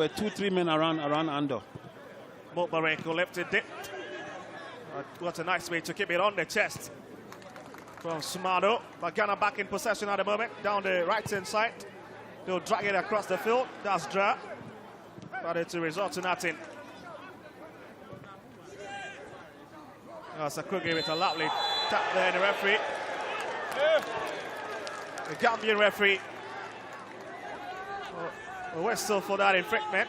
2-3 men around Ando. Mobareko lifted it. What a nice way to keep it on the chest from Sumado. But Ghana back in possession at the moment, down the right-hand side. They'll drag it across the field. That's Dra. But it will result in nothing. Sakugi with a lovely tap there in the referee. The Gambian referee. A whistle for that infringement.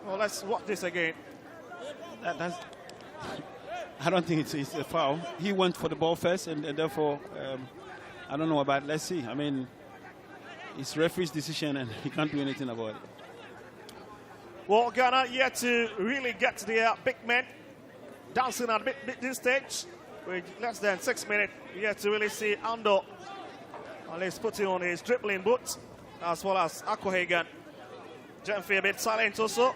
Well, let's watch this again. I don't think it's a foul. He went for the ball first, and therefore, I don't know about it. Let's see. I mean, it's referee's decision, and he can't do anything about it. Well, Ghana yet to really get to the big men dancing at this stage. With less than 6 minutes, yet to really see Ando. Well, he's putting on his dribbling boots, as well as Akwahagan. Jemfi a bit silent also.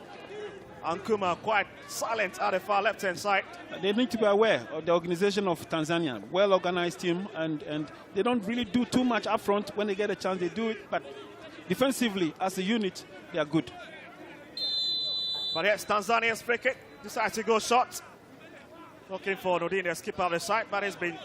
And Kuma quite silent at the far left-hand side. They need to be aware of the organization of Tanzania. Well-organized team, and they don't really do too much up front. When they get a chance, they do it. But defensively, as a unit, they are good. But yes, Tanzania's free kick decides to go short. Looking for Nudin to skip out the side, but it's been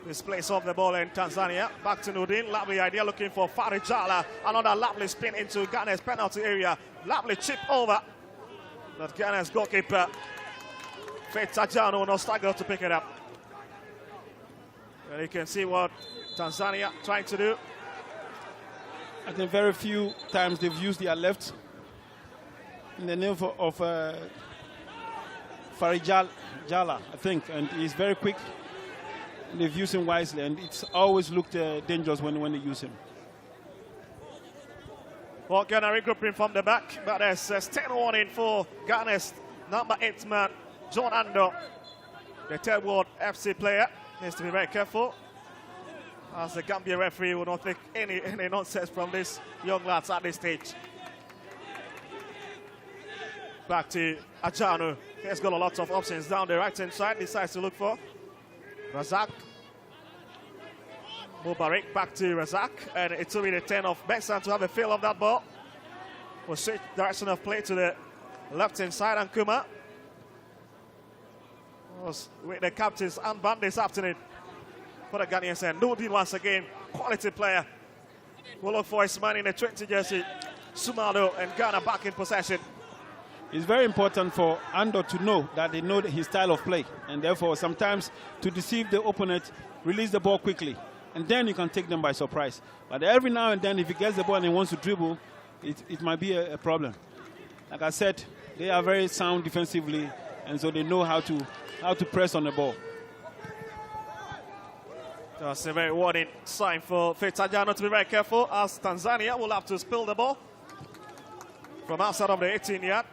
displays of the ball in Tanzania. Back to Nudin. Lovely idea, looking for Farijala. Another lovely spin into Ghana's penalty area. Lovely chip over. But Ghana's goalkeeper, Faith Tajano, no struggle to pick it up. And you can see what Tanzania trying to do. I think very few times they've used their left in the name of Farijala, I think, and he's very quick. They've used him wisely, and it's always looked dangerous when they use him. Well, Ghana regrouping from the back, but there's a 10 warning for Ghana's number 8 man, John Ando, the third world FC player. Needs to be very careful, as the Gambia referee will not take any nonsense from this young lads at this stage. Back to Ajanu. He's got a lot of options down the right-hand side. Decides to look for Razak. Mubarak back to Razak. And it will be the 10 of Benson to have a feel of that ball. We'll switch direction of play to the left-hand side. And Kuma was with the captain's armband this afternoon for the Ghanaians. And Nudin once again, quality player. We'll look for his man in the 20 jersey, Sumado, and Ghana back in possession. It's very important for Ando to know that they know his style of play, and therefore sometimes to deceive the opponent, release the ball quickly, and then you can take them by surprise. But every now and then, if he gets the ball and he wants to dribble, it might be a problem. Like I said, they are very sound defensively, and so they know how to press on the ball. That's a very warning sign for Faith Tajano to be very careful, as Tanzania will have to spill the ball from outside of the 18-yard.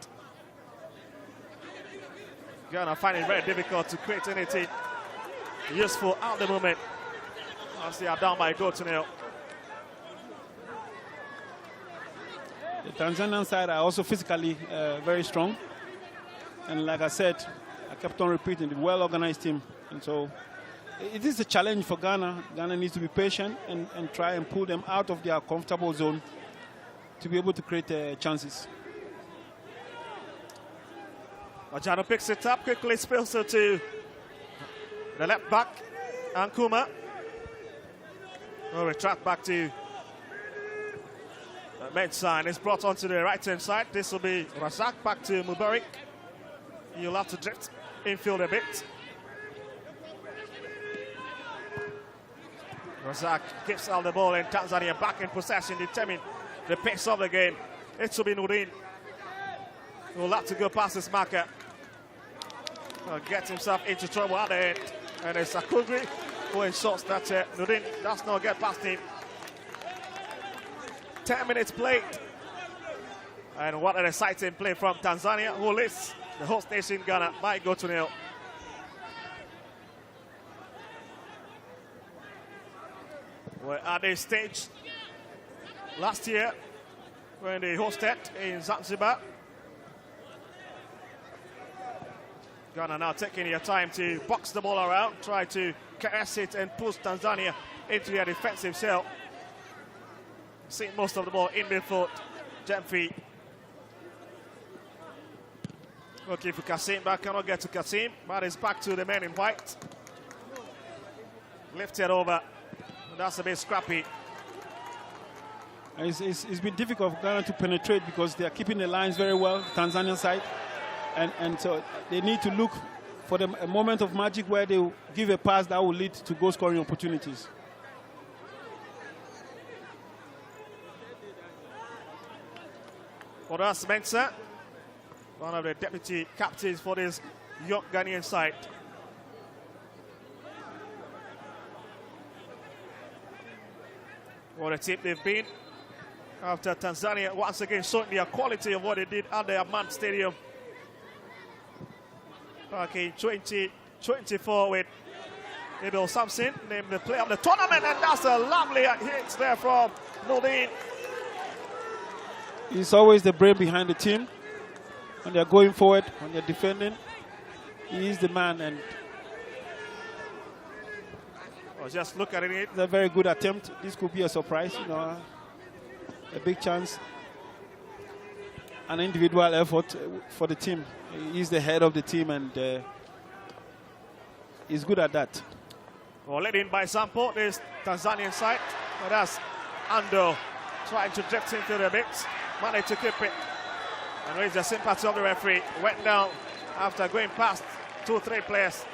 Ghana finding it very difficult to create anything useful at the moment, as they are down by a goal to nil. The Tanzanian side are also physically very strong, and like I said, I kept on repeating, the well-organized team, and so it is a challenge for Ghana. Ghana needs to be patient and try and pull them out of their comfortable zone to be able to create chances. Ajano picks it up, quickly spills it to the left back, and Kuma. We track back to the main side. It's brought onto the right-hand side. This will be Razak back to Mubarak. You'll have to drift infield a bit. Razak gives out the ball, and Tanzania back in possession, determined the pace of the game. It will be Nudin. Will have to go past this marker. Gets himself into trouble at the end. And it's Akugri who ensures that Nudin does not get past him. 10 minutes played. And what an exciting play from Tanzania, who leads the host nation Ghana by go to nil. We're at this stage last year when they hosted in Zanzibar. Ghana now taking your time to box the ball around, try to caress it and push Tanzania into their defensive cell. seen most of the ball in midfield. Jemfi. Looking for Kasim, but cannot get to Kasim. But it's back to the man in white. Lifted over. That's a bit scrappy. It's been difficult for Ghana to penetrate because they are keeping the lines very well, Tanzanian side. And so they need to look for a moment of magic where they will give a pass that will lead to goal scoring opportunities. Well, that's Mensah, one of the deputy captains for this young Ghanaian side. What a team they've been after Tanzania once again showing the quality of what they did at the Amman Stadium back in 2024 with Abel Samson named the player of the tournament, and that's a lovely hit there from Nordin. He's always the brain behind the team. When they're going forward, when they're defending, he is the man. And just look at it. It's a very good attempt. This could be a surprise, you know, a big chance. An individual effort for the team. He's the head of the team, and he's good at that. Well, led in by Sampo, this Tanzanian side. Well, that's Ando trying to drift into a bit. Managed to keep it. And raise the sympathy of the referee. Went down after going past 2-3 players.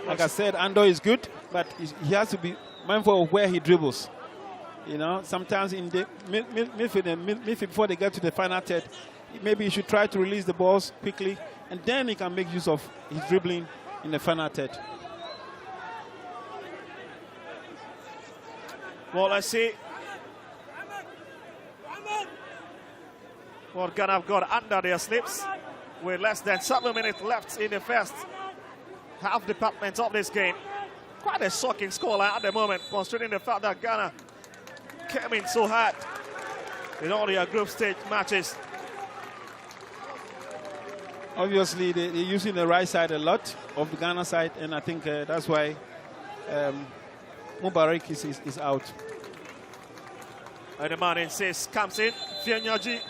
Like I said, Ando is good, but he has to be mindful of where he dribbles. You know, sometimes in the midfield before they get to the final third, maybe he should try to release the balls quickly, and then he can make use of his dribbling in the final third. Well, let's see what Ghana have got under their slips with less than 7 minutes left in the first half department of this game. Quite a shocking scoreline at the moment, considering the fact that Ghana came in so hard in all their group stage matches. Obviously, they're using the right side a lot of the Ghana side, and I think that's why Mubarak is out. And the man in 6 comes in, Fianyaji.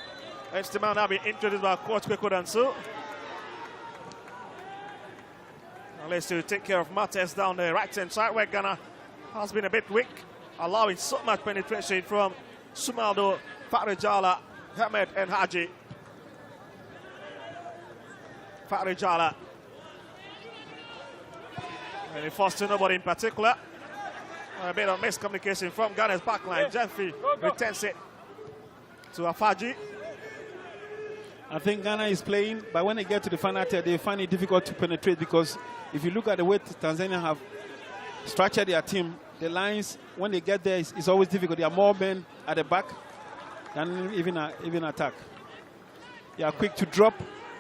It's the man now been introduced by Coach Kweko Danso. Unless to take care of matters down the right-hand side, where Ghana has been a bit weak, allowing so much penetration from Sumaldo, Farijala, Hamed, and Haji. Farijala. And he forced to nobody in particular. A bit of miscommunication from Ghana's backline. Jeffy returns it to Afaji. I think Ghana is playing, but when they get to the final third, they find it difficult to penetrate, because if you look at the way Tanzania have structured their team, the lines, when they get there, it's always difficult. There are more men at the back than even attack. They are quick to drop,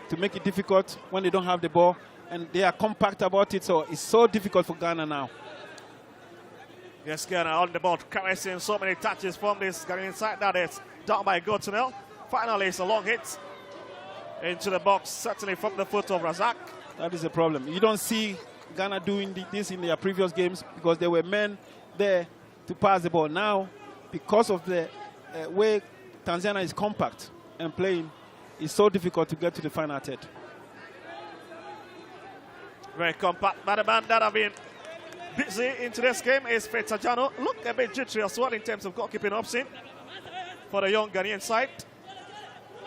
to make it difficult when they don't have the ball, and they are compact about it, so it's so difficult for Ghana now. Yes, Ghana on the ball, caressing so many touches from this Ghanaian side. That is down by Gotinel. Finally, it's a long hit into the box, certainly from the foot of Razak. That is a problem. You don't see Ghana doing this in their previous games because there were men there to pass the ball. Now, because of the way Tanzania is compact and playing, it's so difficult to get to the final third. Very compact. But the man that have been busy in today's game is Fetajano. Look a bit jittery as well in terms of goalkeeping option for the young Ghanaian side.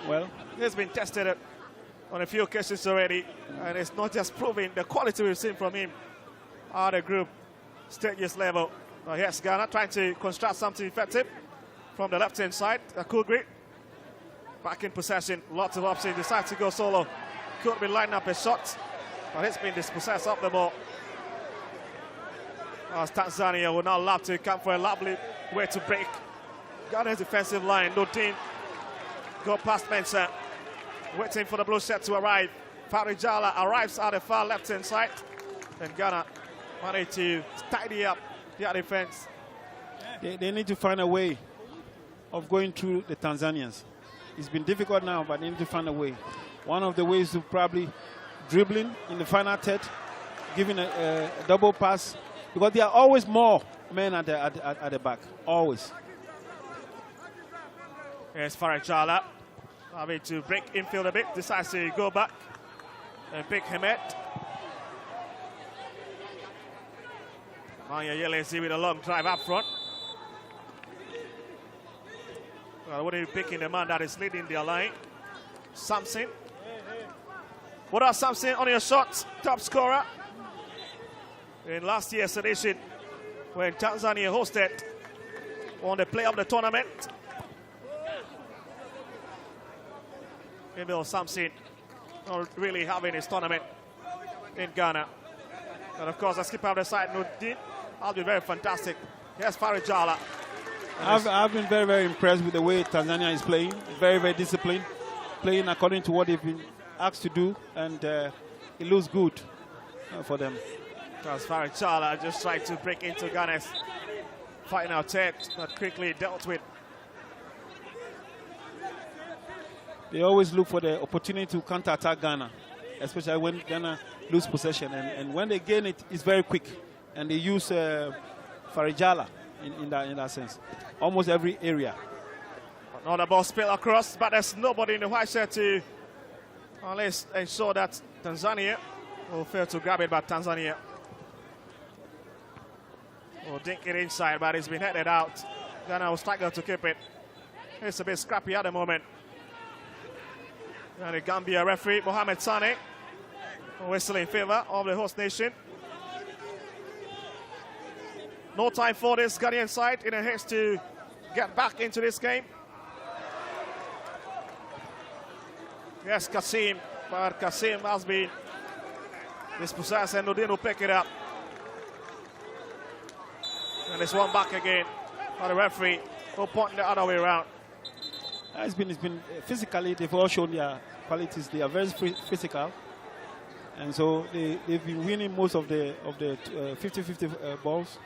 Well, he's been tested on a few occasions already, and it's not just proving the quality we've seen from him at the group stages level. Here's Ghana trying to construct something effective from the left-hand side. A cool grip. Back in possession, lots of options. Decides to go solo. Could be lining up a shot, but it's been dispossessed of the ball. As Tanzania will now love to come for a lovely way to break Ghana's defensive line. No team go past Mensah, waiting for the blue set to arrive. Farijala arrives at the far left-hand side, and Ghana managed to tidy up their defense. They need to find a way of going through the Tanzanians. It's been difficult now, but they need to find a way. One of the ways is probably dribbling in the final third, giving a double pass, because there are always more men at the back, always. Here's Farajala. Having to break infield a bit. Decides to go back and pick Hamed. Maya Yelesi with a long drive up front. Well, what are you picking the man that is leading their line? Samson. What are Samson on your shots? Top scorer. In last year's edition, when Tanzania hosted on the play of the tournament. Emil Samson not really having his tournament in Ghana. And of course, the skipper of the side, Nuddin, will be very fantastic. Yes, Farajala. I've been very, very impressed with the way Tanzania is playing. Very, very disciplined. Playing according to what they've been asked to do. And it looks good for them. Because Farajala just tried to break into Ghana's final third, but quickly dealt with. They always look for the opportunity to counter-attack Ghana, especially when Ghana lose possession. And when they gain it, it's very quick. And they use Farajala in that sense. Almost every area. Another ball spill across, but there's nobody in the white shirt to at least ensure that Tanzania will fail to grab it, but Tanzania will dink it inside, but it's been headed out. Ghana will struggle to keep it. It's a bit scrappy at the moment. And the Gambia referee, Mohamed Sane, whistle in favor of the host nation. No time for this Ghanaian side in a haste to get back into this game. Yes, Kasim, but Kasim has been dispossessed and Nudin will pick it up. And it's one back again for the referee, who point the other way around. It's been physically, they've all shown their qualities. They are very physical. And so they've been winning most of the 50-50 balls.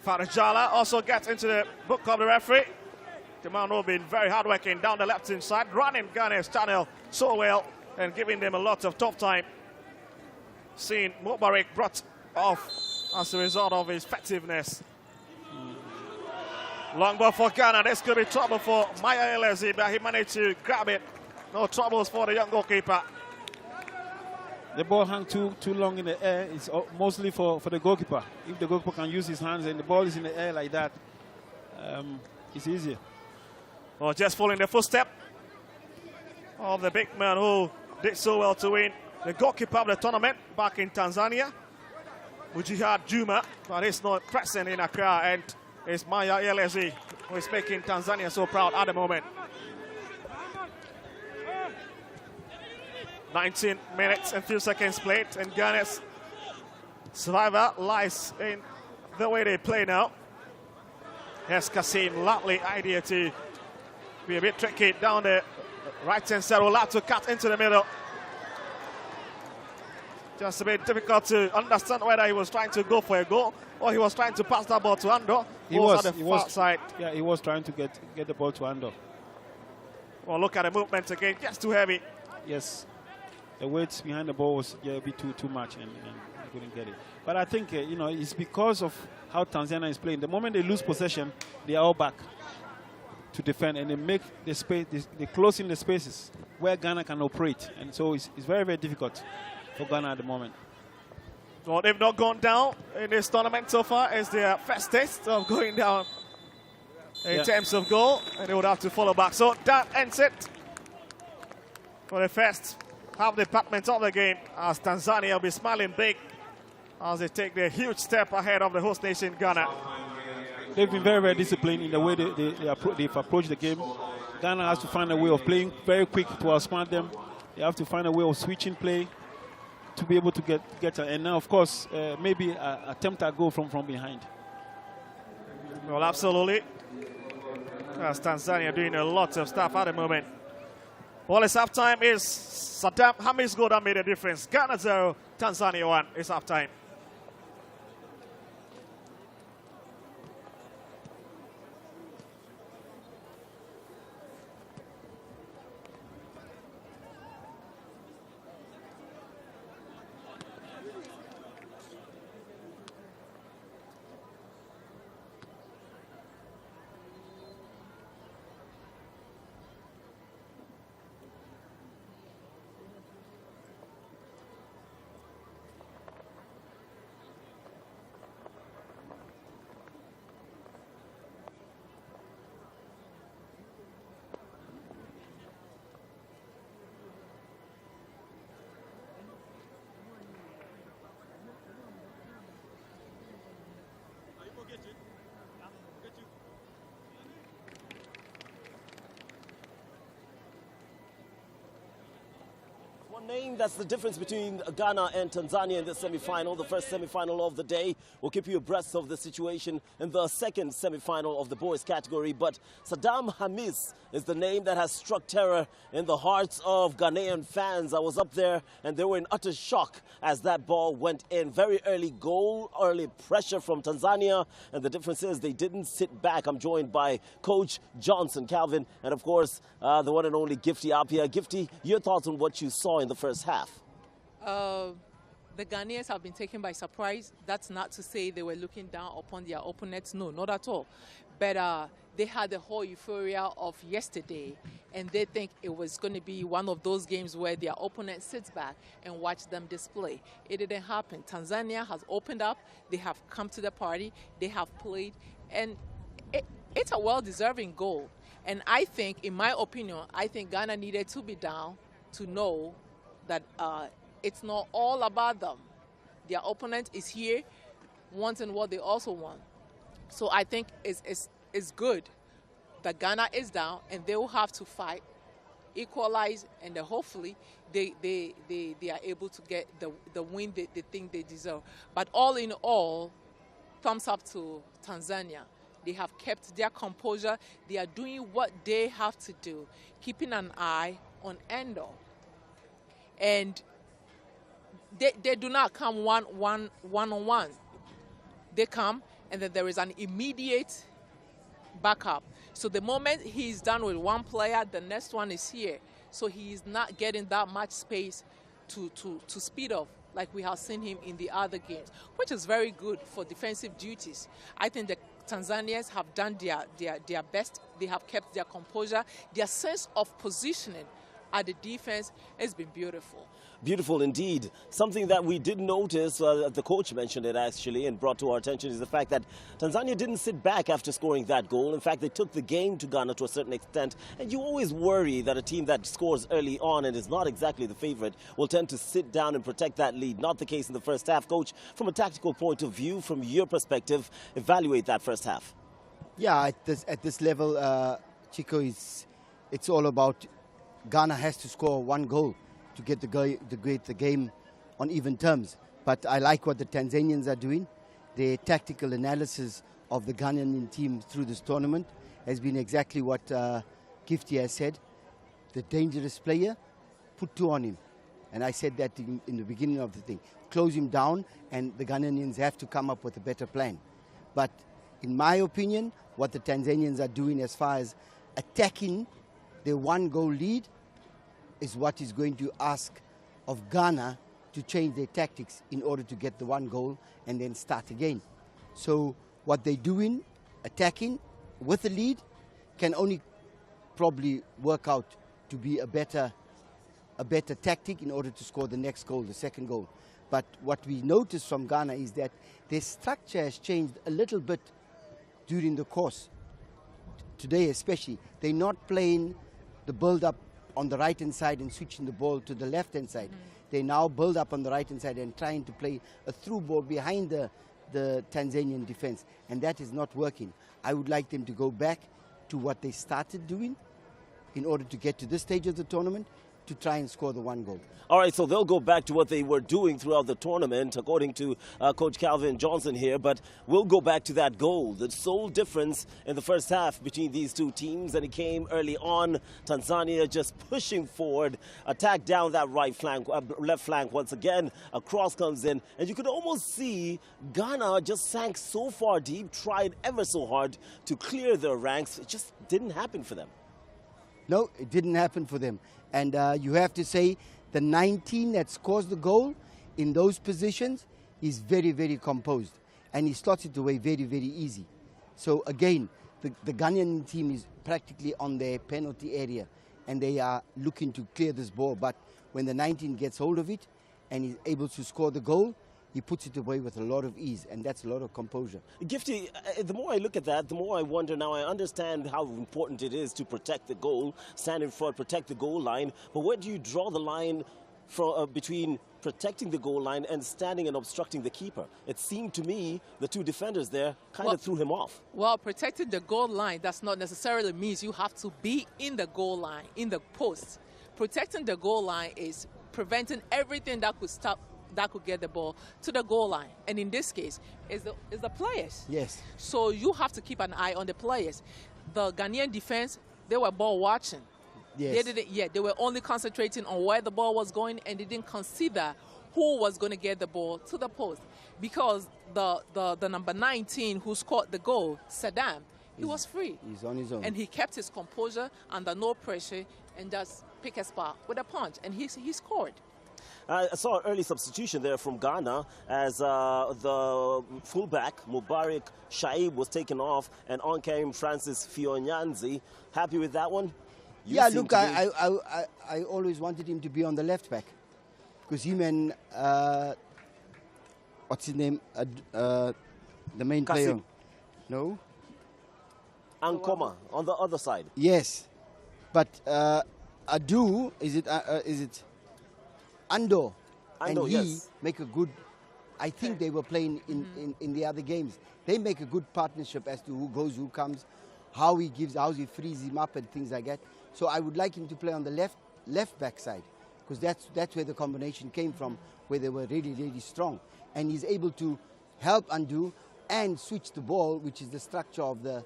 Farajala also gets into the book of the referee. The man who has been very hardworking down the left-hand side, running Ghana's channel so well and giving them a lot of tough time. Seeing Mubarak brought off as a result of his effectiveness. Long ball for Ghana. This could be trouble for Maya Elezi, but he managed to grab it. No troubles for the young goalkeeper. The ball hung too long in the air. It's mostly for the goalkeeper. If the goalkeeper can use his hands and the ball is in the air like that, it's easier. Well, just following the footstep of the big man who did so well to win the goalkeeper of the tournament back in Tanzania, Mujihad Juma, but he's not present in Accra, and it's Maya Elezi who is making Tanzania so proud at the moment. 19 minutes and few seconds played, and Ghana's survivor lies in the way they play now. Yes, Kasim, lovely idea to be a bit tricky down the right-hand side. Will have to cut into the middle. Just a bit difficult to understand whether he was trying to go for a goal or he was trying to pass that ball to Ando. He was at the far side. Yeah, he was trying to get the ball to Ando. Well, look at the movement again, just too heavy. Yes, the weight behind the ball was a bit too much, and he couldn't get it. But I think it's because of how Tanzania is playing. The moment they lose possession, they are all back to defend, and they make the space. They close in the spaces where Ghana can operate, and so it's very, very difficult for Ghana at the moment. Well, they've not gone down in this tournament so far. It's their first taste of going down in terms of goal, and they would have to follow back. So that ends it for the first half department of the game, as Tanzania will be smiling big as they take the huge step ahead of the host nation, Ghana. They've been very, very disciplined in the way they've approached the game. Ghana has to find a way of playing very quick to outsmart them. They have to find a way of switching play to be able to get and now, of course, maybe attempt a goal from behind. Well, absolutely. As Tanzania doing a lot of stuff at the moment. Well, it's halftime. Is Saddam Hamid's goal that made a difference. Ghana 0, Tanzania 1. It's halftime. Name, that's the difference between Ghana and Tanzania in the semi-final, the first semi-final of the day. We'll keep you abreast of the situation in the second semi-final of the boys category. But Saddam Hamis is the name that has struck terror in the hearts of Ghanaian fans. I was up there and they were in utter shock as that ball went in. Very early goal, early pressure from Tanzania, and the difference is they didn't sit back. I'm joined by Coach Johnson, Calvin, and of course the one and only Gifty up here. Gifty, your thoughts on what you saw in the first half? The Ghanaians have been taken by surprise. That's not to say they were looking down upon their opponents. No, not at all. But they had the whole euphoria of yesterday, and they think it was going to be one of those games where their opponent sits back and watch them display. It didn't happen. Tanzania has opened up. They have come to the party. They have played, and it's a well-deserving goal. And I think, in my opinion, I think Ghana needed to be down to know that it's not all about them. Their opponent is here wanting what they also want. So I think it's good that Ghana is down and they will have to fight, equalize, and then hopefully they are able to get the win they think they deserve. But all in all, thumbs up to Tanzania. They have kept their composure. They are doing what they have to do, keeping an eye on Endo. And they do not come one-on-one. They come, and then there is an immediate backup. So the moment he's done with one player, the next one is here. So he is not getting that much space to speed up like we have seen him in the other games, which is very good for defensive duties. I think the Tanzanians have done their best. They have kept their composure. Their sense of positioning at the defense has been beautiful. Beautiful indeed. Something that we did notice, the coach mentioned it actually and brought to our attention, is the fact that Tanzania didn't sit back after scoring that goal. In fact, they took the game to Ghana to a certain extent. And you always worry that a team that scores early on and is not exactly the favorite will tend to sit down and protect that lead. Not the case in the first half. Coach, from a tactical point of view, from your perspective, evaluate that first half. Yeah, at this level, Chico, it's all about Ghana has to score one goal to get the game on even terms. But I like what the Tanzanians are doing. Their tactical analysis of the Ghanaian team through this tournament has been exactly what Gifty has said. The dangerous player, put two on him. And I said that in the beginning of the thing. Close him down, and the Ghanaians have to come up with a better plan. But in my opinion, what the Tanzanians are doing as far as attacking their one-goal lead is what is going to ask of Ghana to change their tactics in order to get the one goal and then start again. So what they're doing, attacking with the lead, can only probably work out to be a better tactic in order to score the next goal, the second goal. But what we notice from Ghana is that their structure has changed a little bit during the course. Today especially, they're not playing the build-up on the right-hand side and switching the ball to the left-hand side. They now build up on the right-hand side and trying to play a through ball behind the Tanzanian defense, and that is not working. I would like them to go back to what they started doing in order to get to this stage of the tournament, to try and score the one goal. All right, so they'll go back to what they were doing throughout the tournament, according to Coach Calvin Johnson here, but we'll go back to that goal. The sole difference in the first half between these two teams, and it came early on. Tanzania just pushing forward, attack down that right flank, left flank once again. A cross comes in, and you could almost see Ghana just sank so far deep, tried ever so hard to clear their ranks. It just didn't happen for them. No, it didn't happen for them. And you have to say the 19 that scores the goal in those positions is very, very composed. And he slots it away very, very easy. So again, the Ghanaian team is practically on their penalty area. And they are looking to clear this ball. But when the 19 gets hold of it and is able to score the goal, he puts it away with a lot of ease, and that's a lot of composure. Gifty, the more I look at that, the more I wonder now. I understand how important it is to protect the goal, stand in front, protect the goal line. But where do you draw the line between protecting the goal line and standing and obstructing the keeper? It seemed to me the two defenders there kind of threw him off. Well, protecting the goal line, that's not necessarily means you have to be in the goal line, in the post. Protecting the goal line is preventing everything that could get the ball to the goal line. And in this case, is the players. Yes. So you have to keep an eye on the players. The Ghanaian defense, they were ball watching. Yes. They were only concentrating on where the ball was going, and they didn't consider who was going to get the ball to the post. Because the number 19 who scored the goal, Saddam, he was free. He's on his own. And he kept his composure under no pressure and just pick a spot with a punch. And he scored. I saw an early substitution there from Ghana as the fullback, Mubarak Shaib, was taken off, and on came Francis Fionyanzi. Happy with that one? Yeah, look, I always wanted him to be on the left back. Because him and, what's his name? The main player. No? Ankoma on the other side. Yes. But Adu, is it Ando? And he yes. make a good, I think they were playing in the other games. They make a good partnership as to who goes, who comes, how he frees him up and things like that. So I would like him to play on the left back side, because that's where the combination came from, where they were really, really strong. And he's able to help Ando and switch the ball, which is the structure of the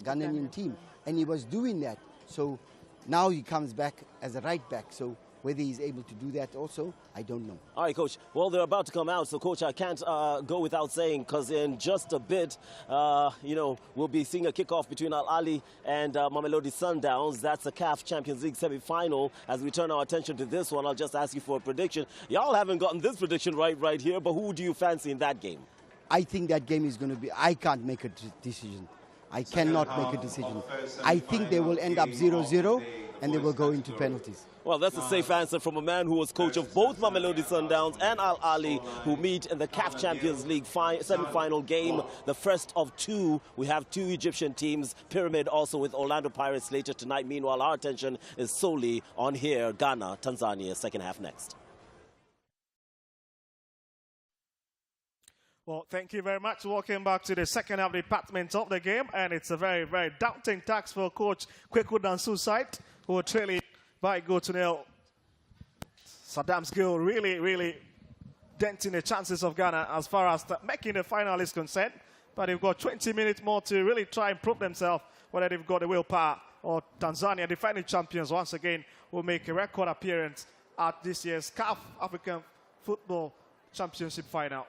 Ghanaian team. And he was doing that. So now he comes back as a right back. So whether he's able to do that also, I don't know. All right, Coach. Well, they're about to come out, so, Coach, I can't go without saying, because in just a bit, we'll be seeing a kickoff between Al Ahly and Mamelodi Sundowns. That's a CAF Champions League semi-final. As we turn our attention to this one, I'll just ask you for a prediction. Y'all haven't gotten this prediction right here, but who do you fancy in that game? I think that game is going to be, I can't make a decision. I cannot make a decision. I think they will end up 0-0 and they will go into penalties. Well, that's a safe answer from a man who was coach of both Mamelodi Sundowns and Al Ahly, who meet in the CAF Champions League semi-final game, the first of two. We have two Egyptian teams, Pyramid also with Orlando Pirates later tonight. Meanwhile, our attention is solely on here, Ghana, Tanzania, second half next. Well, thank you very much. Welcome back to the second half department of the game. And it's a very, very daunting task for Coach Kweku Dansu's side, who are trailing by goal to nil. Saddam's goal really, really denting the chances of Ghana as far as making the final is concerned. But they've got 20 minutes more to really try and prove themselves, whether they've got the willpower or Tanzania, defending champions, once again will make a record appearance at this year's CAF African Football Championship final.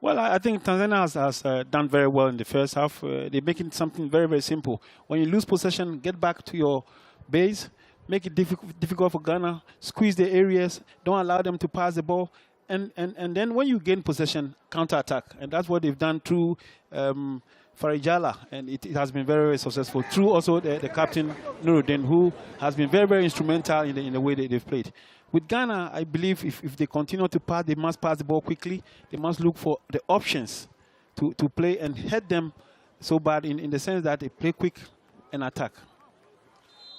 Well, I think Tanzania has done very well in the first half. They're making something very, very simple. When you lose possession, get back to your base, make it difficult for Ghana, squeeze the areas, don't allow them to pass the ball, and then when you gain possession, counter-attack. And that's what they've done through Farijala, and it has been very, very successful. Through also the captain, Nuruddin, who has been very, very instrumental in the way they've played. With Ghana, I believe if they continue to pass, they must pass the ball quickly. They must look for the options to play and head them so bad in the sense that they play quick and attack.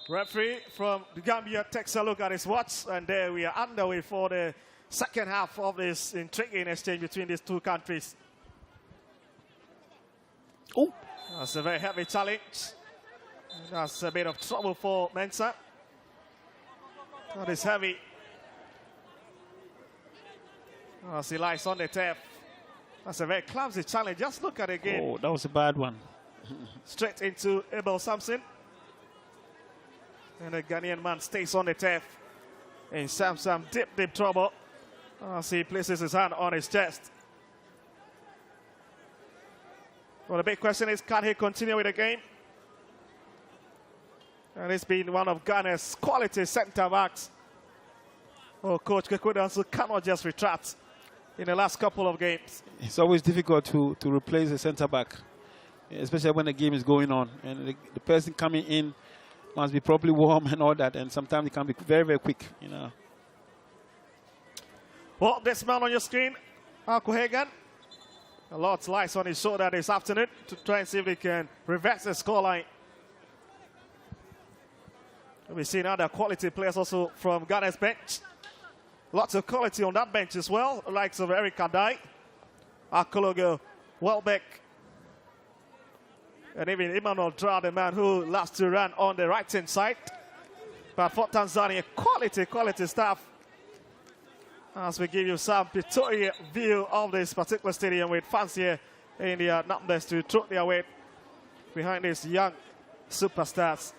Referee from the Gambia takes a look at his watch, and there we are underway for the second half of this intriguing exchange between these two countries. Oh, that's a very heavy challenge. That's a bit of trouble for Mensah. That is heavy. As he lies on the turf. That's a very clumsy challenge. Just look at it again. Oh, that was a bad one. Straight into Abel Samson. And the Ghanaian man stays on the turf. And Samson deep trouble. As he places his hand on his chest. Well, the big question is, can he continue with the game? And it's been one of Ghana's quality centre-backs. Oh, Coach Kweku Dansu cannot just retract in the last couple of games. It's always difficult to replace a centre-back, especially when the game is going on. And the person coming in must be properly warm and all that. And sometimes it can be very, very quick, you know. Well, this man on your screen, Alko Hagan. A lot lies on his shoulder this afternoon to try and see if he can reverse the scoreline. We've seen other quality players also from Ghana's bench. Lots of quality on that bench as well, the likes of Eric Adai, Akologo, Welbeck, and even Emmanuel Dra, the man who loves to run on the right-hand side. But for Tanzania, quality staff. As we give you some pictorial view of this particular stadium with fans here in the numbers to throw their weight behind these young superstars.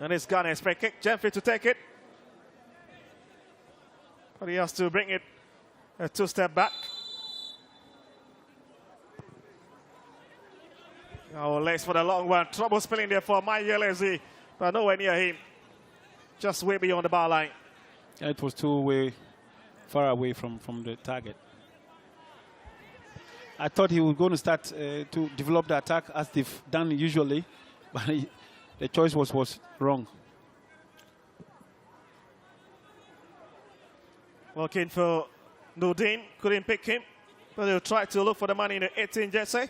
And it's Ghana's free kick. Jemfi to take it. But he has to bring it a 2-step back. Now legs for the long one. Trouble spilling there for Mayelezi, but nowhere near him. Just way beyond the bar line. Yeah, it was too far away from the target. I thought he was going to start to develop the attack as they've done usually, but the choice was wrong. Looking for Nudin, couldn't pick him, but he'll try to look for the man in the 18 jersey.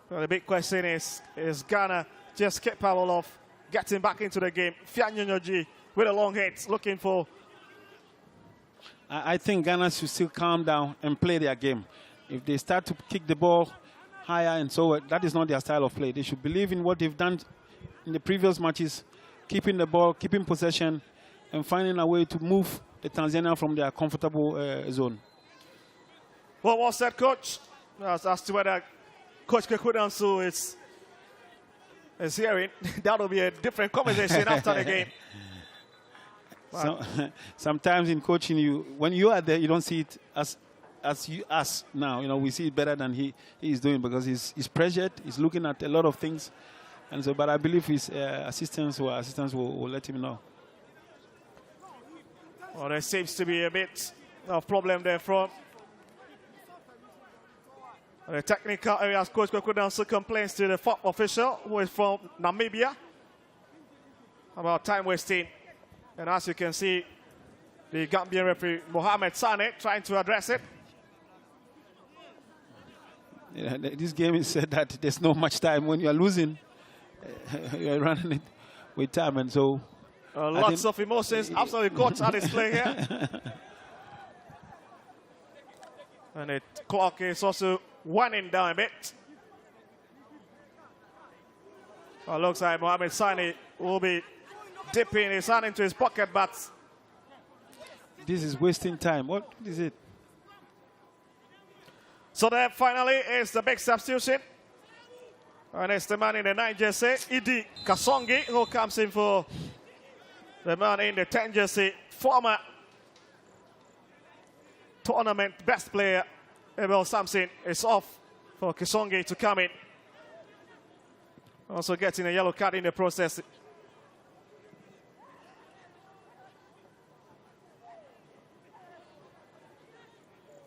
Well, the big question is Ghana just capable of getting back into the game? Fianyonyoji with a long hit, looking for... I think Ghana should still calm down and play their game. If they start to kick the ball higher and so that is not their style of play. They should believe in what they've done in the previous matches, keeping the ball, keeping possession, and finding a way to move the Tanzania from their comfortable zone. What was that, Coach? As to whether Coach Kekudansu is hearing, that will be a different conversation after the game. So, sometimes in coaching, when you are there, you don't see it as us now. You know, we see it better than he is doing because he's pressured. He's looking at a lot of things, and so. But I believe his assistants will let him know. Well, there seems to be a bit of problem there from the technical areas. Coach Kekudansu complains to the fourth official, who is from Namibia, about time wasting. And as you can see, the Gambian referee, Mohamed Sane, trying to address it. Yeah, this game is said that there's not much time. When you are losing, you're running it with time. And so... lots of emotions, absolutely caught on display here. And the clock is also winding down a bit. Well, looks like Mohamed Sane will be dipping his hand into his pocket, but this is wasting time. What is it? So there finally is the big substitution. And it's the man in the 9 jersey, Idi Kasongi, who comes in for the man in the 10 jersey, former tournament best player, Abel Samson, is off for Kasongi to come in. Also getting a yellow card in the process.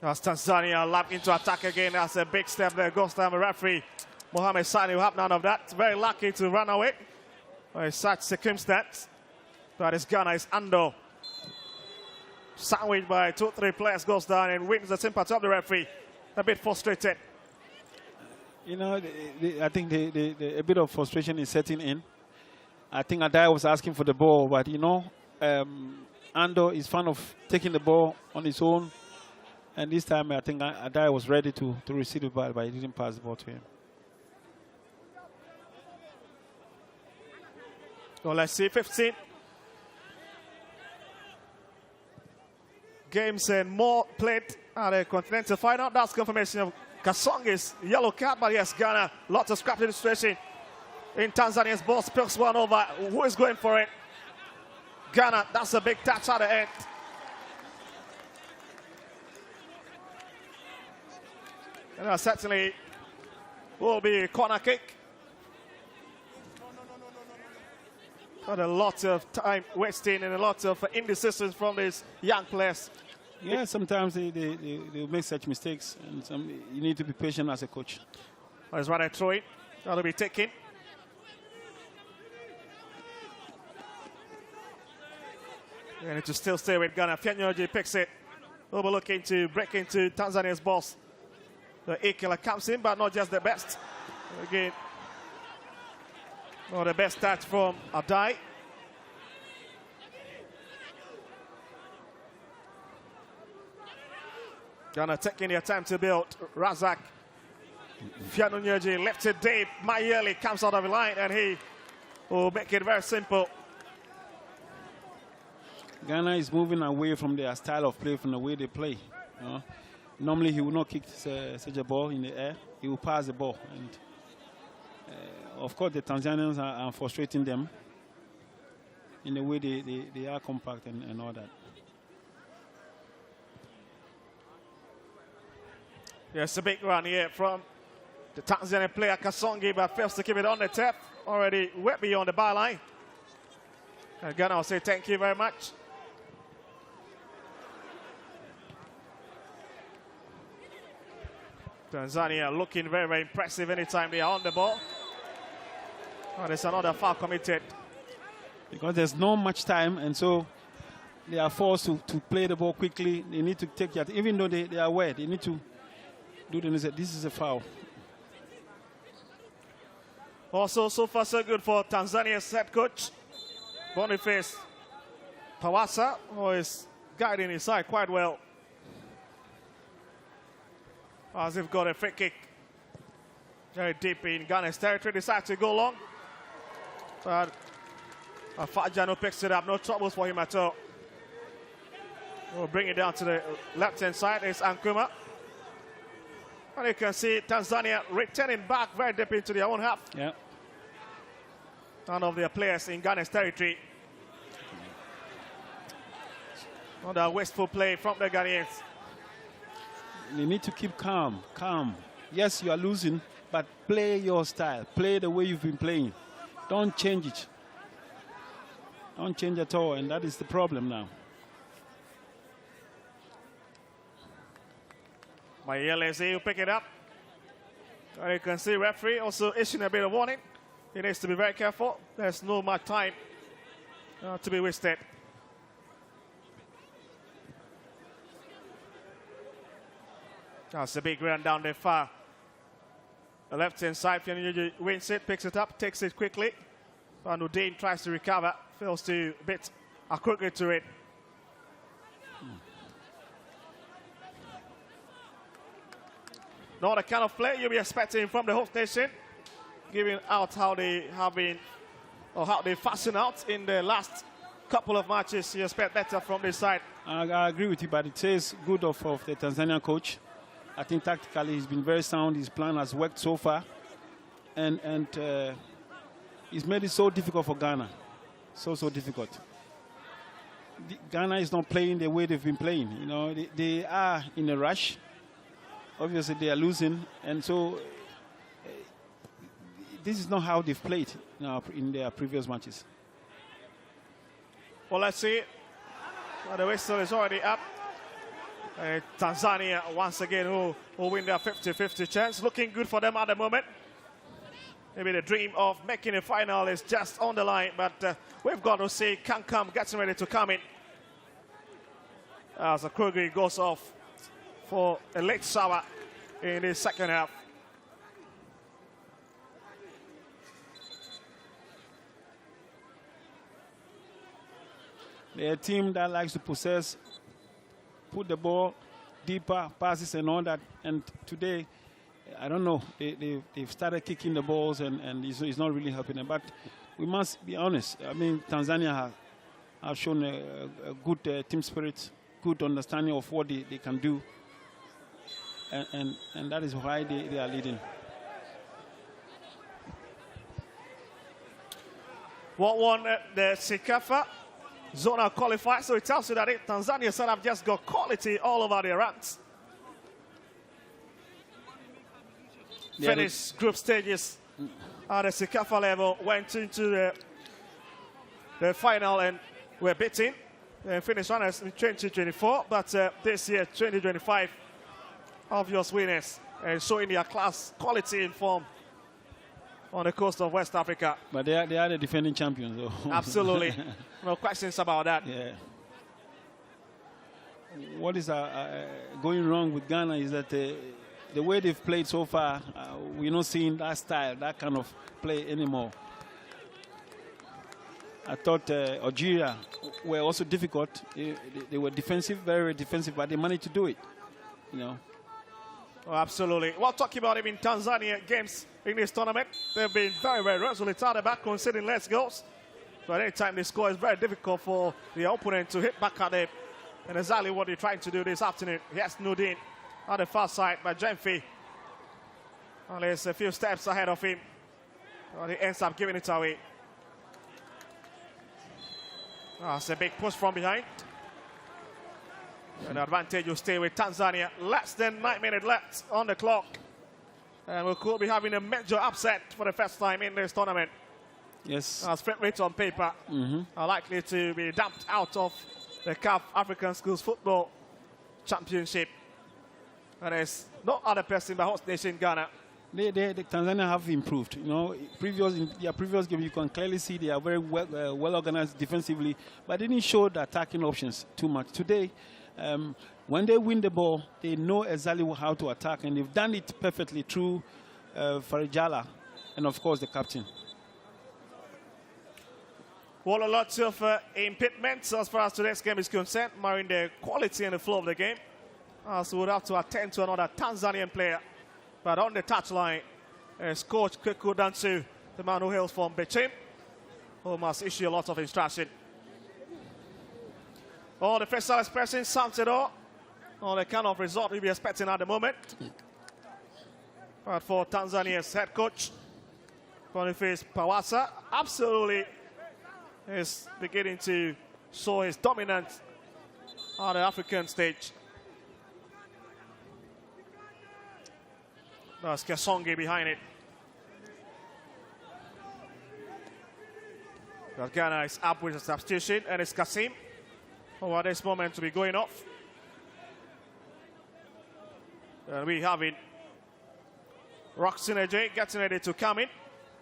As Tanzania lap into attack again, that's a big step there. Goes down the referee, Mohamed Sani, will have none of that. Very lucky to run away by such circumstance. But it's Ghana, it's Ando. Sandwiched by 2-3 players, goes down and wins the sympathy of the referee. A bit frustrated. You know, I think a bit of frustration is setting in. I think Adai was asking for the ball, but you know, Ando is fond of taking the ball on his own. And this time, I think Adai was ready to receive the ball, but he didn't pass the ball to him. Well, let's see, 15 games and more played at the Continental Final. That's confirmation of Kasongi's yellow card, but yes, Ghana, lots of scrappy situation in Tanzania's ball, spills one over. Who is going for it? Ghana, that's a big touch at the end. And that certainly will be a corner kick. Got a lot of time wasting and a lot of indecision from these young players. Yeah, sometimes they make such mistakes, and you need to be patient as a coach. Let's run a throw in. That'll be taken. They need to still stay with Ghana. Fianyoji picks it. Overlooking to break into Tanzania's boss. The Ikela comes in, but not just the best. Again, not the best touch from Adai. Ghana taking their time to build. Razak. Fianonyeji left it deep. Mayeli comes out of the line, and he will make it very simple. Ghana is moving away from their style of play, from the way they play. Normally, he will not kick such a ball in the air. He will pass the ball. And of course, the Tanzanians are frustrating them in the way they are compact and all that. Yes, a big run here from the Tanzanian player Kasongi, but fails to keep it on the tap. Already wet beyond the byline. And Ghana will say thank you very much. Tanzania looking very, very impressive anytime they are on the ball. Oh, there's another foul committed. Because there's not much time, and so they are forced to play the ball quickly. They need to take that, even though they are aware, they need to do the necessary. This is a foul. Also, so far so good for Tanzania's head coach, Boniface Pawasa, who is guiding his side quite well. As they've got a free kick very deep in Ghana's territory, decides to go long. But Fajano picks it up, no troubles for him at all. We'll bring it down to the left-hand side. It's Ankuma. And you can see Tanzania returning back very deep into their own half. Yeah. None of their players in Ghana's territory. Another wasteful play from the Ghanaians. They need to keep calm. Yes, you are losing, but play your style. Play the way you've been playing. Don't change it. Don't change at all, and that is the problem now. Mayeleze will pick it up. And you can see referee also issuing a bit of warning. He needs to be very careful. There's no much time to be wasted. That's a big run down there far. The left-hand side, Fianuji wins it, picks it up, takes it quickly. And Udain tries to recover, fails to bit crooked to it. Not the kind of play you'll be expecting from the host nation, giving out how they have been, or how they fasten out in the last couple of matches. You expect better from this side. I agree with you, but it says good of the Tanzanian coach. I think tactically he's been very sound. His plan has worked so far, and he's made it so difficult for Ghana, so difficult. Ghana is not playing the way they've been playing. You know, they are in a rush. Obviously, they are losing, and so this is not how they've played in their previous matches. Well, let's see. Well, the whistle is already up. Tanzania, once again, who win their 50-50 chance. Looking good for them at the moment. Maybe the dream of making a final is just on the line, but we've got to see Kankam getting ready to come in. As Akrogui goes off for a late shower in the second half. They're a team that likes to possess, put the ball deeper, passes and all that. And today, I don't know, they've started kicking the balls and it's not really helping them. But we must be honest. I mean, Tanzania have shown a good team spirit, good understanding of what they can do. And that is why they are leading. What won the Sikafa Zona qualifier, so it tells you that Tanzania side have just got quality all over their ranks. Yeah, finished group stages at the Sikafa level, went into the final and were beaten. They finished runners in 2024, but this year, 2025, obvious winners and showing their class, quality and form on the coast of West Africa. But they are the defending champions, though. Absolutely. No questions about that. Yeah. What is going wrong with Ghana is that the way they've played so far, we're not seeing that style, that kind of play anymore. I thought Algeria were also difficult. They were defensive, very defensive, but they managed to do it, you know. Oh, absolutely. Well, talking about even Tanzania games in this tournament, they've been very, very resolute at the back, conceding less goals. But anytime they score, it's very difficult for the opponent to hit back at them. And exactly what they're trying to do this afternoon. Yes, Nudin on the far side by Jemfi. Only a few steps ahead of him. But he ends up giving it away. That's a big push from behind. And the advantage will stay with Tanzania. Less than 9 minutes left on the clock. And we could be having a major upset for the first time in this tournament. Yes. As favourites on paper are likely to be dumped out of the CAF African Schools Football Championship. And there's no other person but host nation Ghana. The Tanzania have improved. You know, in their previous game, you can clearly see they are very well organized defensively, but they didn't show the attacking options too much. Today, when they win the ball, they know exactly how to attack, and they've done it perfectly through Farijala and, of course, the captain. Well, a lot of impediments as far as today's game is concerned, marring the quality and the flow of the game. So we'll have to attend to another Tanzanian player. But on the touchline, is Coach Kweku Dansu, the man who hails from Bechem, who must issue a lot of instruction. The facial expression sums it all. The kind of result we'll be expecting at the moment. But for Tanzania's head coach, Boniface Pawasa, absolutely is beginning to show his dominance on the African stage. That's Kasongi behind it. But Ghana is up with a substitution, and it's Kasim who at this moment to be going off. And we have it. Roxy getting ready to come in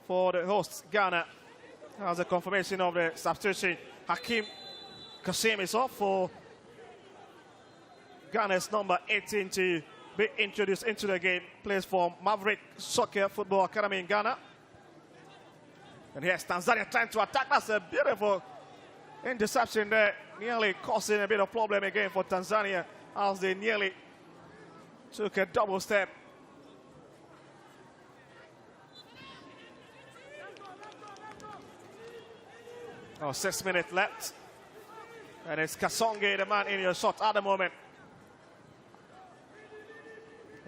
for the hosts Ghana. As a confirmation of the substitution, Hakim Kasim is off for Ghana's number 18 to be introduced into the game. Plays for Maverick Soccer Football Academy in Ghana. And here's Tanzania trying to attack. That's a beautiful interception there, nearly causing a bit of problem again for Tanzania as they nearly took a double step. 6 minutes left. And it's Kasongi, the man in your shot at the moment.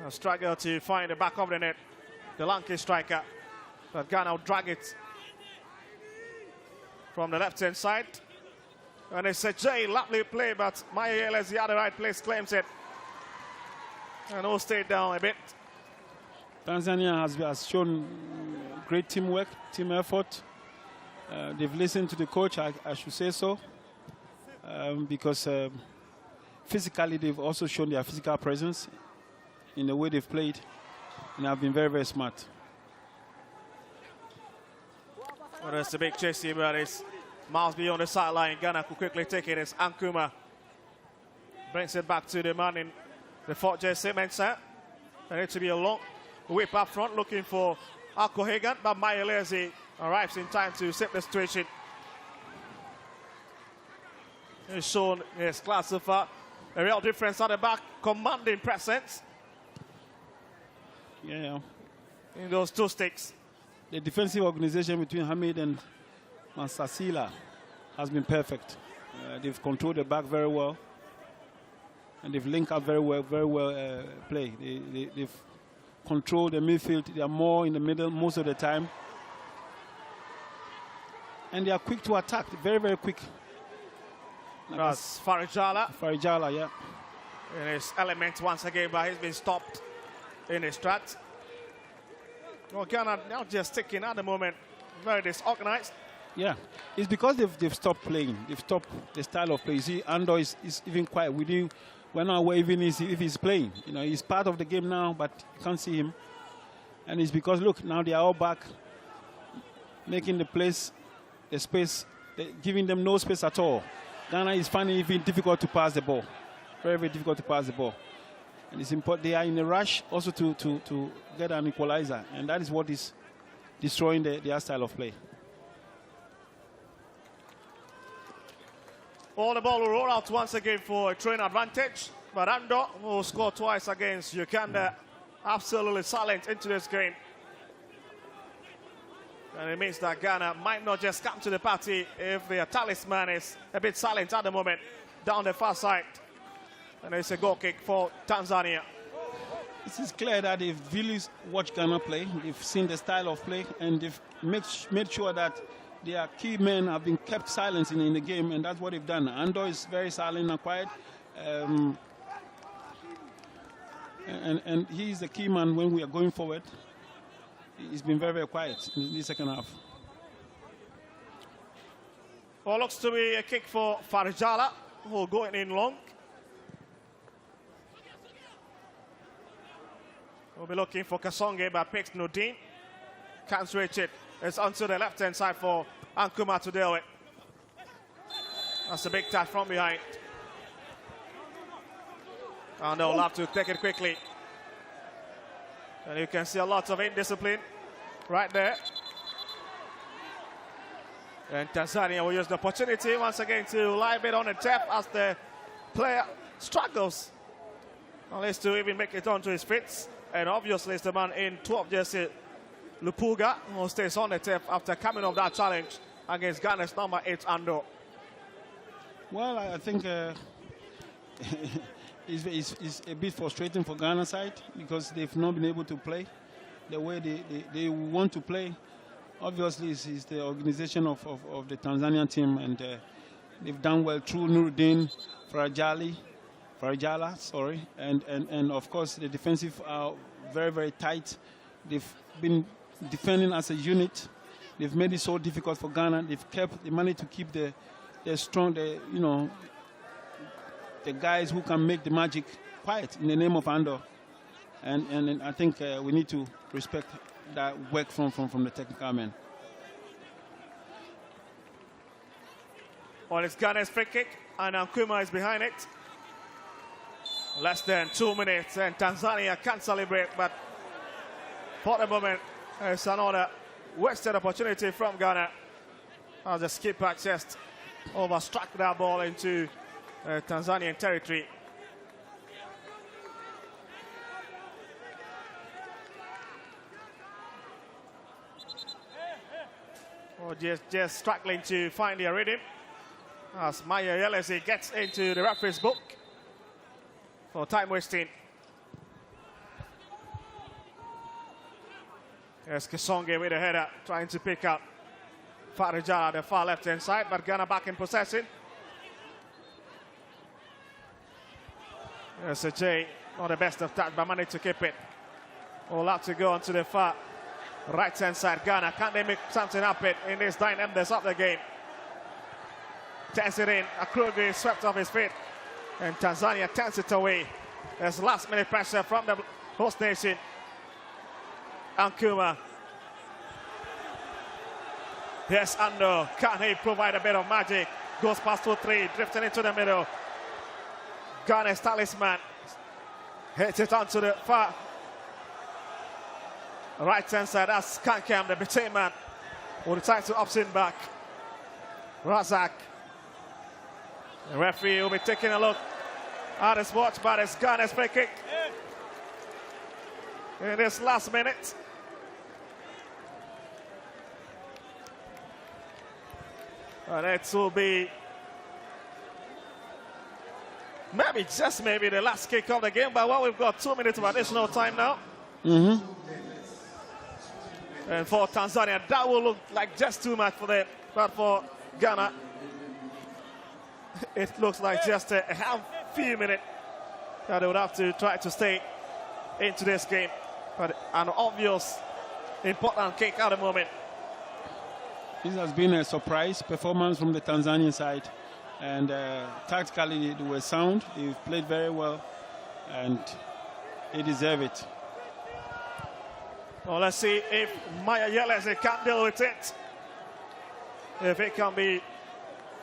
Struggle to find the back of the net. The lanky striker. But Ghana will drag it from the left-hand side. And it's a J, lovely play, but Mayele, the other right place, claims it. And all stayed down a bit. Tanzania has shown great teamwork, team effort. They've listened to the coach, I should say so, because physically they've also shown their physical presence in the way they've played, and have been very, very smart. Well, that's a big chase here, but it's miles beyond the sideline. Ghana could quickly take it as Ankuma brings it back to the man in the 4th jersey, Mensah. There needs to be a long whip up front looking for Akohegan, but Mayelezi arrives in time to save the situation. He's shown his class so far. A real difference at the back, commanding presence. Yeah. In those two sticks. The defensive organization between Hamid and Mansasila has been perfect. They've controlled the back very well. And they've linked up very well play. They've controlled the midfield. They are more in the middle most of the time. And they are quick to attack, very, very quick. That's Farijala. Farijala, yeah. In his element once again, but he's been stopped in his track. Well, Ghana now just sticking at the moment, very disorganized. Yeah, it's because they've stopped playing. They've stopped the style of play. You see, Ando is even quiet. We're not aware even if he's playing. You know, he's part of the game now, but you can't see him. And it's because, look, now they are all back, making the space, giving them no space at all. Ghana is finding it even difficult to pass the ball. Very, very difficult to pass the ball. And it's important. They are in a rush also to get an equalizer. And that is what is destroying their style of play. The ball will roll out once again for a train advantage. But Ando, who scored twice against Uganda, absolutely silent into this game. And it means that Ghana might not just come to the party if their talisman is a bit silent at the moment down the far side. And it's a goal kick for Tanzania. It is clear that they've really watched Ghana play. They've seen the style of play, and they've made sure that their key men have been kept silent in the game, and that's what they've done. Ando is very silent and quiet. And he's the key man when we are going forward. He's been very, very quiet in the second half. Well, looks to be a kick for Farjala, who going in long. We'll be looking for Kasonge, but picks Nudin. Can't reach it. It's onto the left-hand side for Ankuma to deal with. That's a big touch from behind. And they'll have to take it quickly. And you can see a lot of indiscipline right there. And Tanzania will use the opportunity once again to live it on the tap as the player struggles. Unless to even make it onto his feet. And obviously it's the man in 12 jersey, Lupuga, who stays on the tap after coming off that challenge against Ghana's number 8 Ando. Well, I think it's a bit frustrating for Ghana side because they've not been able to play the way they want to play. Obviously, it's the organization of the Tanzanian team, and they've done well through Nuruddin, Farjala, sorry, and of course the defensive are very, very tight. They've been defending as a unit. They've made it so difficult for Ghana. They managed to keep the strong, the guys who can make the magic quiet in the name of Ando. And I think we need to respect that work from the technical men. Well, it's Ghana's free kick, and Ankuma is behind it. Less than 2 minutes, and Tanzania can't celebrate, but for the moment, it's another wasted opportunity from Ghana. As the skipper just overstruck that ball into Tanzanian territory. Well, just struggling to find their rhythm as Maya Yelesi gets into the referee's book for time wasting. There's Kasonge with a header trying to pick up Farjala, the far left-hand side, but Ghana back in possession. There's a J, not the best of touch, but managed to keep it. All out to go onto the far right-hand side. Ghana, can they make something happen in this dynamics of the game? Turns it in. Akrugi swept off his feet, and Tanzania turns it away. There's last-minute pressure from the host nation. Ankuma. Yes, Ando. Can he provide a bit of magic? Goes past 2-3, drifting into the middle. Ghana's talisman hits it onto the far right-hand side. That's Kankam, the between man, who decides to opt in back. Razak. The referee will be taking a look at his watch, but it's Ghana's free kick in this last minute. And it will be maybe the last kick of the game, but well, we've got 2 minutes of additional time now. And for Tanzania, that will look like just too much for them, but for Ghana, it looks like just a few minutes that they would have to try to stay into this game. But an obvious important kick at the moment. This has been a surprise performance from the Tanzanian side, and tactically they were sound. They've played very well, and they deserve it. Well, let's see if Maya Yelesi can deal with it. If it can be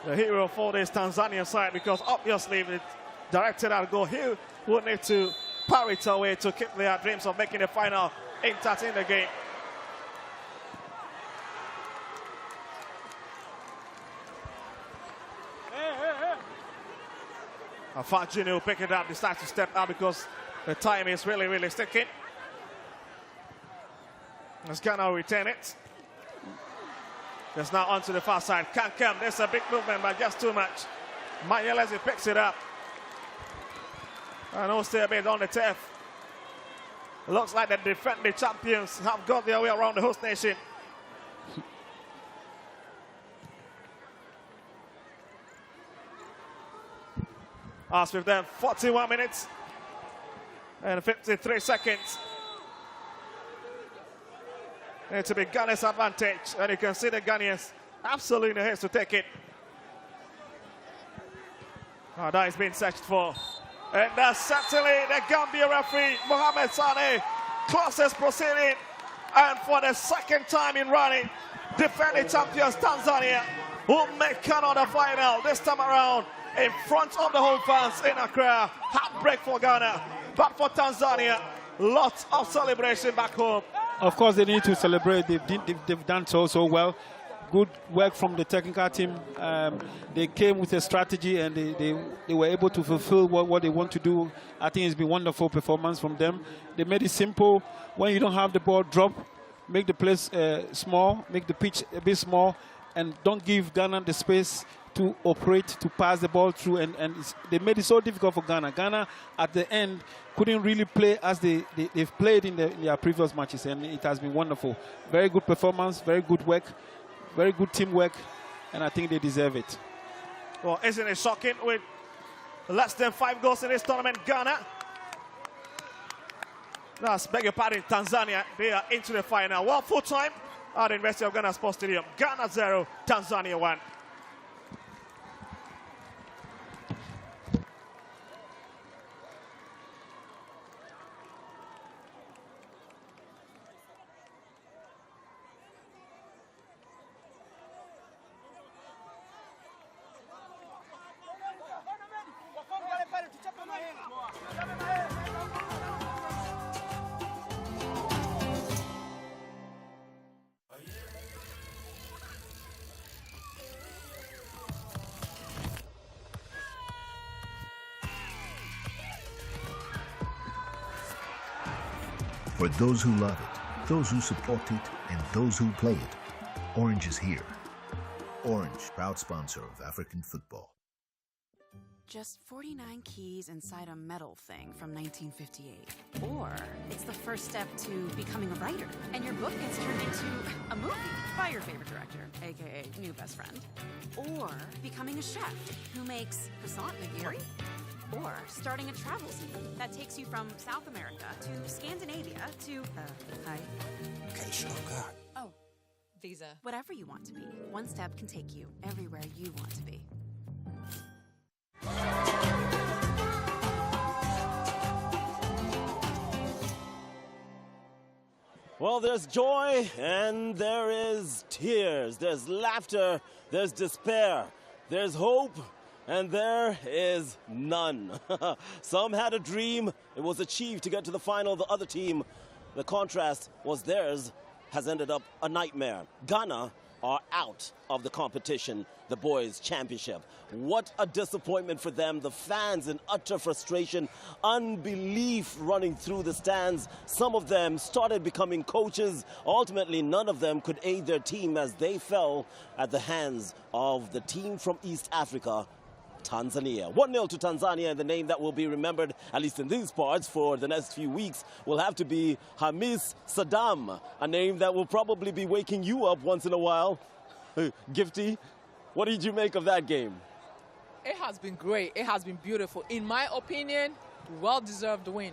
the hero for this Tanzanian side, because obviously if it's directed at goal, he would need to power it away to keep their dreams of making the final intact in the game. Fajini will pick it up, decides to step out because the time is really sticking. As Ghana will retain it. It's now onto the far side. Can't come. There's a big movement, but just too much. Mayelezi picks it up. And no stay a bit on the turf. Looks like the defending champions have got their way around the host nation. As with them, 41 minutes and 53 seconds. It's a big Ghana's advantage, and you can see the Ghanaians absolutely in the haste to take it. Oh, that is being searched for. And that's certainly the Gambia referee, Mohamed Sane, closest proceeding. And for the second time in running, defending champions Tanzania will make another final this time around in front of the home fans in Accra. Heartbreak for Ghana, but for Tanzania, lots of celebration back home. Of course, they need to celebrate. They've done so well. Good work from the technical team. They came with a strategy and they were able to fulfill what they want to do. I think it's been a wonderful performance from them. They made it simple. When you don't have the ball, drop, make the place small, make the pitch a bit small, and don't give Ghana the space to operate, to pass the ball through, and they made it so difficult for Ghana. Ghana, at the end, couldn't really play as they've played in their previous matches, and it has been wonderful. Very good performance, very good work, very good teamwork, and I think they deserve it. Well, isn't it shocking with less than 5 goals in this tournament, Ghana? That's, beg your pardon, Tanzania, they are into the final. Well, full time at the University of Ghana Sports Stadium. Ghana 0, Tanzania 1. For those who love it, those who support it, and those who play it, Orange is here. Orange, proud sponsor of African football. Just 49 keys inside a metal thing from 1958. Or it's the first step to becoming a writer, and your book gets turned into a movie by your favorite director, aka new best friend. Or becoming a chef who makes croissant nigiri. Or starting a travel scene that takes you from South America to Scandinavia to, hi. Okay, sure, God. Oh, visa. Whatever you want to be, one step can take you everywhere you want to be. Well, there's joy and there is tears. There's laughter, there's despair, there's hope, and there is none. Some had a dream. It was achieved to get to the final. The other team, the contrast was theirs, has ended up a nightmare. Ghana are out of the competition, the boys' championship. What a disappointment for them. The fans in utter frustration, unbelief running through the stands. Some of them started becoming coaches. Ultimately, none of them could aid their team as they fell at the hands of the team from East Africa, Tanzania. 1-0 to Tanzania, and the name that will be remembered, at least in these parts, for the next few weeks will have to be Hamis Saddam, a name that will probably be waking you up once in a while. Gifty, what did you make of that game? It has been great. It has been beautiful. In my opinion, well-deserved win.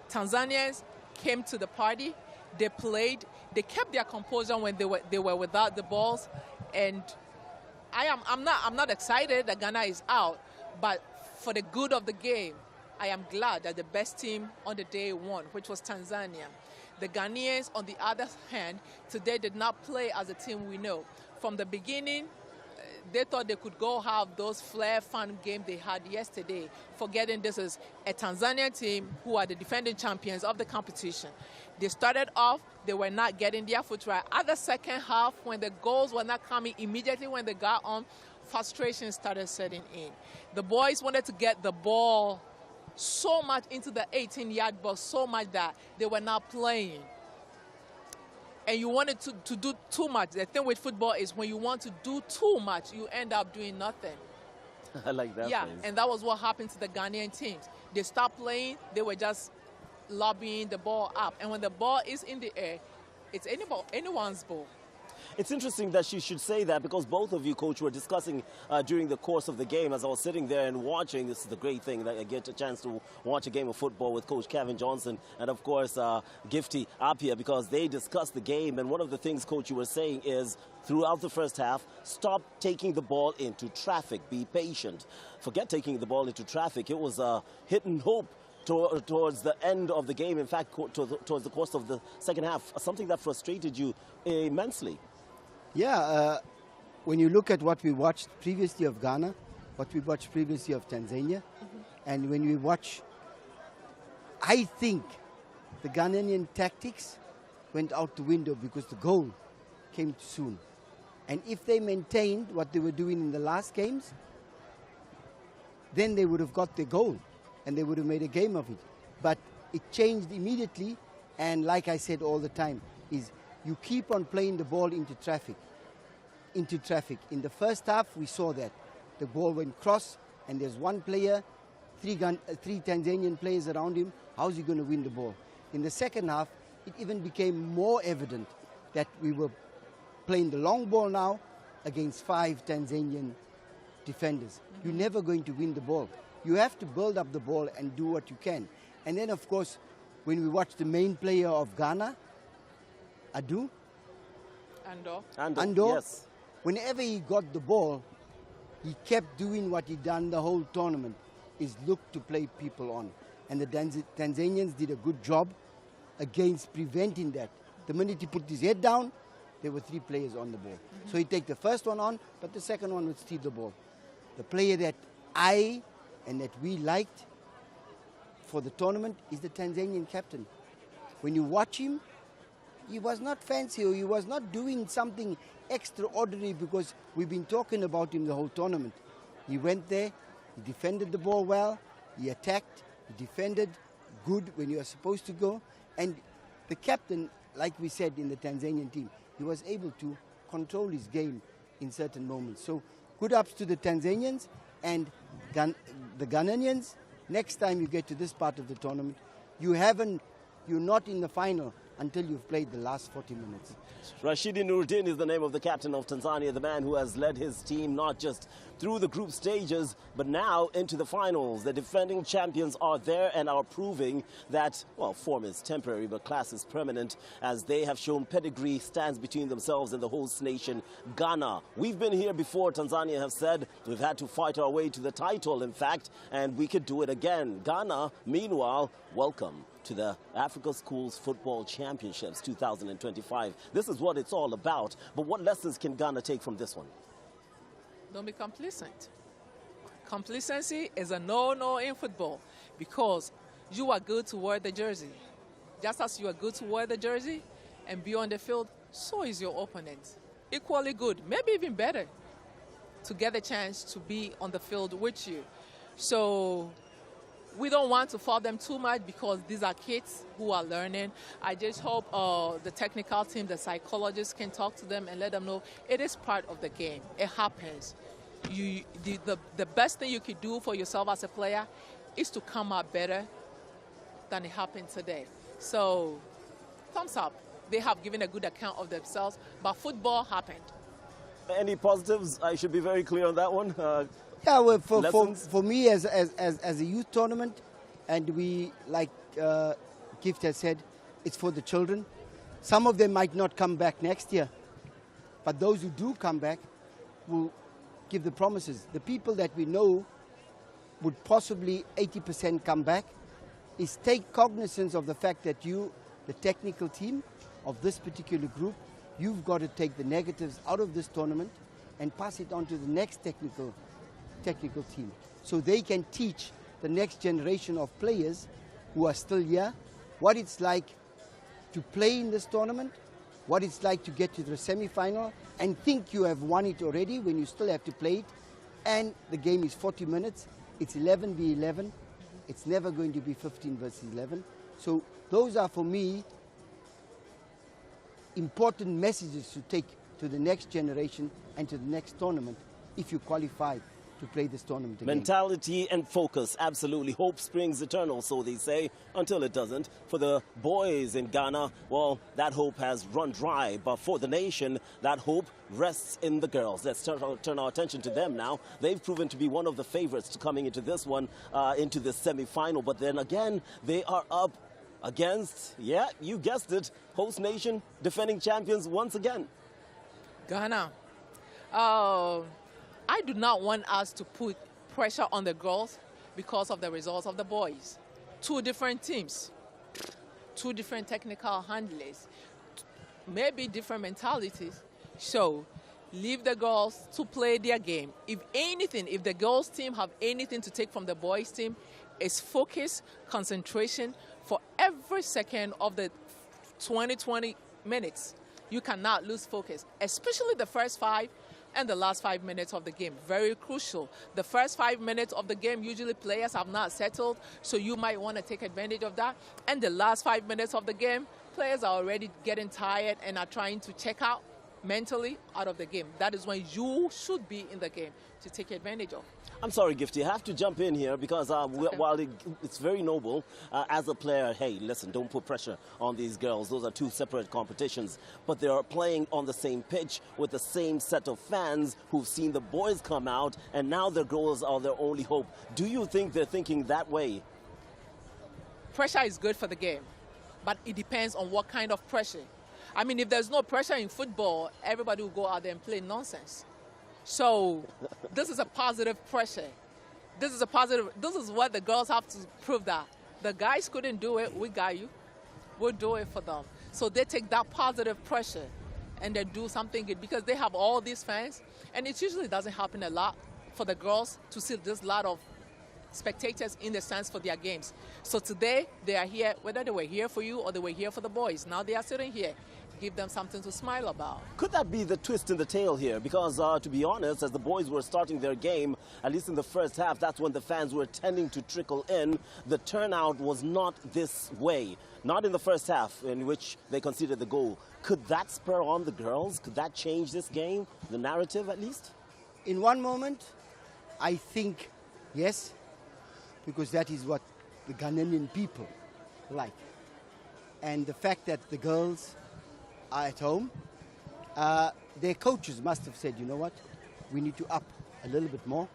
Tanzanians came to the party. They played. They kept their composure when they were without the balls, and I'm not excited that Ghana is out, but for the good of the game, I am glad that the best team on the day won, which was Tanzania. The Ghanaians, on the other hand, today did not play as a team we know. From the beginning, they thought they could go have those flair, fun game they had yesterday, forgetting this is a Tanzanian team who are the defending champions of the competition. They started off, they were not getting their foot right. At the second half, when the goals were not coming immediately when they got on, frustration started setting in. The boys wanted to get the ball so much into the 18-yard box, so much that they were not playing. and you wanted to do too much. The thing with football is when you want to do too much, you end up doing nothing. I like that Yeah, phrase. and that was what happened to the Ghanaian teams. They stopped playing. They were just lobbing the ball up. And when the ball is in the air, it's anyone's ball. It's interesting that she should say that because both of you, Coach, were discussing during the course of the game as I was sitting there and watching. This is the great thing that I get a chance to watch a game of football with Coach Kevin Johnson and, of course, Gifty Apia, because they discussed the game. And one of the things, Coach, you were saying is throughout the first half, stop taking the ball into traffic. Be patient. Forget taking the ball into traffic. It was a hit and hope towards the end of the game, in fact, towards the course of the second half, something that frustrated you immensely. Yeah, when you look at what we watched previously of Ghana, what we watched previously of Tanzania, and when we watch, I think the Ghanaian tactics went out the window because the goal came too soon. And if they maintained what they were doing in the last games, then they would have got their goal and they would have made a game of it. But it changed immediately, and like I said all the time, is you keep on playing the ball into traffic. In the first half, we saw that. The ball went cross, and there's one player, three Tanzanian players around him. How's he going to win the ball? In the second half, it even became more evident that we were playing the long ball now against 5 Tanzanian defenders. You're never going to win the ball. You have to build up the ball and do what you can. And then, of course, when we watch the main player of Ghana, Andor, yes. Whenever he got the ball, he kept doing what he done the whole tournament, is look to play people on. And the Tanzanians did a good job against preventing that. The minute he put his head down, there were 3 players on the ball. So he'd take the first one on, but the second one would steal the ball. The player that I and that we liked for the tournament is the Tanzanian captain. When you watch him, he was not fancy, or he was not doing something extraordinary, because we've been talking about him the whole tournament. He went there, he defended the ball well, he attacked, he defended good when you are supposed to go. And the captain, like we said in the Tanzanian team, he was able to control his game in certain moments. So good ups to the Tanzanians and the Ghanaians. Next time you get to this part of the tournament, you're not in the final until you've played the last 40 minutes. Rashidi Nuruddin is the name of the captain of Tanzania, the man who has led his team not just through the group stages, but now into the finals. The defending champions are there and are proving that, well, form is temporary, but class is permanent, as they have shown pedigree stands between themselves and the host nation, Ghana. We've been here before, Tanzania have said. We've had to fight our way to the title, in fact, and we could do it again. Ghana, meanwhile, welcome to the Africa Schools Football Championships 2025. This is what it's all about. But what lessons can Ghana take from this one? Don't be complacent. Complacency is a no-no in football, because you are good to wear the jersey. Just as you are good to wear the jersey and be on the field, so is your opponent. Equally good, maybe even better, to get the chance to be on the field with you. So we don't want to fault them too much, because these are kids who are learning. I just hope the technical team, the psychologists, can talk to them and let them know it is part of the game. It happens. The best thing you could do for yourself as a player is to come out better than it happened today. So, thumbs up. They have given a good account of themselves, but football happened. Any positives? I should be very clear on that one. Yeah, well, for me as a youth tournament, and we, like Gift has said, it's for the children. Some of them might not come back next year, but those who do come back will give the promises. The people that we know would possibly 80% come back is take cognizance of the fact that you, the technical team of this particular group, you've got to take the negatives out of this tournament and pass it on to the next technical team, so they can teach the next generation of players who are still here what it's like to play in this tournament, what it's like to get to the semi-final and think you have won it already when you still have to play it. And the game is 40 minutes. It's 11 v 11. It's never going to be 15 versus 11. So those are, for me, important messages to take to the next generation and to the next tournament if you qualify to play this tournament again. Mentality and focus, absolutely. Hope springs eternal, so they say, until it doesn't. For the boys in Ghana, well, that hope has run dry. But for the nation, that hope rests in the girls. Let's turn our attention to them now. They've proven to be one of the favorites to coming into this one, into the semi-final. But then again, they are up against, yeah, you guessed it, host nation, defending champions once again. Ghana. I do not want us to put pressure on the girls because of the results of the boys. Two different teams, two different technical handlers, maybe different mentalities. So leave the girls to play their game. If anything, if the girls team have anything to take from the boys team, it's focus, concentration for every second of the 20 minutes. You cannot lose focus, especially the first 5 and the last 5 minutes of the game. Very crucial. The first 5 minutes of the game, usually players have not settled, so you might want to take advantage of that. And the last 5 minutes of the game, players are already getting tired and are trying to check out mentally out of the game. That is when you should be in the game to take advantage of. I'm sorry, Gifty, I have to jump in here because while it's very noble, as a player, hey, listen, don't put pressure on these girls. Those are two separate competitions. But they are playing on the same pitch with the same set of fans who've seen the boys come out, and now their girls are their only hope. Do you think they're thinking that way? Pressure is good for the game, but it depends on what kind of pressure. I mean, if there's no pressure in football, everybody will go out there and play nonsense. So this is a positive pressure. This is what the girls have to prove that the guys couldn't do it. We got you. We'll do it for them. So they take that positive pressure and they do something good because they have all these fans. And it usually doesn't happen a lot for the girls to see this lot of spectators in the stands for their games. So today they are here, whether they were here for you or they were here for the boys. Now they are sitting here. Give them something to smile about. Could that be the twist in the tail here? Because to be honest, as the boys were starting their game, at least in the first half, that's when the fans were tending to trickle in. The turnout was not this way. Not in the first half in which they conceded the goal. Could that spur on the girls? Could that change this game? The narrative at least? In one moment, I think yes, because that is what the Ghanaian people like. And the fact that the girls are at home, their coaches must have said, you know what, we need to up a little bit more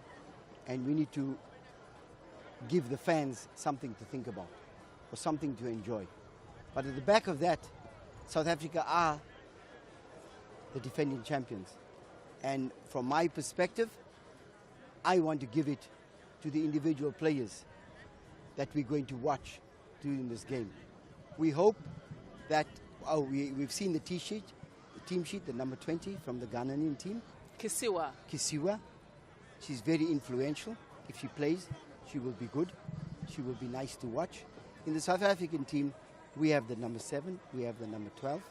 and we need to give the fans something to think about or something to enjoy. But at the back of that, South Africa are the defending champions. And from my perspective, I want to give it to the individual players that we're going to watch during this game. We hope that we've seen the team sheet, the number 20 from the Ghanaian team. Kisiwa. She's very influential. If she plays, she will be good. She will be nice to watch. In the South African team, we have the number 7, we have the number 12,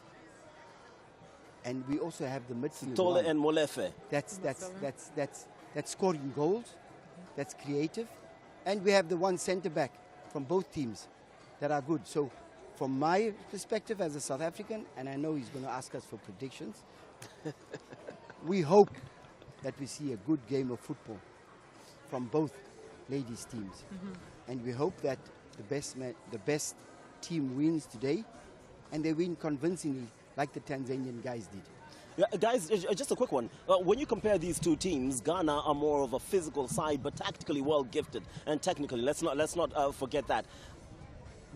and we also have the midfield. Tole and Molefe. That's scoring goals. That's creative, and we have the one centre back from both teams that are good. So, from my perspective as a South African, and I know he's going to ask us for predictions, we hope that we see a good game of football from both ladies' teams. And we hope that the best team wins today, and they win convincingly like the Tanzanian guys did. Yeah, guys, just a quick one. When you compare these two teams, Ghana are more of a physical side, but tactically well gifted, and technically, let's not forget that.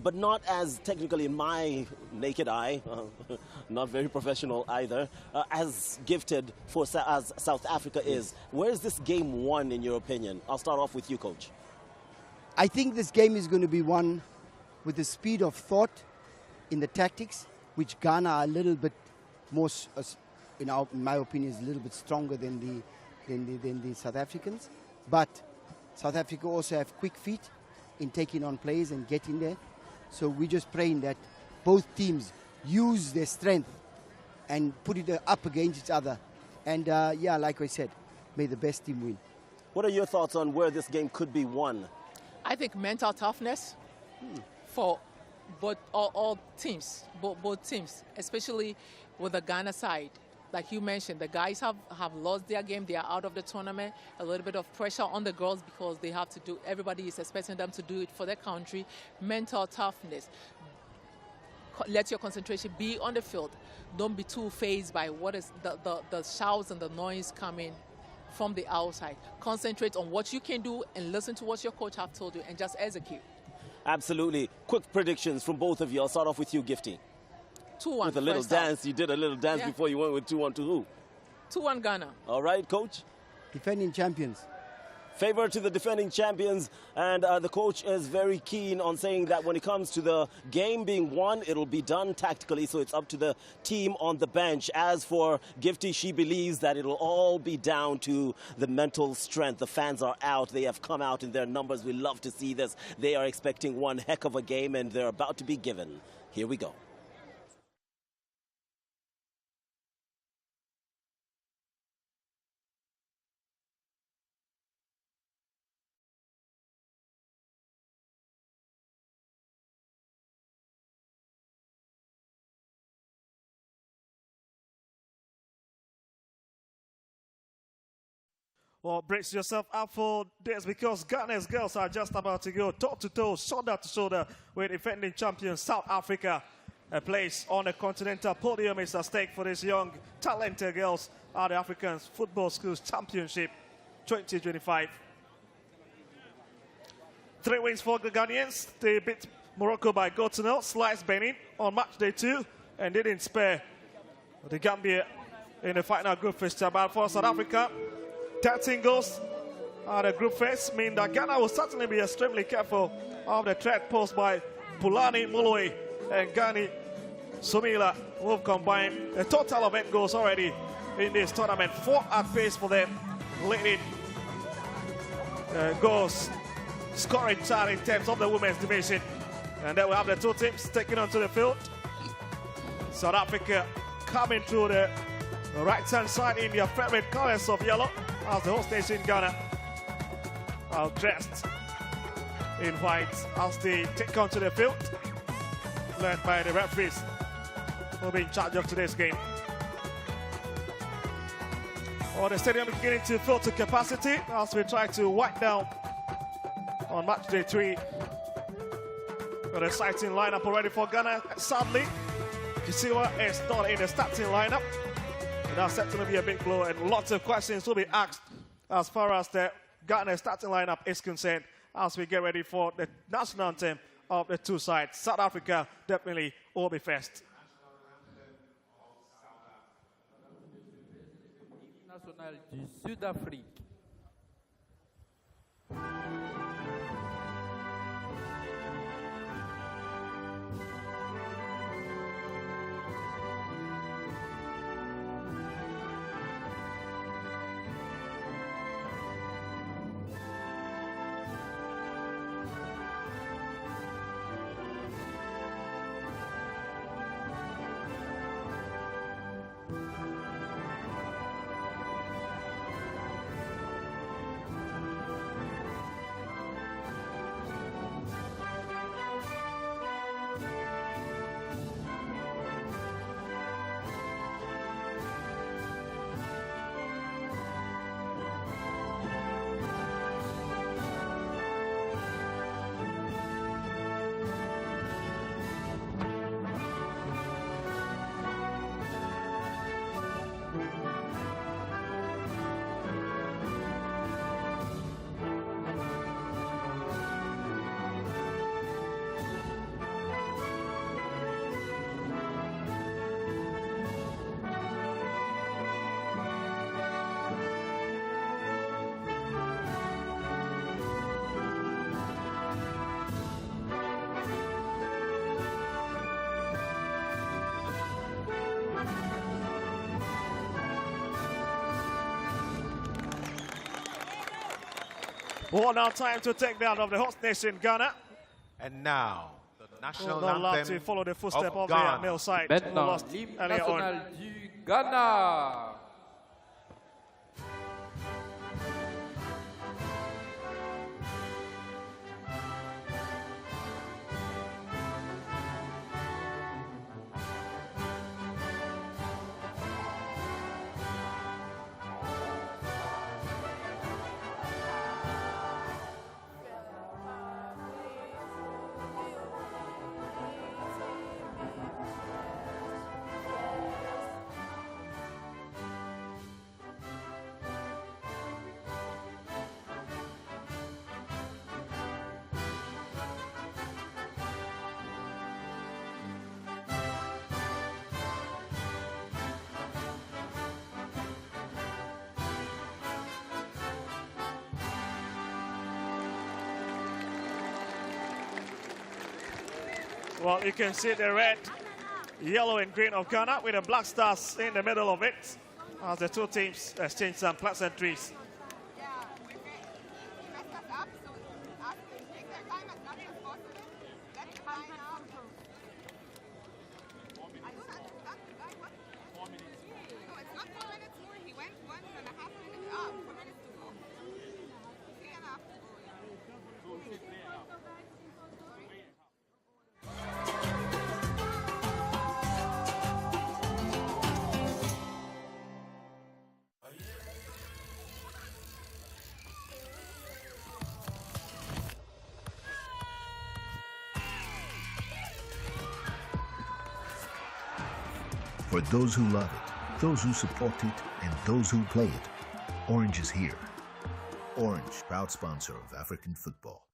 But not as technically, in my naked eye, not very professional either, as gifted as South Africa is. Where is this game won, in your opinion? I'll start off with you, Coach. I think this game is going to be won with the speed of thought in the tactics, which Ghana are a little bit more, in my opinion, is a little bit stronger than the South Africans. But South Africa also have quick feet in taking on players and getting there. So we're just praying that both teams use their strength and put it up against each other. And yeah, like I said, may the best team win. What are your thoughts on where this game could be won? I think mental toughness for but all teams, both teams, especially with the Ghana side. Like you mentioned, the guys have lost their game. They are out of the tournament. A little bit of pressure on the girls because they have to do, everybody is expecting them to do it for their country. Mental toughness. Let your concentration be on the field. Don't be too fazed by what is the shouts and the noise coming from the outside. Concentrate on what you can do and listen to what your coach have told you and just execute. Absolutely. Quick predictions from both of you. I'll start off with you, Gifty. 2-1. With a little dance. You did a little dance before you went with 2-1 to who? 2-1 Ghana. All right, Coach? Defending champions. Favor to the defending champions, and the coach is very keen on saying that when it comes to the game being won, it'll be done tactically, so it's up to the team on the bench. As for Gifty, she believes that it'll all be down to the mental strength. The fans are out. They have come out in their numbers. We love to see this. They are expecting one heck of a game, and they're about to be given. Here we go. Well, brace yourself up for this because Ghana's girls are just about to go toe-to-toe, shoulder-to-shoulder with defending champions South Africa. A place on the continental podium is at stake for these young, talented girls at the African Football Schools Championship 2025. 3 wins for the Ghanaians. They beat Morocco by goal to 0, sliced Benin on match day 2, and didn't spare the Gambia in the final group fixture. But for South Africa, 13 goals at the group phase mean that Ghana will certainly be extremely careful of the threat posed by Pulani Muloi and Gani Sumila, who have combined a total of 8 goals already in this tournament. 4 at pace for them, leading goals scoring chart in terms of the women's division. And then we have the 2 teams taking onto the field. South Africa coming through the right-hand side in their favorite colors of yellow, as the host nation Ghana are dressed in white as they take onto the field, led by the referees who will be in charge of today's game. Well, the stadium is beginning to fill to capacity as we try to wind down on match day 3. Got an exciting lineup already for Ghana. Sadly, Kisiwa is not in the starting lineup. That's set to be a big blow, and lots of questions will be asked as far as the Ghana starting lineup is concerned as we get ready for the national anthem of the 2 sides. South Africa definitely will be first. National du Sud-Afrique. Well, now time to take down of the host nation, Ghana. And now, the national not allowed anthem to follow the footsteps of Ghana. the male side. Who Maintenant, lost l'hymne earlier on. national du Ghana. Well, you can see the red, yellow, and green of Ghana with the black stars in the middle of it as the two teams exchange some pleasantries. For those who love it, those who support it, and those who play it, Orange is here. Orange, proud sponsor of African football.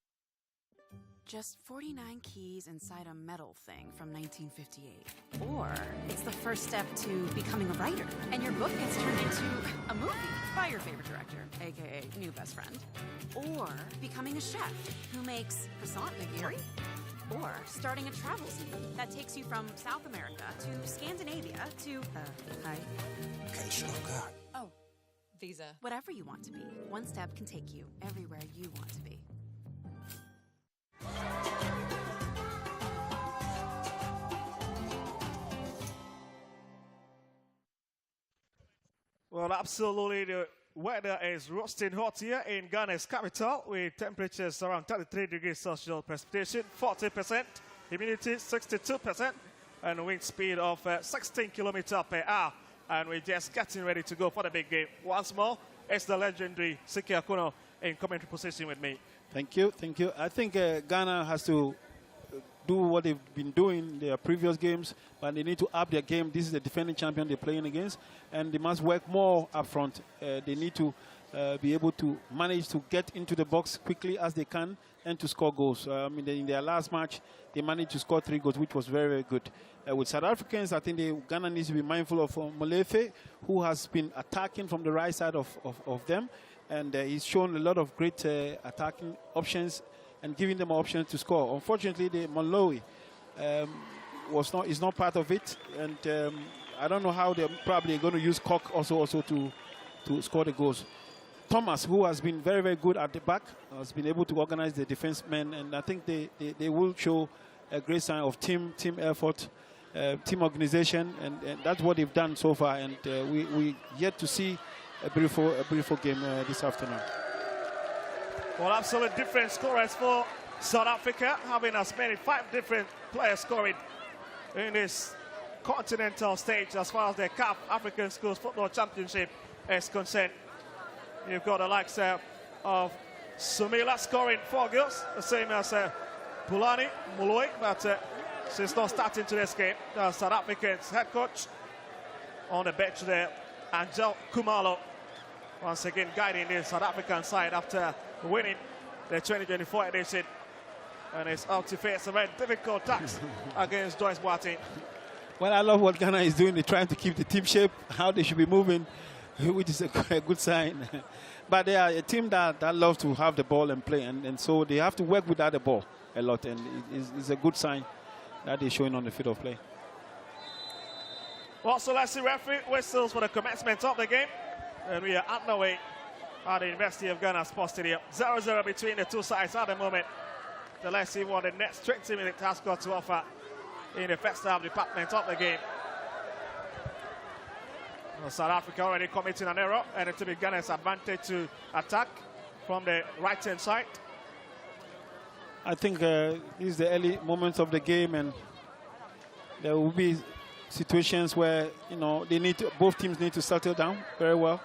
Just 49 keys inside a metal thing from 1958. Or it's the first step to becoming a writer, and your book gets turned into a movie by your favorite director, aka new best friend. Or becoming a chef who makes croissant nigiri. Or starting a travel scene that takes you from South America to Scandinavia to, hi. Oh, visa. Whatever you want to be, one step can take you everywhere you want to be. Well, absolutely, the weather is roasting hot here in Ghana's capital with temperatures around 33 degrees Celsius, precipitation 40%, humidity 62%, and wind speed of 16 kilometers per hour. And we're just getting ready to go for the big game. Once more, it's the legendary Siki Akuno in commentary position with me. Thank you, thank you. I think Ghana has to do what they've been doing in their previous games, but they need to up their game. This is the defending champion they're playing against, and they must work more up front. They need to be able to manage to get into the box quickly as they can and to score goals. I mean, in their last match, they managed to score 3 goals, which was very, very good. With South Africans, I think Ghana needs to be mindful of Molefe, who has been attacking from the right side of them, and he's shown a lot of great attacking options and giving them options to score. Unfortunately, the Malawi is not part of it, and I don't know how they're probably going to use Cock also to score the goals. Thomas, who has been very, very good at the back, has been able to organize the defense men, and I think they will show a great sign of team effort, team organization, and that's what they've done so far. And we yet to see a beautiful game this afternoon. Well, absolute different scorers for South Africa, having as many 5 different players scoring in this continental stage as far as the CAF African Schools Football Championship is concerned. You've got the likes of Sumila scoring 4 goals, the same as Pulani Muloi, but she's not starting today's game. The South African's head coach on the bench there, Angel Kumalo, once again guiding the South African side after winning the 2024 edition, and it's out to face a very difficult task against Joyce Boateng. Well, I love what Ghana is doing. They're trying to keep the team shape, how they should be moving, which is a good sign. But they are a team that loves to have the ball and play, and so they have to work without the ball a lot, and it's a good sign that they're showing on the field of play. Well, so let's see referee whistles for the commencement of the game, and we are underway at the University of Ghana Sports Stadium. 0-0 between the two sides at the moment. So let's see what the next 20 minutes has got to offer in the first half department of the game. Well, South Africa already committing an error, and it will be Ghana's advantage to attack from the right-hand side. I think this is the early moments of the game, and there will be situations where both teams need to settle down very well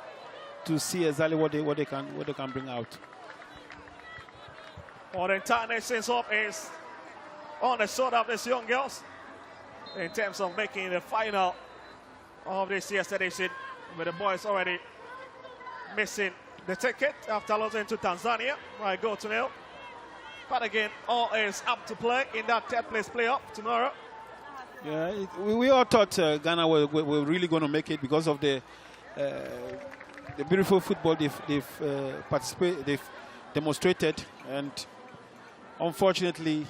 to see exactly what they can bring out. Well, the entire nation's hope is on the shoulder of these young girls in terms of making the final of this year's edition, with the boys already missing the ticket after losing to Tanzania by 1-0. But again, all is up to play in that 3rd place playoff tomorrow. Yeah, we all thought Ghana were really going to make it because of the beautiful football they've demonstrated, and unfortunately,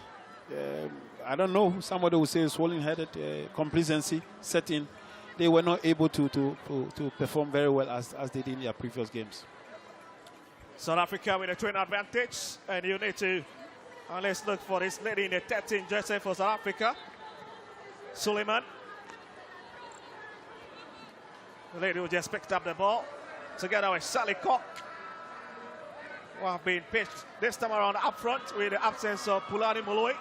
I don't know, somebody will say swollen-headed complacency set in. They were not able to perform very well as they did in their previous games. South Africa with a twin advantage, and you need to, let's look for this lady in the 13 jersey for South Africa, Suleiman. The lady who just picked up the ball together with Sally Cock, who have been pitched this time around up front with the absence of Pulani Moloi.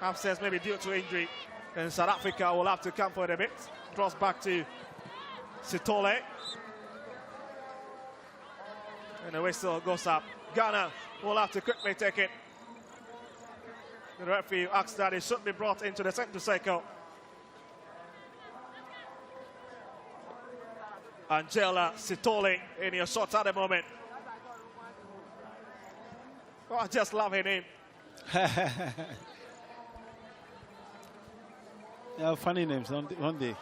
Absence maybe due to injury. And South Africa will have to come for it a bit. Draws back to Sitole. And the whistle goes up. Ghana will have to quickly take it. The referee asks that it should be brought into the center circle. Angela Sitole in your shots at the moment. Oh, I just love her name. Yeah, funny names, one day.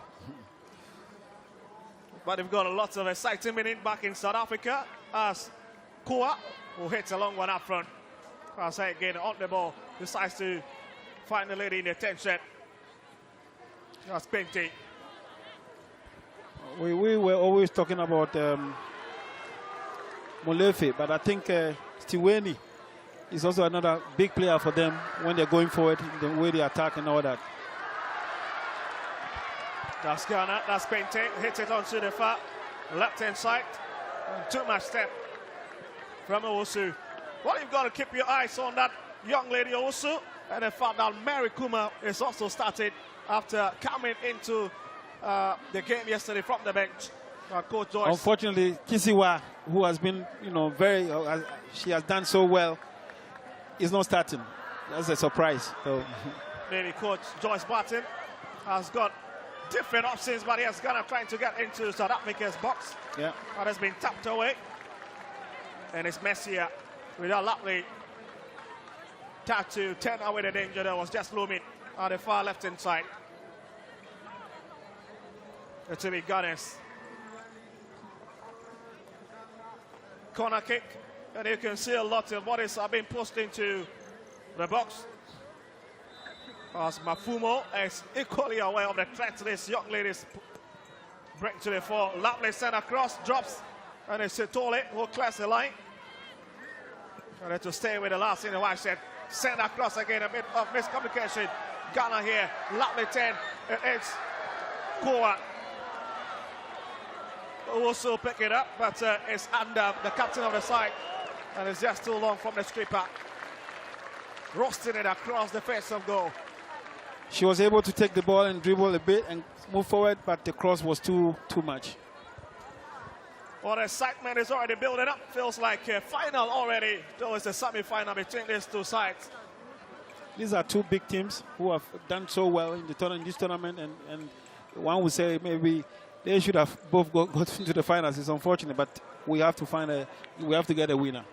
But they've got a lot of exciting minutes back in South Africa as Kua, who hits a long one up front. As again on the ball, decides to find the lady in the 10 set. That's Pinty. We were always talking about Molefe, but I think Stiweni is also another big player for them when they're going forward, the way they attack and all that. That's Ghana, that's Pinty, hits it onto the far left-hand side. And too much step from Owusu. Well, you've got to keep your eyes on that young lady Owusu, and the fact that Mary Kuma is also started after coming into the game yesterday from the bench. Coach Joyce. Unfortunately, Kisiwa, who has been, very, she has done so well, is not starting. That's a surprise. So. Maybe Coach Joyce Barton has got different options, but he has Ghana trying to get into South Africa's box. Yeah. That has been tapped away. And it's Messier with a lovely tap to turn away the danger that was just looming on the far left-hand side. It will be Ghana's corner kick. And you can see a lot of bodies are being pushed into the box. As Mafumo is equally aware of the threat this young lady's break to the fore. Lovely send across, drops, and it's Sitole who clears the line. And to stay with the last in the white set. Send across again, a bit of miscommunication. Ghana here, lovely 10. It's Koa who also pick it up, but it's under the captain of the side. And it's just too long from the skipper. Roasting it across the face of goal. She was able to take the ball and dribble a bit and move forward, but the cross was too much. Well, the excitement is already building up. Feels like a final already, though it's a semi-final between these two sides. These are two big teams who have done so well in this tournament, and one would say maybe they should have both got into the finals. It's unfortunate, but we have to get a winner.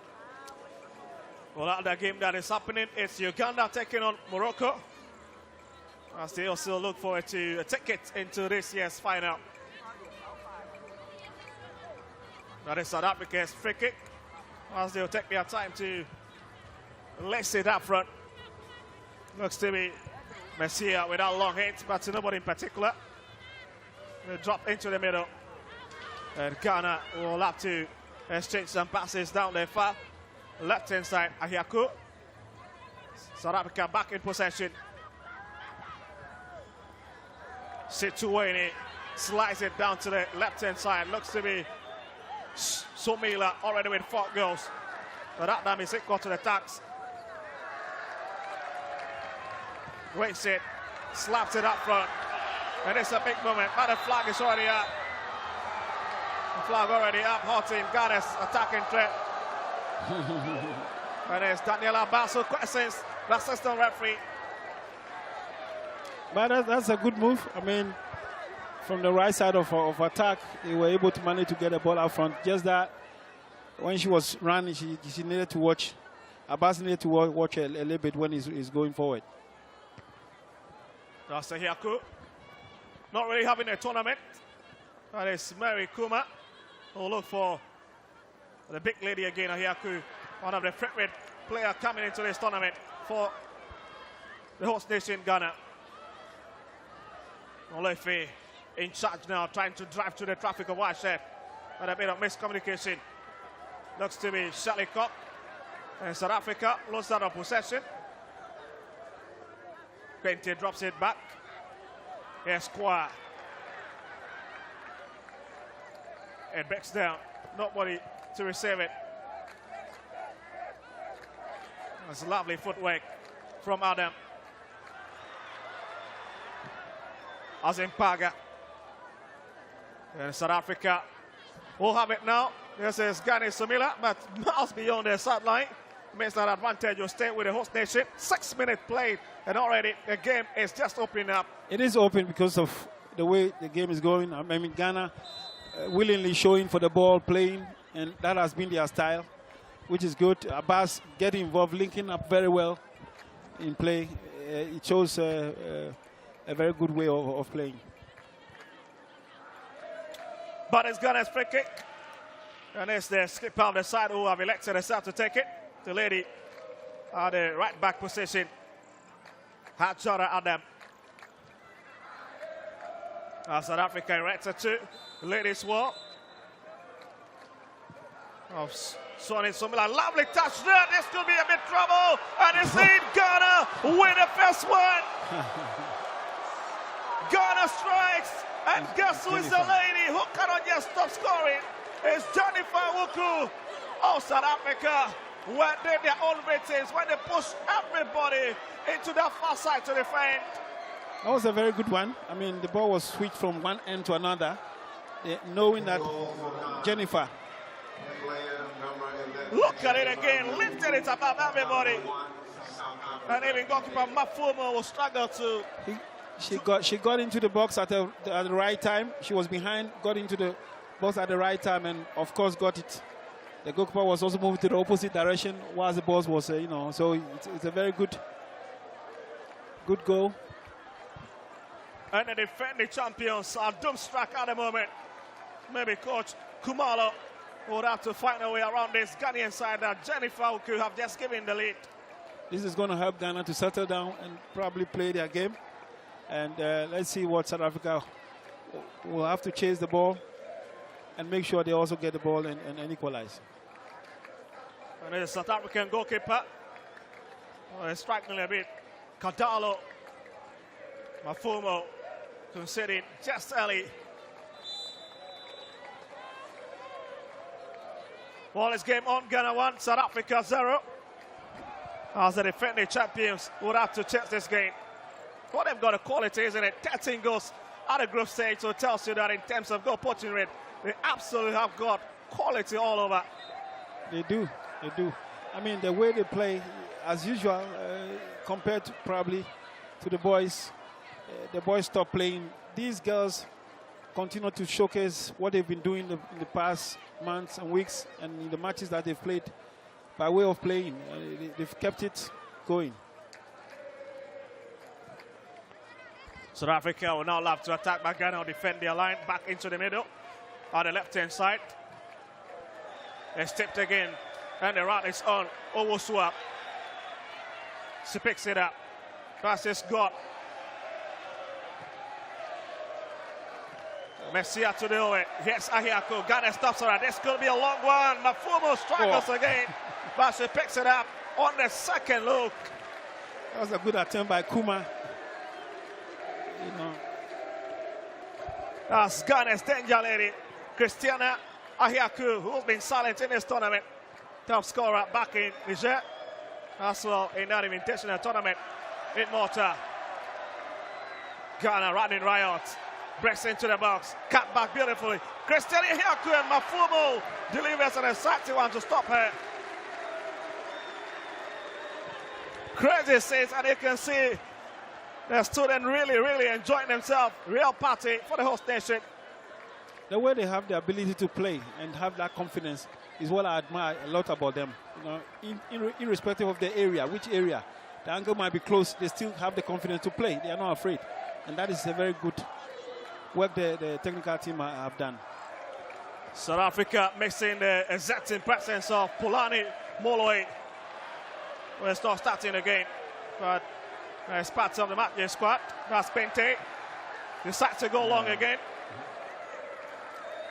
Well, other game that is happening is Uganda taking on Morocco, as they also look forward to a ticket into this year's final. That is South Africa's free kick, as they'll take their time to lace it up front. Looks to be Messier without long hits, but nobody in particular. They'll drop into the middle. And Ghana will have to exchange some passes down there far. Left-hand side, Ahiaku. South Africa back in possession. Situweni slides it down to the left-hand side. Looks to be Somila already with 4 goals. But that time is equal to the tax. Waits it, slaps it up front. And it's a big moment, but the flag is already up. The flag already up, halting Ghana's attacking threat. And it's Daniela Basso questions the assistant referee. But that's a good move. I mean, from the right side of attack, they were able to manage to get the ball out front. Just that when she was running, she needed to watch. Abbas needed to watch a little bit when he's going forward. That's Ahiaku. Not really having a tournament. That is Mary Kuma, who will look for the big lady again, Ahiaku, one of the favorite players coming into this tournament for the host nation, Ghana. Olefe in charge now, trying to drive to the traffic of Whiteshed. But a bit of miscommunication. Looks to be Shallycock. And South Africa lost out of possession. Quinte drops it back. Esquire. It backs down. Nobody to receive it. That's lovely footwork from Adam. Azimpaga. And South Africa will have it now. This is Gani Sumila, but miles beyond their sideline. Means that advantage will stay with the host nation. 6 minutes played, and already the game is just opening up. It is open because of the way the game is going. I mean, Ghana willingly showing for the ball, playing, and that has been their style, which is good. Abbas getting involved, linking up very well in play. It shows a very good way of playing. But it's Ghana's free kick. And it's the skipper on the side who have elected herself to take it. The lady at the right back position, Hajara Adam. South Africa erects it to the ladies' wall. Of Sonny Sumila, lovely touch there. This could be a bit trouble. And it's in Ghana with the first one. Ghana strikes. And guess who is the lady who cannot just stop scoring? It's Jennifer Wuku of South Africa. When they their own ratings, when they push everybody into that far side to defend. That was a very good one. I mean, the ball was switched from one end to another, knowing that Jennifer. Look at it again, lifted it above everybody. And even goalkeeper Mafumo will struggle to. She got into the box at the right time. She was behind, got into the box at the right time, and of course got it. The goalkeeper was also moving to the opposite direction whilst the ball was, so it's a very good goal. And the defending champions are dumbstruck at the moment. Maybe Coach Kumalo would have to find a way around this Ghanaian side that Jennifer could have just given the lead. This is going to help Ghana to settle down and probably play their game. And let's see what South Africa will have to chase the ball and make sure they also get the ball and equalize. And the South African goalkeeper, strikingly a bit, Kadalo Mafumo conceding just early. Ball is game on, Ghana 1, South Africa 0. As the defending champions would have to chase this game. Well, they've got a quality, isn't it? 13 goals at the group stage, so it tells you that in terms of goal poaching rate, they absolutely have got quality all over. They do. I mean, the way they play, as usual, compared to probably to the boys stop playing. These girls continue to showcase what they've been doing in the past months and weeks, and in the matches that they've played by way of playing. They've kept it going. South Africa will now love to attack by Ghana or defend their line back into the middle on the left-hand side. It's tipped again, and the route is on. Owosua. She picks it up. Pass is got. Messia to do it. Yes, Ahiako. Ghana stops her. This could be a long one. Mafumo struggles again, but she picks it up on the second look. That was a good attempt by Kuma. That's Ghana's danger lady, Christiana Ahiaku, who's been silent in this tournament. Top scorer back in Niger, as well in that invitational tournament in Malta. Ghana running riot, breaks into the box, cut back beautifully. Christiana Ahiaku and Mafumo delivers an exacting one to stop her. Crazy scenes, and you can see the student really enjoying themselves. Real party for the host nation. The way they have the ability to play and have that confidence is what I admire a lot about them. Irrespective of the area, which area, the angle might be close, they still have the confidence to play. They are not afraid. And that is a very good work the technical team have done. South Africa missing the exacting presence of Pulani Moloi. Well, it's not starting again, but It's part of the match squad. That's Pente. Decides to go long again.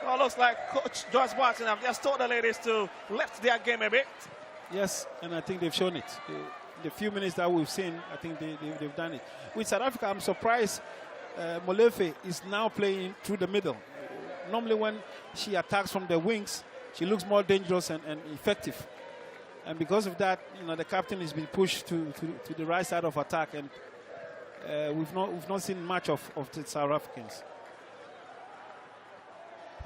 Well, looks like Coach Joyce Martin have just told the ladies to lift their game a bit. Yes, and I think they've shown it. The few minutes that we've seen, I think they've done it. With South Africa, I'm surprised Molefe is now playing through the middle. Normally when she attacks from the wings, she looks more dangerous and effective. And because of that, you know, the captain has been pushed to the right side of attack, and we've not seen much of the South Africans.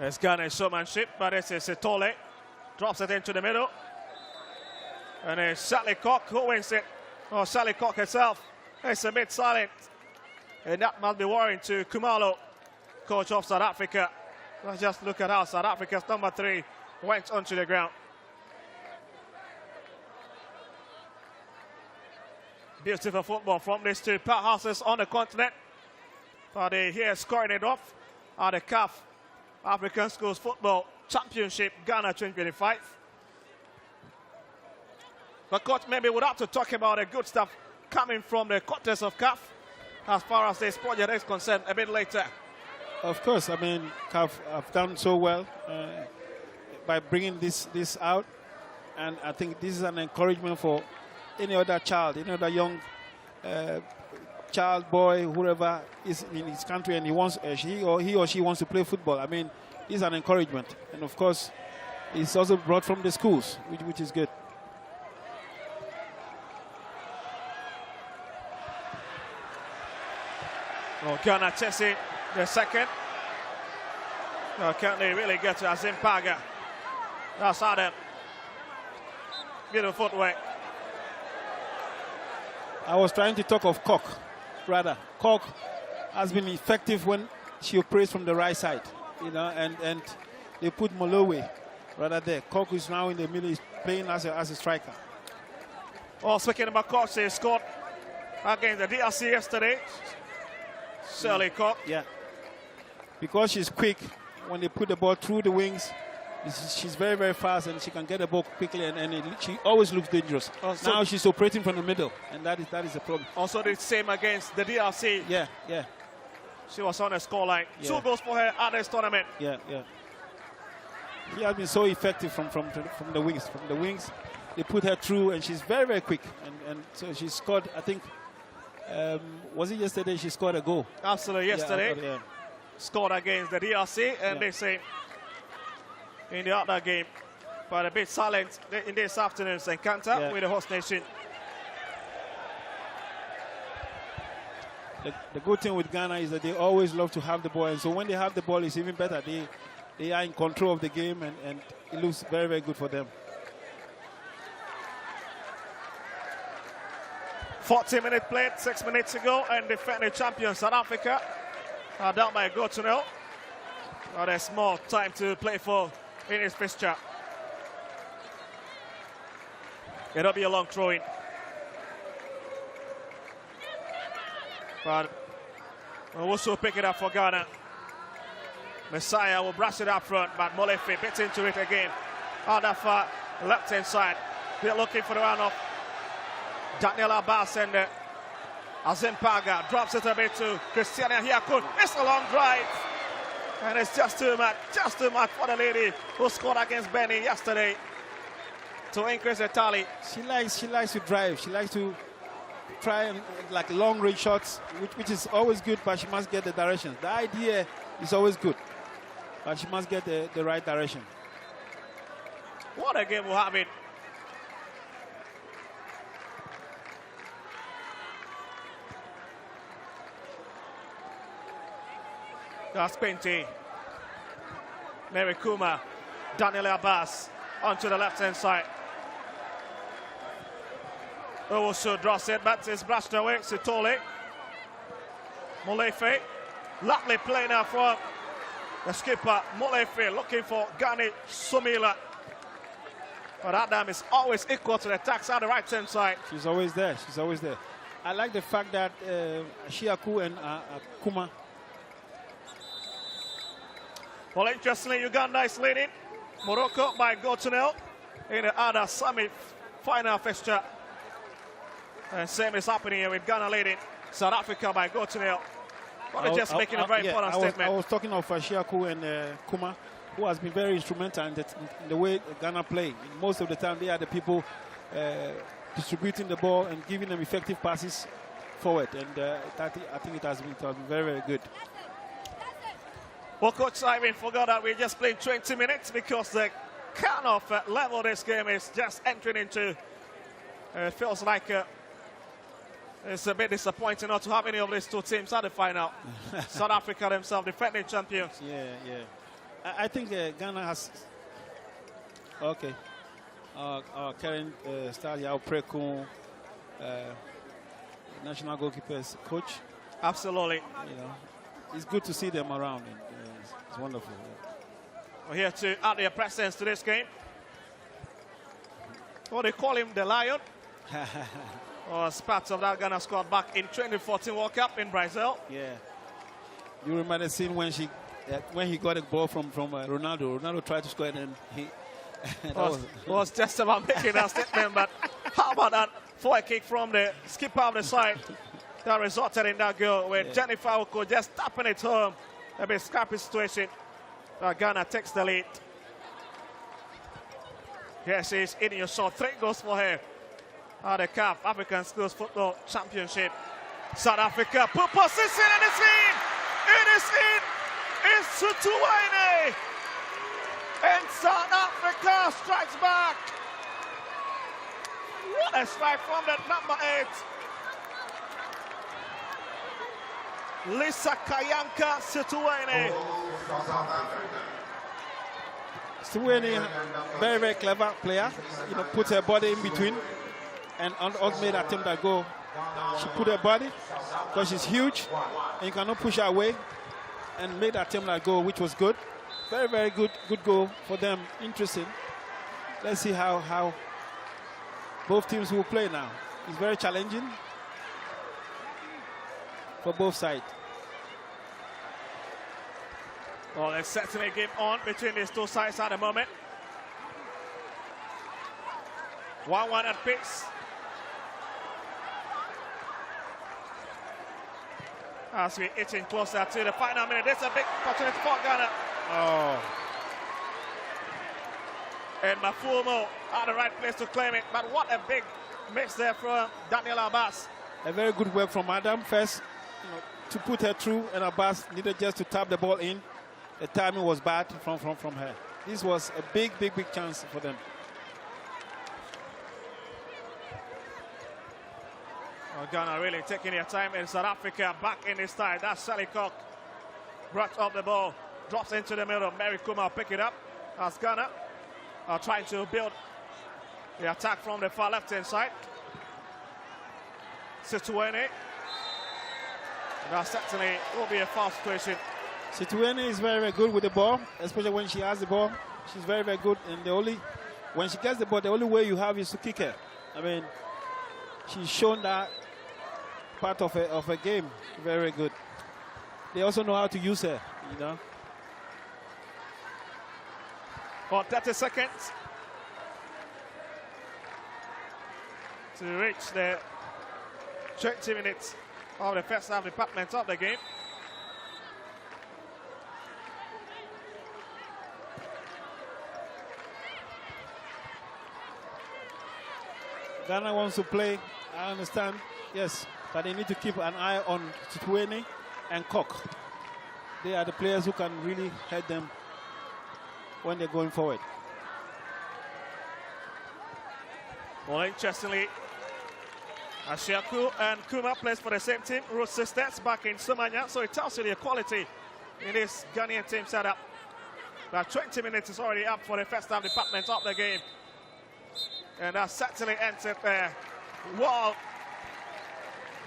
It's Ghana's showmanship, but it's Setole. Drops it into the middle. And it's Sally Cock who wins it. Oh, Sally Cock herself. It's a bit silent. And that must be worrying to Kumalo, coach of South Africa. Let's just look at how South Africa's number 3 went onto the ground. Beautiful football from these two powerhouses on the continent. But they here scoring it off at the CAF African Schools Football Championship Ghana 2025. But coach, maybe we'd have to talk about the good stuff coming from the quarters of CAF as far as this project is concerned a bit later. Of course, I mean, CAF have done so well by bringing this out, and I think this is an encouragement for any other child, any other young child, boy, whoever is in his country and he wants, he or she wants to play football. I mean, it's an encouragement, and of course, it's also brought from the schools, which is good. Oh, Ghana chasing the second. Oh, can't they really get to Azim Paga? That's Adam. Beautiful footwork. I was trying to talk of Cock, rather. Cock has been effective when she operates from the right side, you know, and they put Molowe rather there. Cock is now in the middle, he's playing as a striker. Oh, speaking about Cock, she scored against the DRC yesterday. Shirley Cock. Yeah. Because she's quick, when they put the ball through the wings, she's very, very fast, and she can get the ball quickly, and she always looks dangerous. Also, now she's operating from the middle, and that is the problem. Also the same against the DRC. Yeah. She was on the scoreline. Yeah. 2 goals for her at this tournament. Yeah. She has been so effective from the wings. From the wings, they put her through, and she's very, very quick. And so she scored, I think, was it yesterday she scored a goal? Absolutely, yesterday. Yeah. Scored against the DRC, and they say in the other game, but a bit silent in this afternoon's encounter with the host nation. The good thing with Ghana is that they always love to have the ball, and so when they have the ball, it's even better. They are in control of the game, and it looks very, very good for them. 40-minute play, 6 minutes ago, and defending champion South Africa are down by a goal to 0. There's more time to play for in his fixture. It'll be a long throw-in. But we'll also pick it up for Ghana. Messiah will brush it up front, but Molefe bits into it again. On the far left-hand side. They're looking for the run-off. Daniel Abbas and Azim Paga drops it a bit to Christiana Hiakun. It's a long drive. And it's just too much for the lady who scored against Benny yesterday to increase the tally. She likes to drive. She likes to try like long range shots, which is always good, but she must get the direction. The idea is always good, but she must get the right direction. What a game we're having. That's Pente. Mary Kuma, Daniel Abbas onto the left-hand side. Also draws it, but it's brushed away. Setole. Molefe. Lovely play now for the skipper, Molefe, looking for Gani Sumila. But Adam is always equal to the attacks on the right-hand side. She's always there. I like the fact that Shiaku and Kuma. Well, interestingly, Uganda is leading Morocco by goal to 0 in the other semi-final fixture. And same is happening here with Ghana leading South Africa by goal to nil. But they're just making a very important statement. I was talking of Shiaku and Kuma, who has been very instrumental in the way Ghana play. Most of the time, they are the people distributing the ball and giving them effective passes forward. And I think it has been very, very good. Well, Coach Simon forgot that we just played 20 minutes because the kind of level this game is just entering into. It feels like it's a bit disappointing not to have any of these two teams at the final. South Africa themselves defending champions. Yeah. I think Ghana has. Okay. Karen Stadia Preku, national goalkeepers coach. Absolutely. You know, it's good to see them around. And, it's wonderful. Yeah. We're here to add their presence to this game. Oh, they call him the Lion. As part of that Ghana squad back in 2014 World Cup in Brazil. Yeah. You remember the scene when he got a ball from Ronaldo. Ronaldo tried to score it and he was just about making that statement. But how about that forward kick from the skipper of the side that resulted in that goal with Jennifer Oko just tapping it home. A bit scrappy situation. Ghana takes the lead. Here she is in your shot. 3 goals for her. The CAF African Schools Football Championship. South Africa put position and it's in. It is in. It's Tutuwaine. And South Africa strikes back. What a strike from that number 8. Lisa Kayanka Tutuwaine. Tutuwaine, very, very clever player. You know, put her body in between. And also made attempt that goal. She put her body because she's huge and you cannot push her away, and made attempt that goal, which was good. Very, very good goal for them. Interesting. Let's see how both teams will play now. It's very challenging for both sides. Well, there's certainly a game on between these two sides at the moment. 1-1 at pace. As we're itching closer to the final minute, there's a big opportunity for Ghana. Oh. And Mafumo at the right place to claim it. But what a big miss there from Daniel Abbas. A very good work from Adam first, you know, to put her through, and Abbas needed just to tap the ball in. The timing was bad from her. This was a big chance for them. Ghana really taking their time, in South Africa back in this side. That's Sally Cock. Brought up the ball, drops into the middle. Mary Kuma pick it up as Ghana are trying to build the attack from the far left-hand side. Situene. That certainly will be a foul situation. Situene is very, very good with the ball, especially when she has the ball. She's very, very good. And when she gets the ball, the only way you have is to kick her. I mean, she's shown that part of a game. Very good. They also know how to use her, you know. For 30 seconds to reach the 20 minutes of the first half department of the game. Ghana wants to play, I understand, yes, but they need to keep an eye on Tutuene and Koch. They are the players who can really help them when they're going forward. Well, interestingly, Ashiaku and Kuma plays for the same team, Root Sisters, back in Somanya, so it tells you the quality in this Ghanaian team setup. But 20 minutes is already up for the first half department of the game. And that certainly ends it there. Well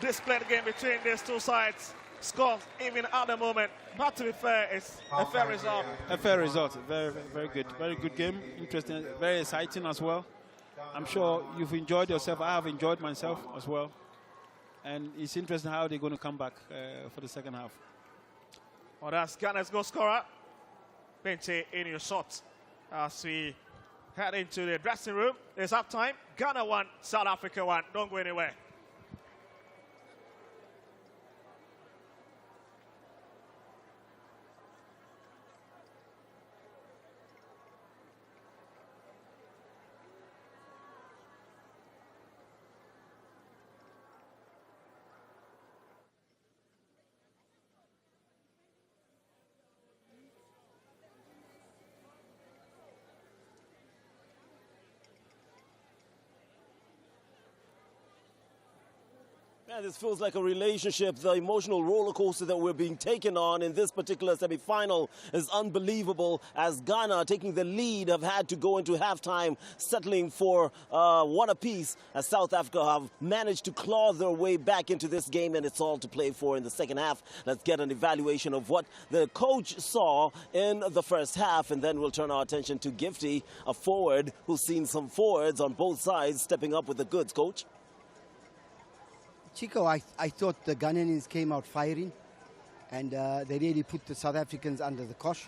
displayed game between these two sides. Scores even at the moment. But to be fair, it's a fair result. A fair result. Very, very good. Very good game. Interesting. Very exciting as well. I'm sure you've enjoyed yourself. I have enjoyed myself as well. And it's interesting how they're going to come back for the second half. Well, that's Ghana's goal scorer. Bente in your shot. As we head into the dressing room, it's half time. Ghana 1, South Africa 1. Don't go anywhere. And this feels like a relationship. The emotional roller coaster that we're being taken on in this particular semi-final is unbelievable, as Ghana, taking the lead, have had to go into halftime settling for one apiece, as South Africa have managed to claw their way back into this game, and it's all to play for in the second half. Let's get an evaluation of what the coach saw in the first half, and then we'll turn our attention to Gifty, a forward who's seen some forwards on both sides stepping up with the goods. Coach? Chico, I thought the Ghanaians came out firing, and they really put the South Africans under the cosh.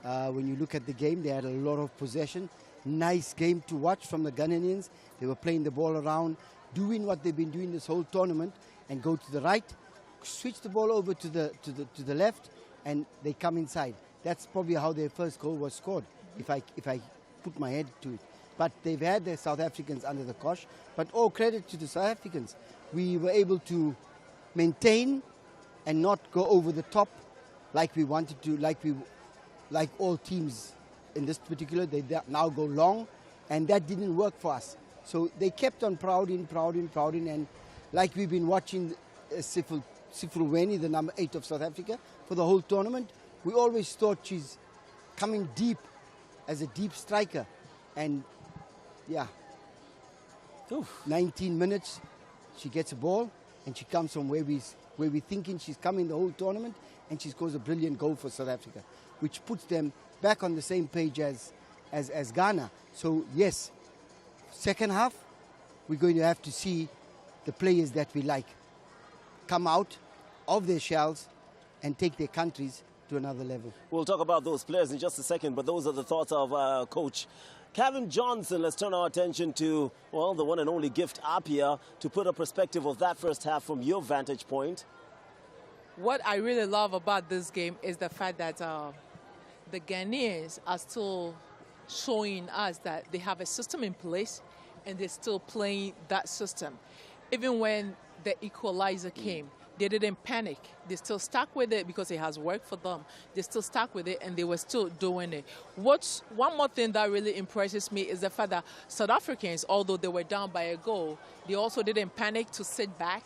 When you look at the game, they had a lot of possession. Nice game to watch from the Ghanaians. They were playing the ball around, doing what they've been doing this whole tournament, and go to the right, switch the ball over to the left, and they come inside. That's probably how their first goal was scored, if I put my head to it. But they've had their South Africans under the cosh. But all credit to the South Africans. We were able to maintain and not go over the top like we wanted to, like all teams in this particular. They now go long, and that didn't work for us. So they kept on prouding, and like we've been watching Sifulweni, the number 8 of South Africa, for the whole tournament, we always thought she's coming deep as a deep striker. And yeah, 19 minutes, she gets a ball, and she comes from where we're thinking she's coming the whole tournament, and she scores a brilliant goal for South Africa, which puts them back on the same page as Ghana. So yes, second half, we're going to have to see the players that we like come out of their shells and take their countries to another level. We'll talk about those players in just a second, but those are the thoughts of Coach Kevin Johnson. Let's turn our attention to, well, the one and only Gift Appiah to put a perspective of that first half from your vantage point. What I really love about this game is the fact that the Ghanaians are still showing us that they have a system in place and they're still playing that system. Even when the equalizer came, they didn't panic. They still stuck with it because it has worked for them. They still stuck with it, and they were still doing it. One more thing that really impresses me is the fact that South Africans, although they were down by a goal, they also didn't panic to sit back.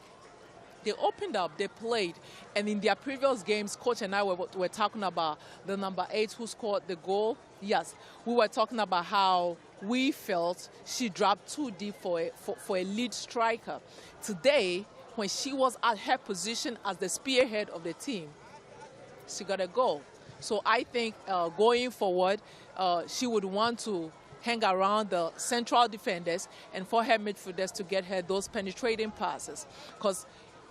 They opened up, they played. And in their previous games, Coach and I were talking about the number 8 who scored the goal. Yes, we were talking about how we felt she dropped too deep for a lead striker. Today, when she was at her position as the spearhead of the team, she got a goal. So I think going forward, she would want to hang around the central defenders and for her midfielders to get her those penetrating passes. Because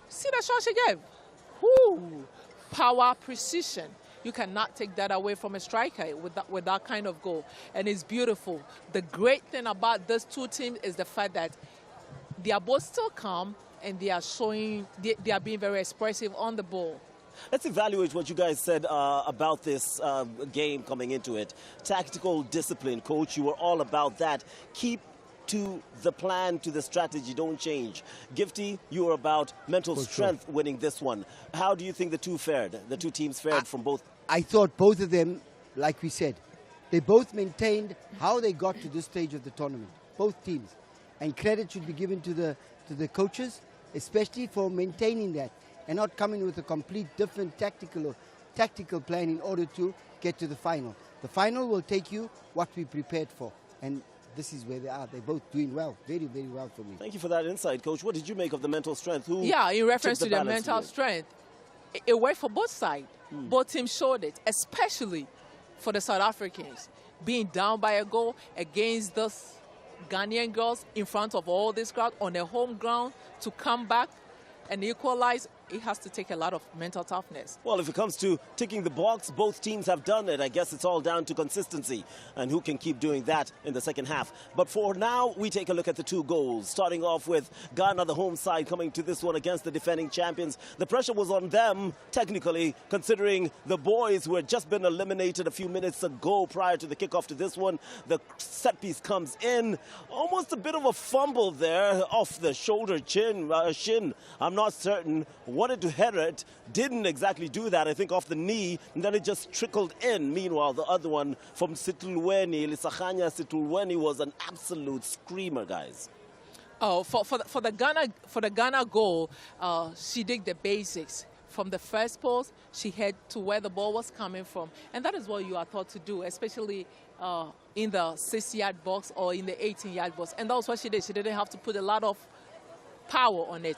see the shot she gave? Whoo! Power, precision. You cannot take that away from a striker with that kind of goal. And it's beautiful. The great thing about these two teams is the fact that they are both still calm, and they are showing, they are being very expressive on the ball. Let's evaluate what you guys said about this game coming into it. Tactical discipline, Coach, you were all about that. Keep to the plan, to the strategy, don't change. Gifty, you were about mental strength winning this one. How do you think the two teams fared from both? I thought both of them, like we said, they both maintained how they got to this stage of the tournament, both teams. And credit should be given to the coaches, especially for maintaining that and not coming with a complete different tactical plan in order to get to the final. The final will take you what we prepared for, and this is where they are. They're both doing well, very, very well for me. Thank you for that insight, Coach. What did you make of the mental strength? Yeah, in reference to the mental strength, it worked for both sides. Both teams showed it, especially for the South Africans. Being down by a goal against those Ghanaian girls in front of all this crowd on their home ground to come back and equalize, it has to take a lot of mental toughness. Well, if it comes to ticking the box, both teams have done it. I guess it's all down to consistency and who can keep doing that in the second half. But for now, we take a look at the two goals. Starting off with Ghana, the home side, coming to this one against the defending champions. The pressure was on them, technically, considering the boys who had just been eliminated a few minutes ago prior to the kickoff to this one. The set piece comes in. Almost a bit of a fumble there off the shoulder shin. I'm not certain. Wanted to header it, didn't exactly do that, I think off the knee, and then it just trickled in. Meanwhile, the other one from Situlweni, Lisahanya Situlweni, was an absolute screamer, guys. Oh, for the Ghana goal, she did the basics. From the first post, she head to where the ball was coming from. And that is what you are taught to do, especially in the 6-yard box or in the 18-yard box. And that was what she did. She didn't have to put a lot of power on it.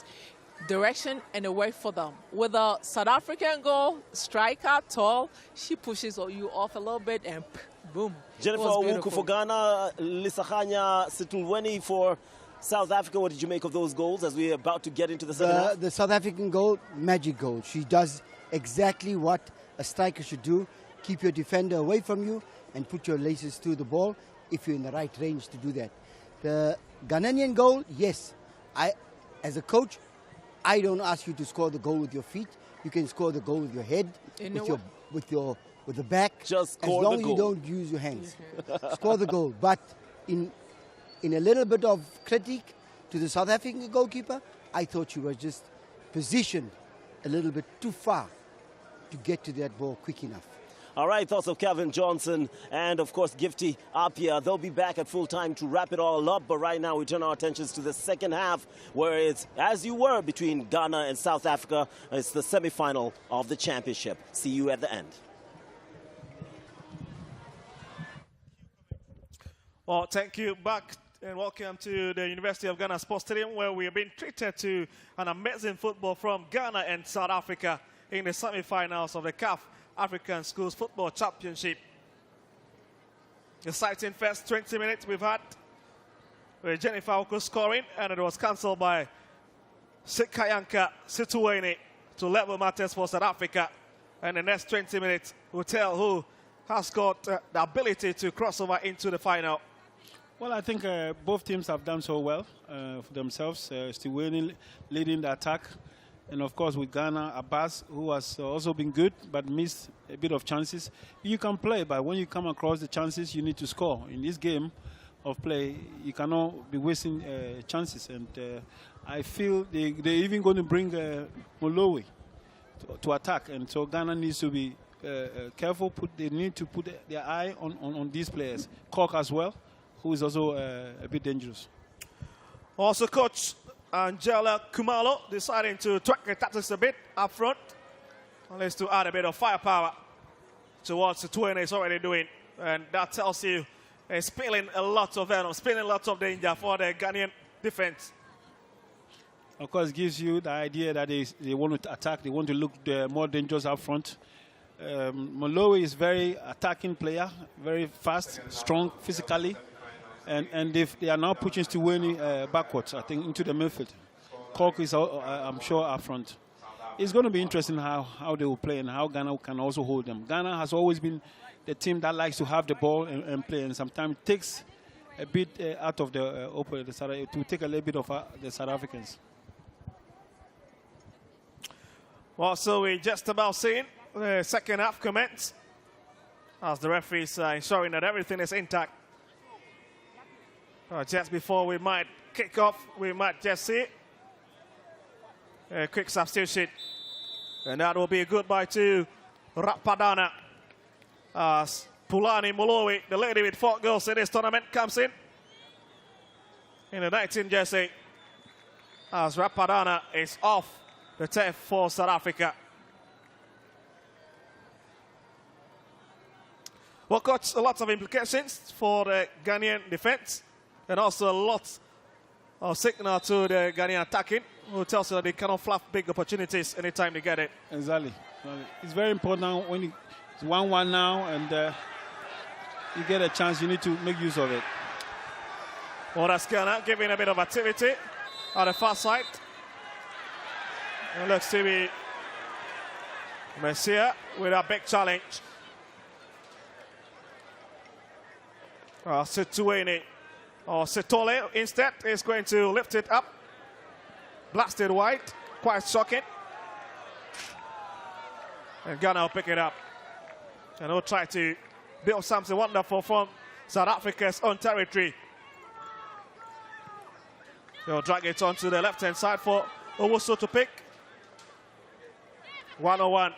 Direction and a way for them. With a South African goal, striker, tall, she pushes you off a little bit and boom. Jennifer Owuku for Ghana, Lisahanya Situlweni for South Africa. What did you make of those goals as we're about to get into the second half? The South African goal, magic goal. She does exactly what a striker should do. Keep your defender away from you and put your laces to the ball if you're in the right range to do that. The Ghanaian goal, yes. As a coach, I don't ask you to score the goal with your feet. You can score the goal with your head, with the back. Just score the goal. As long as you don't use your hands. Score the goal. But in a little bit of critique to the South African goalkeeper, I thought she was just positioned a little bit too far to get to that ball quick enough. All right, thoughts of Kevin Johnson and, of course, Gifty Apia. They'll be back at full time to wrap it all up. But right now, we turn our attentions to the second half, where it's, as you were, between Ghana and South Africa. It's the semi-final of the championship. See you at the end. Well, thank you back and welcome to the University of Ghana Sports Stadium, where we have been treated to an amazing football from Ghana and South Africa in the semi-finals of the CAF African Schools Football Championship. Exciting first 20 minutes we've had with Jennifer Owuku scoring, and it was cancelled by Sikayanka Situweni to level matters for South Africa. And the next 20 minutes will tell who has got the ability to cross over into the final. Well, I think both teams have done so well for themselves. Situweni leading the attack. And, of course, with Ghana, Abbas, who has also been good but missed a bit of chances. You can play, but when you come across the chances, you need to score. In this game of play, you cannot be wasting chances. And I feel they're even going to bring Molowe to attack. And so Ghana needs to be careful. They need to put their eye on these players. Cork as well, who is also a bit dangerous. Also, Coach Angela Kumalo deciding to track the tactics a bit up front. Unless to add a bit of firepower towards the 20 is already doing. And that tells you spilling a lot of venom, spilling lots of danger for the Ghanaian defense. Of course, it gives you the idea that they want to attack, they want to look more dangerous up front. Molowe is very attacking player, very fast, strong physically. And they are now pushing Situweni backwards, I think, into the midfield. Cork is, I'm sure, up front. It's going to be interesting how they will play and how Ghana can also hold them. Ghana has always been the team that likes to have the ball and play, and sometimes it takes a bit out of to take a little bit of the South Africans. Well, so we're just about seeing the second half commence as the referees are ensuring that everything is intact. Just before we might kick off, we might just see a quick substitution. And that will be a goodbye to Rapadana. As Pulani Molowe, the lady with 4 goals in this tournament, comes in the 19 jersey. As Rapadana is off the turf for South Africa. Well, Coach, lots of implications for the Ghanaian defense. And also a lot of signal to the Ghanaian attacking, who tells you that they cannot fluff big opportunities anytime they get it. Exactly. It's very important when it's 1-1 now and you get a chance, you need to make use of it. Well, that's Ghana giving a bit of activity on the far side. And looks to be Messiah with a big challenge. Situweni. Or Setole instead is going to lift it up. Blasted wide. Quite shocking. And Ghana will pick it up. And will try to build something wonderful from South Africa's own territory. They'll drag it onto the left-hand side for Owusu to pick. 1-on-1.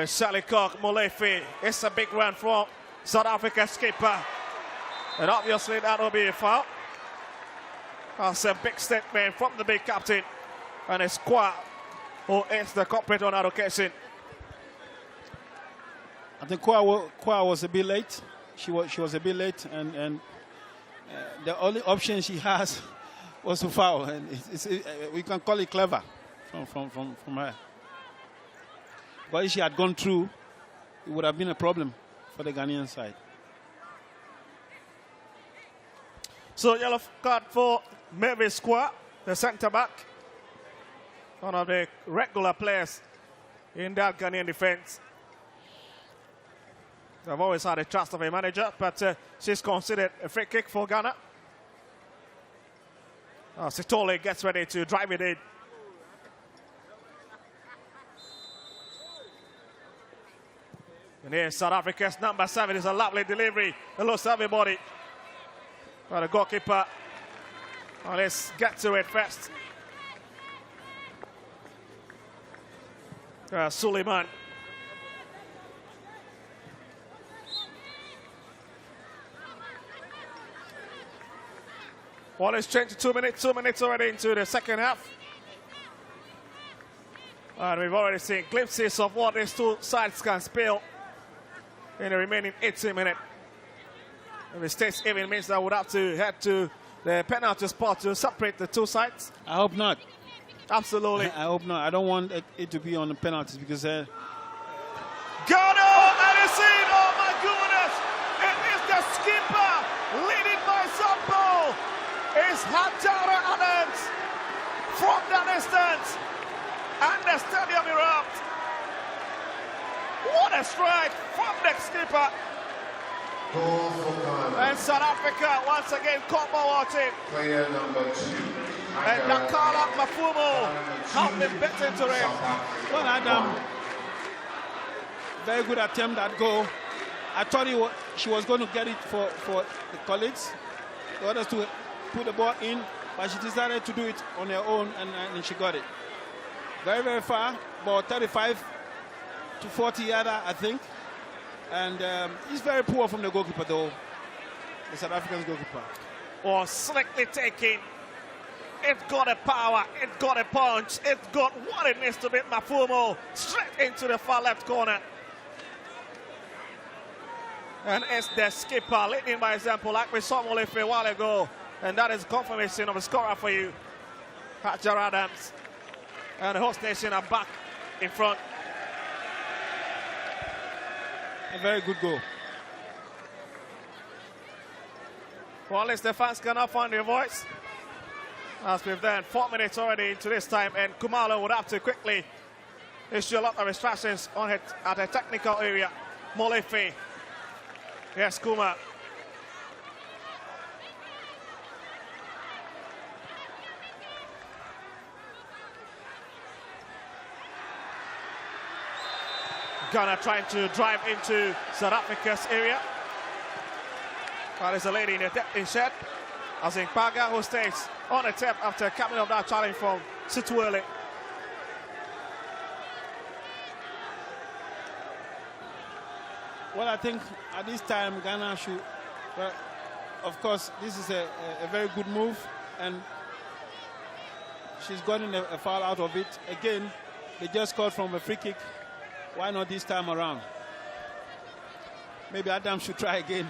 Sally Cork, Molefe. It's a big run from South Africa's skipper. And obviously that will be a foul. That's a big statement from the big captain. And it's Kwa who is the culprit on that occasion. I think Kwa was a bit late. She was a bit late, and the only option she has was to foul. And we can call it clever from her. But if she had gone through, it would have been a problem for the Ghanaian side. So yellow card for Mavis Kwa, the centre back. One of the regular players in that Ghanaian defence. They've always had the trust of a manager, but she's considered a free kick for Ghana. Sitole gets ready to drive it in. And here's South Africa's number 7. Is a lovely delivery. Hello, everybody. But the goalkeeper. Well, let's get to it first. Suleiman. Well, it's changed to 2 minutes. 2 minutes already into the second half. And we've already seen glimpses of what these two sides can spill in the remaining 18 minutes. If it stays even, means that we'll have to head to the penalty spot to separate the two sides. I hope not. Absolutely. I hope not. I don't want it to be on the penalties because... Ghana, and it's in. Oh my goodness. It is the skipper leading by Sampo. It's Hajara Adams from the distance. And the stadium erupts. What a strike from the skipper. And South Africa once again combo watching. Player number 2. And Dakala Mafumo have been beaten to it. Well, Adam, very good attempt at goal. I thought she was going to get it for the colleagues, the others to put the ball in, but she decided to do it on her own, and she got it. Very, very far, about 35 to 40 yarder, I think. And he's very poor from the goalkeeper, though, the South African goalkeeper. Or slickly taking. It's got a power, it's got a punch, it's got what it needs to be. Mafumo straight into the far left corner. And it's the skipper leading by example, like we saw Molefe a while ago. And that is confirmation of a scorer for you, Hajar Adams. And the host nation are back in front. A very good goal. Well, at least the fans cannot find their voice. As we've done 4 minutes already into this time, and Kumalo would have to quickly issue a lot of instructions on it at the technical area. Molefe. Yes, Kuma. Ghana trying to drive into South Africa's area. Well, there's a lady in the depth in shed. As in Paga, who stays on the tap after coming up that challenge from Situele. Well, I think at this time Ghana should, well, of course, this is a very good move, and she's gotten a foul out of it. Again, they just scored from a free kick. Why not this time around? Maybe Adam should try again.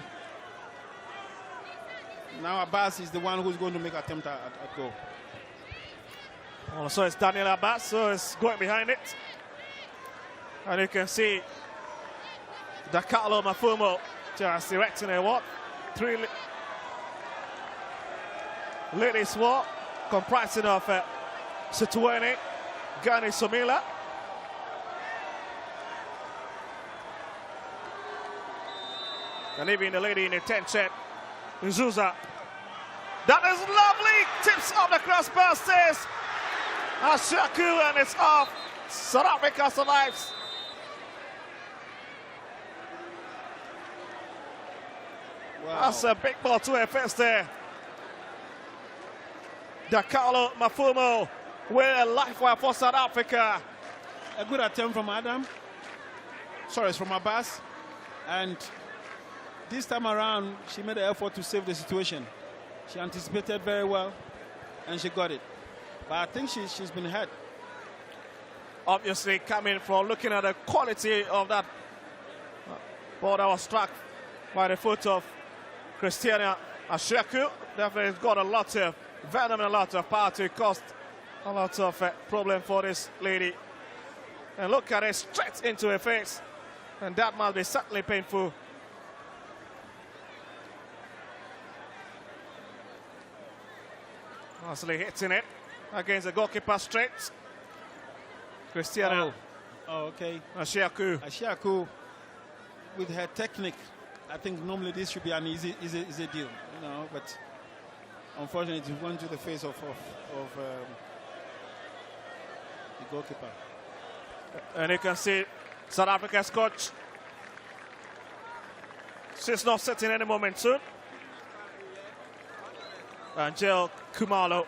Now Abbas is the one who's going to make attempt at goal. Oh, so it's Daniel Abbas, so it's going behind it. And you can see Dakalo Mafumo just directing a walk. 3 ladies walk, comprising of Situene, Gani Somila. And even the lady in the tent set, Nzuza. That is lovely. Tips of the crossbar says Ashaku, and it's off. South Africa survives. Wow. That's a big ball to her face there. Dakalo Mafumo with a lifeline for South Africa. A good attempt from Adam. Sorry, it's from Abbas. And this time around, she made an effort to save the situation. She anticipated very well, and she got it. But I think she's been hurt. Obviously, coming from looking at the quality of that ball that was struck by the foot of Christiana Asheku. Definitely has got a lot of venom and a lot of power to cost a lot of problem for this lady. And look at it straight into her face. And that must be certainly painful. Constantly hitting it against the goalkeeper straight. Christiana. Oh, okay. Asheku. Asheku, with her technique, I think normally this should be an easy deal, you know. But unfortunately, it went to the face of the goalkeeper. And you can see South Africa's coach. She's not sitting any moment soon. Angel Kumalo.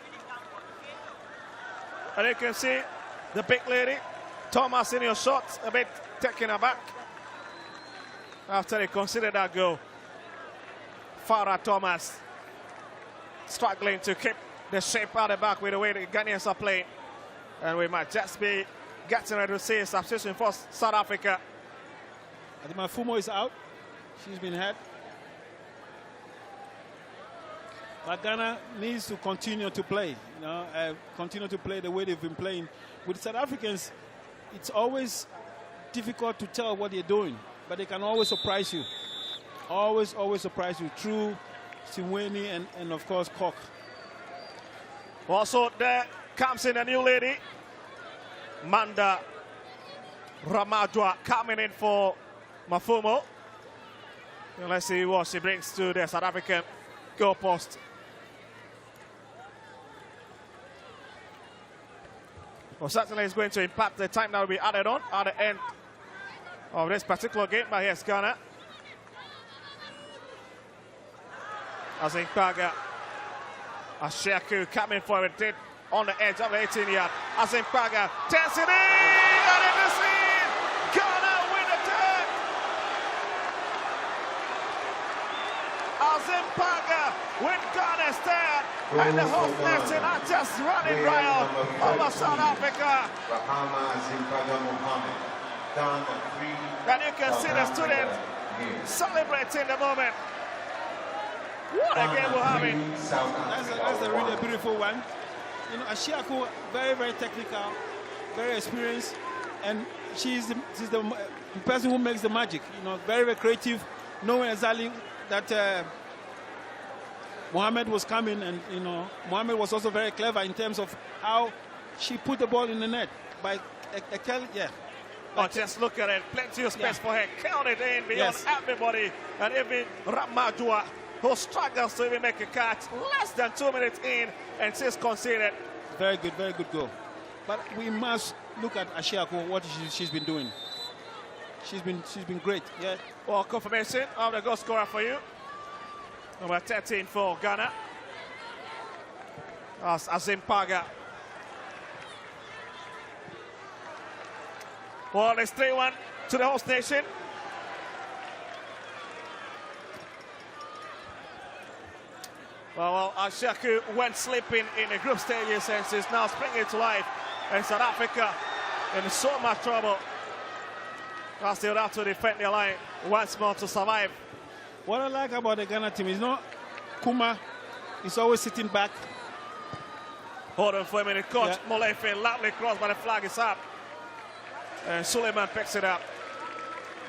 And you can see the big lady, Thomas, in your shots, a bit taken aback after he considered that goal. Farah Thomas struggling to keep the shape out the back with the way the Ghanaians are playing. And we might just be getting ready to see a substitution for South Africa. Mafumo is out. She's been hurt. But Ghana needs to continue to play, you know, continue to play the way they've been playing. With South Africans, it's always difficult to tell what they're doing, but they can always surprise you. Always surprise you through Simweni and of course, Koch. Also, there comes in a new lady, Manda Ramadwa, coming in for Mafumo. And let's see what she brings to the South African goal post. Well, certainly it's going to impact the time that will be added on at the end of this particular game. But here's Ghana. Azimpaga. Asheku coming forward, did on the edge of the 18-yard. Azimpaga turns it in, and it is in. Ghana win the turn. Azimpaga with Ghana's turn, and the whole nation are just running riot over South Africa. And you can see the students celebrating the moment. What a game we're having. That's a really beautiful one. You know, Asheku, very technical, very experienced, and she's the person who makes the magic. You know, very creative, knowing exactly that Mohamed was coming, and you know, Mohamed was also very clever in terms of how she put the ball in the net by just look at it, plenty of space for her, count it in beyond everybody, and even Ramadua, who struggles to even make a catch less than 2 minutes in, and she's conceded. Very good goal. But we must look at Asheku, what she's been doing. She's been great. Yeah. Well, confirmation of the goal scorer for you. Number 13 for Ghana. That's Azimpaga. Well, it's 3-1 to the host nation. Well, Asheku went sleeping in the group stages and is now springing to life. And South Africa in so much trouble. As they'll have to defend their line once more to survive. What I like about the Ghana team is not Kuma is always sitting back. Hold on for a minute, coach. Molefe, loudly crossed, but the flag is up. And Suleiman picks it up.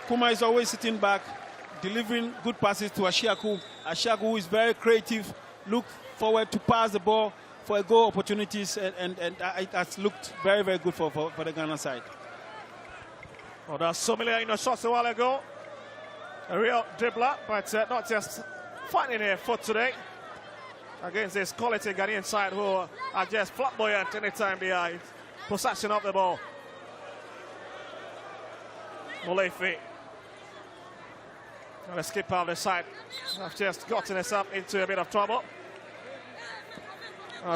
Kuma is always sitting back, delivering good passes to Asheku. Asheku is very creative, look forward to pass the ball for goal opportunities, and it has looked very good for the Ghana side. Well, that's familiar in the shots a while ago. A real dribbler, but not just finding a foot today against this quality Ghanaian side who are just flamboyant anytime they are in possession of the ball. Molefe. The skipper of the side have just gotten herself into a bit of trouble.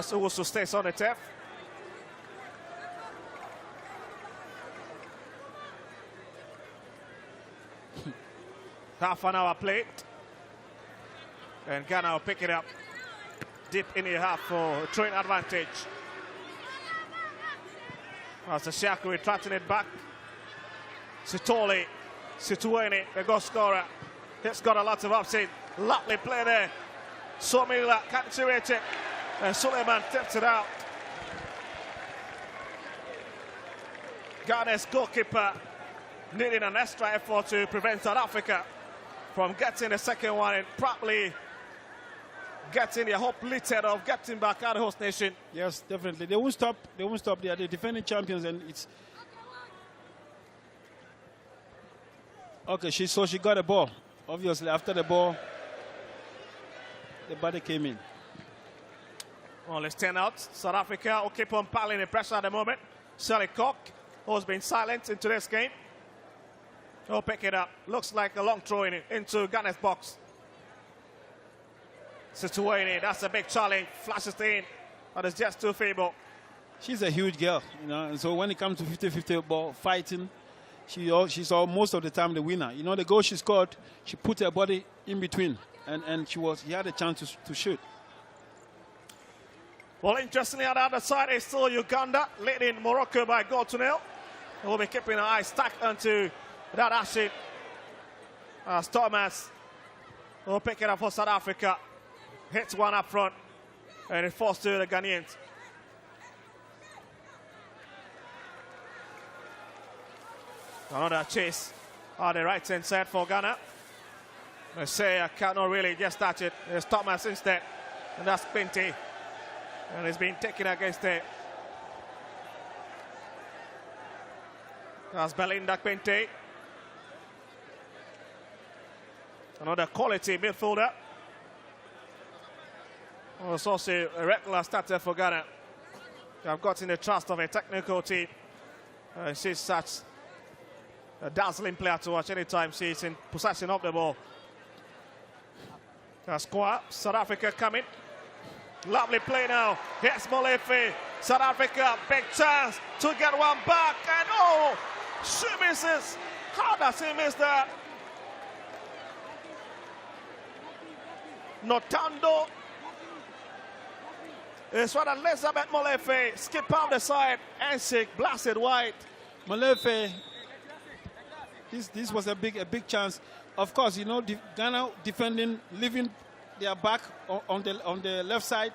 So also stays on the turf. Half an hour played. And Ghana will pick it up deep in the half for a throwing advantage. As the Shaku retracting it back. Situweni, the goal scorer. He's got a lot of upside. Lovely play there. Somila captured it. And Suleiman tips it out. Ghana's goalkeeper needing an extra effort to prevent South Africa from getting the second one and probably getting the hope littered of getting back at the host nation. Yes, definitely. They won't stop. They won't stop. They are the defending champions, and it's okay. She got a ball. Obviously, after the ball, the body came in. Well, let's 10 out. South Africa will keep on piling the pressure at the moment. Sally Cock, who's been silent in today's game, will pick it up. Looks like a long throw into Ghana's box. Situweni, that's a big challenge. Flashes in, but it's just too feeble. She's a huge girl, you know, and so when it comes to 50-50 ball fighting, she's most of the time the winner. You know, the goal she scored, she put her body in between, and she had a chance to shoot. Well, interestingly, on the other side is still Uganda, leading Morocco by goal to nil. We'll be keeping our eyes stuck onto that action. Thomas will pick it up for South Africa. Hits one up front, and it falls to the Ghanaians. Another chase on the right-hand side for Ghana. Messiah cannot really just touch it. There's Thomas instead, and that's Quinte. And it's been taken against it. That's Belinda Quinte. Another quality midfielder. Was also a regular starter for Ghana. They have gotten the trust of a technical team. She's such a dazzling player to watch anytime she's in possession of the ball. That's Kwa, South Africa coming. Lovely play now. Here's Molefe. South Africa, big chance to get one back. And oh, she misses. How does he miss that? Notando. It's what Elizabeth Molefe. Skip out the side. And she blasted wide. Molefe, this was a big chance. Of course, you know, Ghana defending, leaving their back on the left side.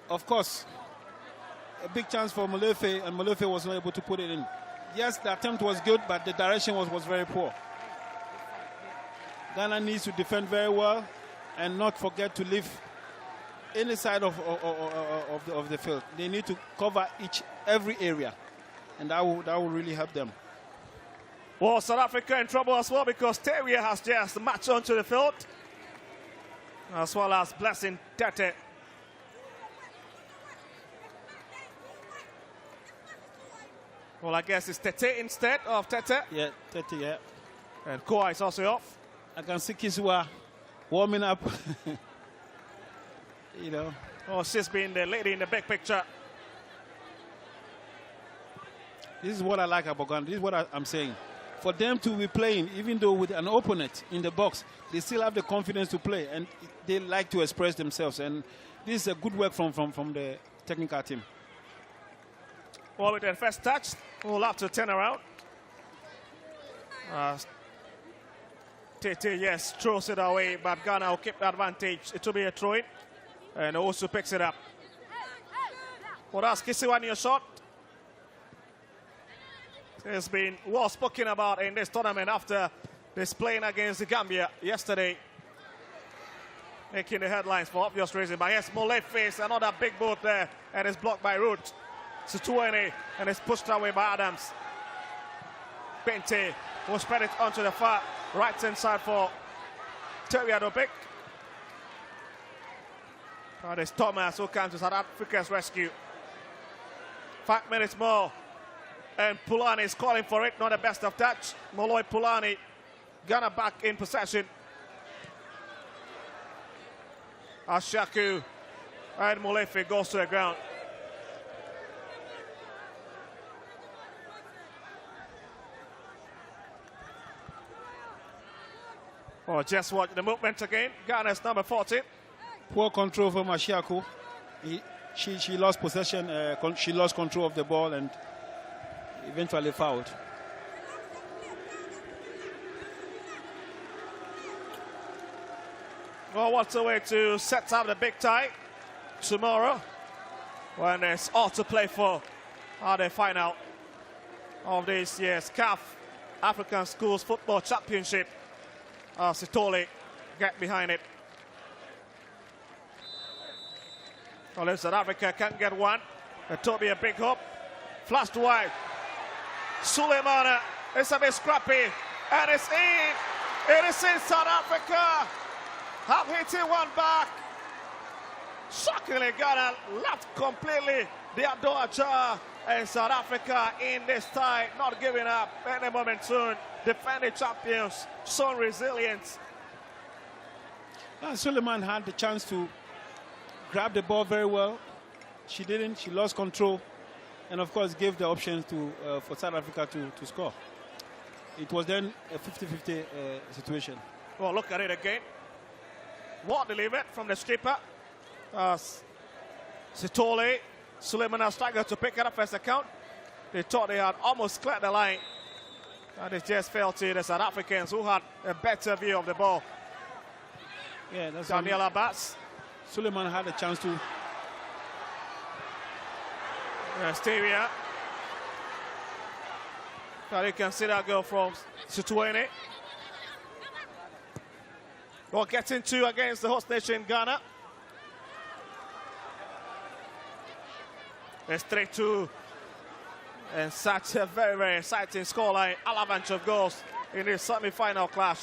Of course, a big chance for Molefe, and Molefe was not able to put it in. Yes, the attempt was good, but the direction was very poor. Ghana needs to defend very well and not forget to leave any side of the field. They need to cover every area, and that will really help them. Well, South Africa in trouble as well because Terrier has just matched onto the field, as well as Blessing Tete. Well, I guess it's Tete instead of Tete. Yeah, Tete, yeah. And Koa is also off. I can see Kiswa warming up. You know. Oh, she's been the lady in the big picture. This is what I like about Ghana. This is what I'm saying. For them to be playing, even though with an opponent in the box, they still have the confidence to play, and they like to express themselves. And this is a good work from the technical team. Well, with the first touch, we'll have to turn around. Tete, yes, throws it away, but Ghana will keep the advantage. It will be a throw-in, and also picks it up. Well, that's Kisiwani a shot. It's been well spoken about in this tournament after this playing against the Gambia yesterday, making the headlines for obvious reasons. But yes, Molefe, another big boot there, and it's blocked by Root. Situweni, and it's pushed away by Adams. Quinte will spread it onto the far right-hand side for Terrier Dobik. And it's Thomas who comes to South Africa's rescue. 5 minutes more. And Pulani is calling for it, not the best of touch. Moloi Pulani, Ghana back in possession. Ashaku and Molefe goes to the ground. Oh, just watch the movement again. Ghana's number 14. Poor control from Ashiaku. She lost possession, she lost control of the ball and eventually fouled. Well, what's a way to set up the big tie tomorrow when it's all to play for the final of this year's CAF African Schools Football Championship. Sitole get behind it. Well, if South Africa can't get one, it will be a big hope. Flashed wide. Suleiman, it's a bit scrappy, and it's in. It is in South Africa. Have hitting one back. Shockingly, Ghana left completely the door ajar, and South Africa in this tie, not giving up any moment soon. Defending champions, so resilient. Suleiman had the chance to grab the ball very well. She didn't. She lost control, and of course gave the option to for South Africa to score. It was then a 50-50 situation. Well, look at it again. What delivered from the skipper. Sitole, Suleiman has struggled to pick it up as a count. They thought they had almost cleared the line. And it just fell to the South Africans who had a better view of the ball. Yeah, that's Daniel Abbas. Suleiman had a chance to. Stavia. Now you can see that goal from Situene. Well, getting two against the host nation, Ghana. It's 3-2. And such a very, very exciting scoreline. Avalanche of goals in this semi-final clash.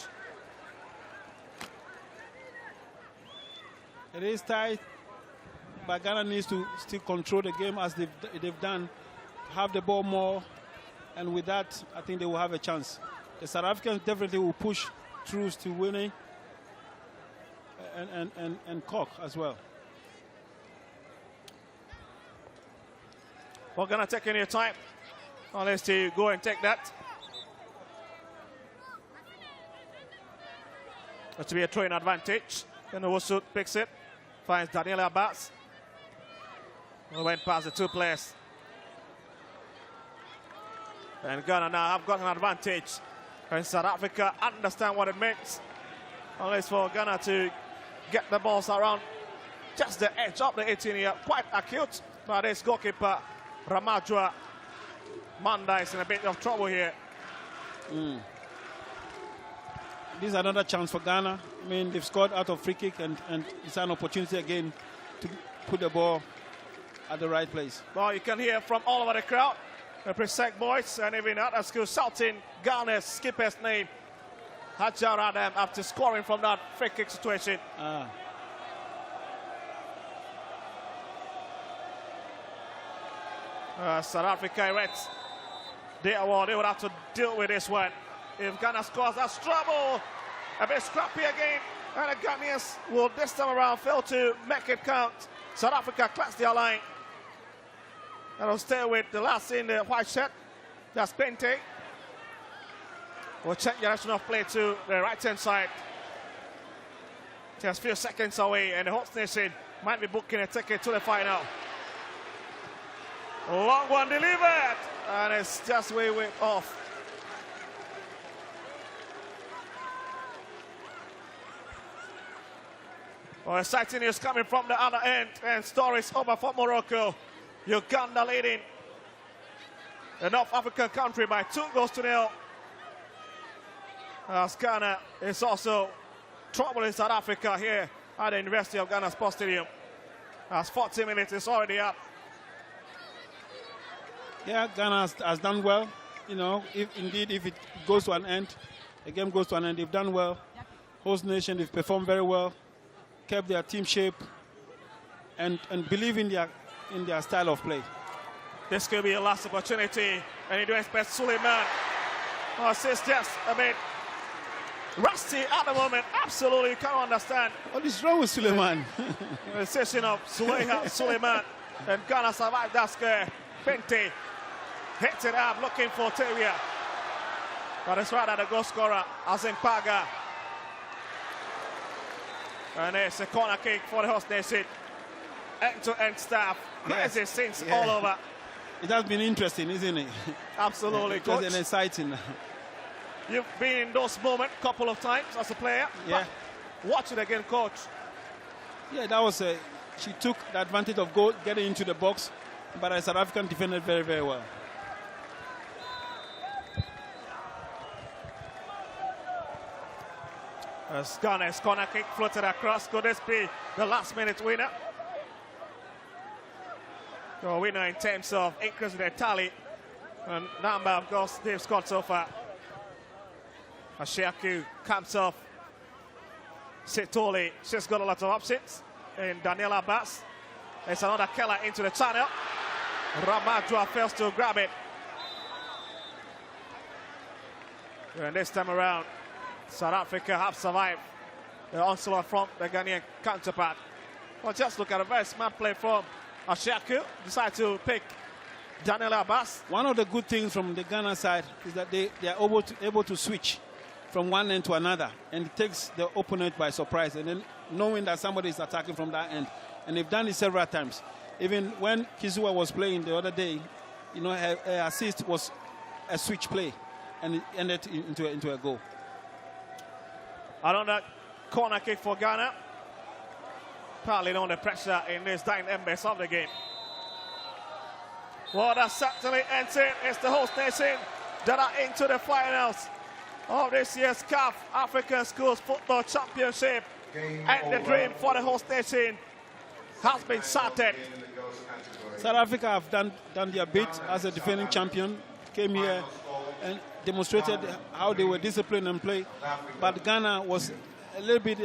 It is tight, but Ghana needs to still control the game as they've done. Have the ball more, and with that, I think they will have a chance. The South Africans definitely will push through to winning and Cock as well. We're going to take any time. Unless to go and take that. That to be a throwing advantage. Then Owusu picks it. Finds Daniel Abbas. We went past the two players. And Ghana now have got an advantage. And South Africa understand what it means. Unless for Ghana to get the balls around just the edge of the 18 here. Quite acute. But this goalkeeper, Ramajua Manda, is in a bit of trouble here. This is another chance for Ghana. I mean, they've scored out of free kick, and it's an opportunity again to put the ball at the right place. Well, you can hear from all over the crowd, the Presec boys, and even other schools shouting Ghana's skipper's name, Hajar Adam, after scoring from that free kick situation. South Africa Reds, they would have to deal with this one. If Ghana scores, that's trouble. A bit scrappy again. And the Ghanaians will this time around fail to make it count. South Africa class their line. And will stay with the last in the white shirt. That's Pente. We'll check direction of play to the right-hand side. Just a few seconds away, and the host nation might be booking a ticket to the final. Long one delivered, and it's just way off. Well, exciting news coming from the other end, and stories over for Morocco. Uganda leading the North African country by 2-0. As Ghana is also trouble in South Africa here at the University of Ghana Sports Stadium. As 40 minutes is already up. Yeah, Ghana has done well. You know, if it goes to an end, the game goes to an end. They've done well. Host nation, they've performed very well, kept their team shape, and believe in their style of play. This could be a last opportunity, and you do expect Suleiman. Oh, it's just a bit rusty at the moment. Absolutely, you can't understand. What is wrong with Suleiman? The decision of Suleiman, and Ghana survived that scare. Pente hits it up, looking for Tavia. But it's right at the goal scorer, Azim Paga. And it's a corner kick for the host nation. End-to-end staff. Crazy scenes all over. It has been interesting, isn't it? Absolutely, Coach. Coach. And exciting. You've been in those moments a couple of times as a player. Yeah. Watch it again, Coach. Yeah, that was she took the advantage of goal, getting into the box, but the South African defended very, very well. As Ghana's corner kick floated across. Could this be the last-minute winner? The winner in terms of increasing the tally and number of goals they've scored so far. Ashiaku comes off. Sitoli, she's got a lot of options. And Daniela Bass. There's another Keller into the channel. Ramadua fails to grab it. And this time around, South Africa have survived the onslaught from the Ghanaian counterpart. Well, just look at a very smart play from Ashiaku. Decide to pick Daniela Bass. One of the good things from the Ghana side is that they are able to switch from one end to another, and it takes the opponent by surprise, and then knowing that somebody is attacking from that end. And they've done it several times. Even when Kizua was playing the other day, you know, her assist was a switch play, and it ended into a goal. Another corner kick for Ghana. Partly on the pressure in this dying embers of the game. Well, that certainly ends it. It's the host nation that are into the finals of this year's CAF African Schools Football Championship. And the dream for the host nation has been shattered. South Africa have done their bit as a defending champion, came here and demonstrated how they were disciplined and play. But Ghana was a little bit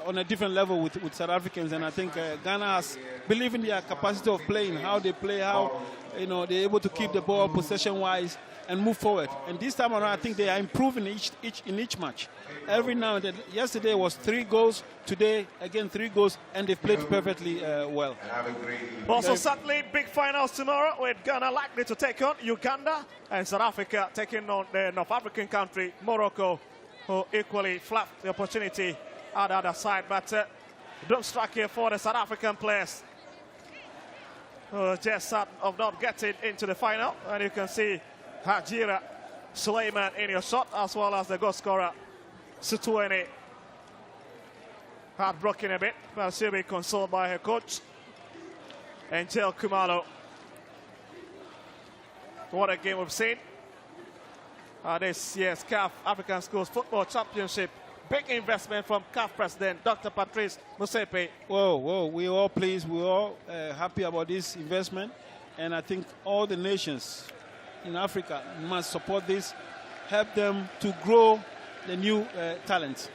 on a different level with South Africans, and I think Ghana has believed in their capacity of playing, how they play, how they're able to keep the ball possession-wise and move forward. And this time around, I think they are improving in each match. Every now and then, yesterday was 3 goals, today again 3 goals, and they've played perfectly well. Also, certainly big finals tomorrow with Ghana likely to take on Uganda and South Africa taking on the North African country, Morocco, who equally flapped the opportunity at the other side. But don't strike here for the South African players who just sad of not getting into the final. And you can see Hajira Suleiman in your shot, as well as the goal scorer Sutuene. Heartbroken a bit, but she'll be consoled by her coach, Angel Kumalo. What a game we've seen. This year's CAF African Schools Football Championship. Big investment from CAF President Dr. Patrice Musepe. Whoa, we're all pleased. We're all happy about this investment. And I think all the nations in Africa must support this, help them to grow the new talents.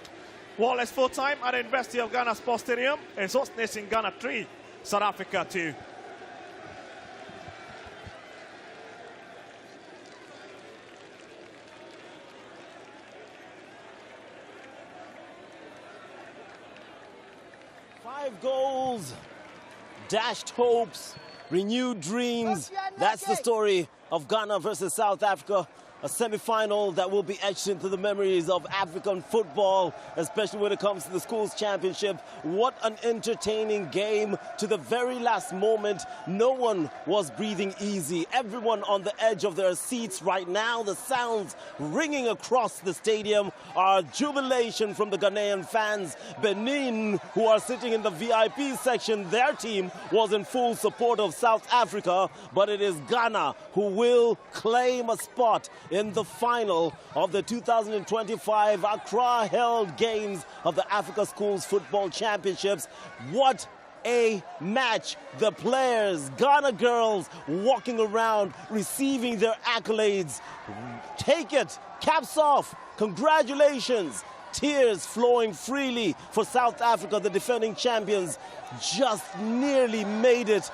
Well, it's full time at the University of Ghana Sports Stadium. It's host nation Ghana 3, South Africa 2. Goals, dashed hopes, renewed dreams. That's the story of Ghana versus South Africa. A semi-final that will be etched into the memories of African football, especially when it comes to the schools championship. What an entertaining game to the very last moment. No one was breathing easy. Everyone on the edge of their seats right now. The sounds ringing across the stadium are jubilation from the Ghanaian fans. Benin, who are sitting in the VIP section, their team was in full support of South Africa, but it is Ghana who will claim a spot in the final of the 2025 Accra-held games of the Africa Schools Football Championships. What a match. The players, Ghana girls, walking around, receiving their accolades. Take it, caps off, congratulations. Tears flowing freely for South Africa, the defending champions. Just nearly made it.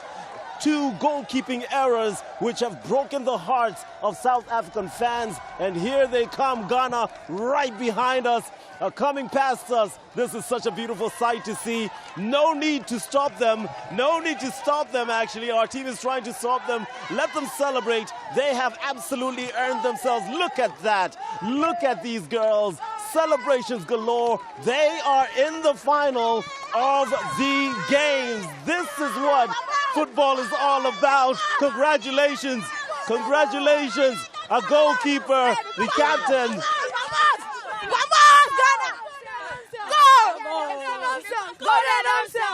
2 goalkeeping errors which have broken the hearts of South African fans. And here they come, Ghana, right behind us, coming past us. This is such a beautiful sight to see. No need to stop them. No need to stop them, actually. Our team is trying to stop them. Let them celebrate. They have absolutely earned themselves. Look at that. Look at these girls. Celebrations galore. They are in the final of the games. This is what football is all about. Congratulations. Congratulations. A goalkeeper, the captain.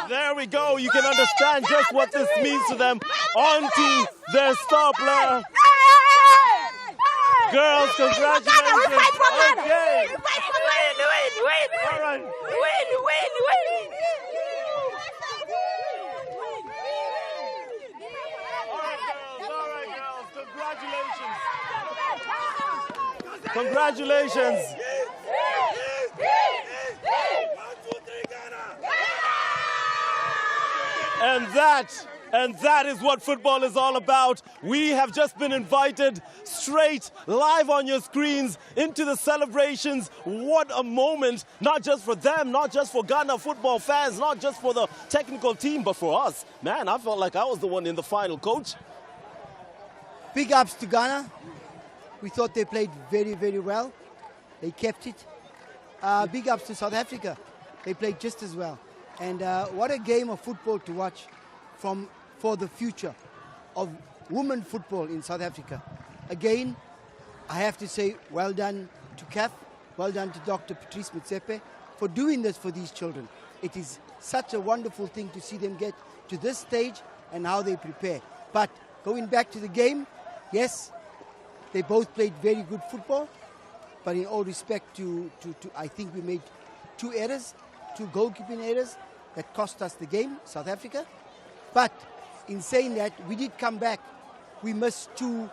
There we go. You can understand just what this means to them. On to their star player. Girls, congratulations. Okay. All right. All right, girls. Congratulations. Congratulations. And that is what football is all about. We have just been invited straight live on your screens into the celebrations. What a moment, not just for them, not just for Ghana football fans, not just for the technical team, but for us. Man, I felt like I was the one in the final, coach. Big ups to Ghana. We thought they played very, very well. They kept it. Big ups to South Africa. They played just as well. And what a game of football to watch for the future of women football in South Africa. Again, I have to say well done to CAF, well done to Dr. Patrice Motsepe for doing this for these children. It is such a wonderful thing to see them get to this stage and how they prepare. But going back to the game, yes, they both played very good football, but in all respect to I think we made two goalkeeping errors that cost us the game, South Africa. But in saying that, we did come back. We missed two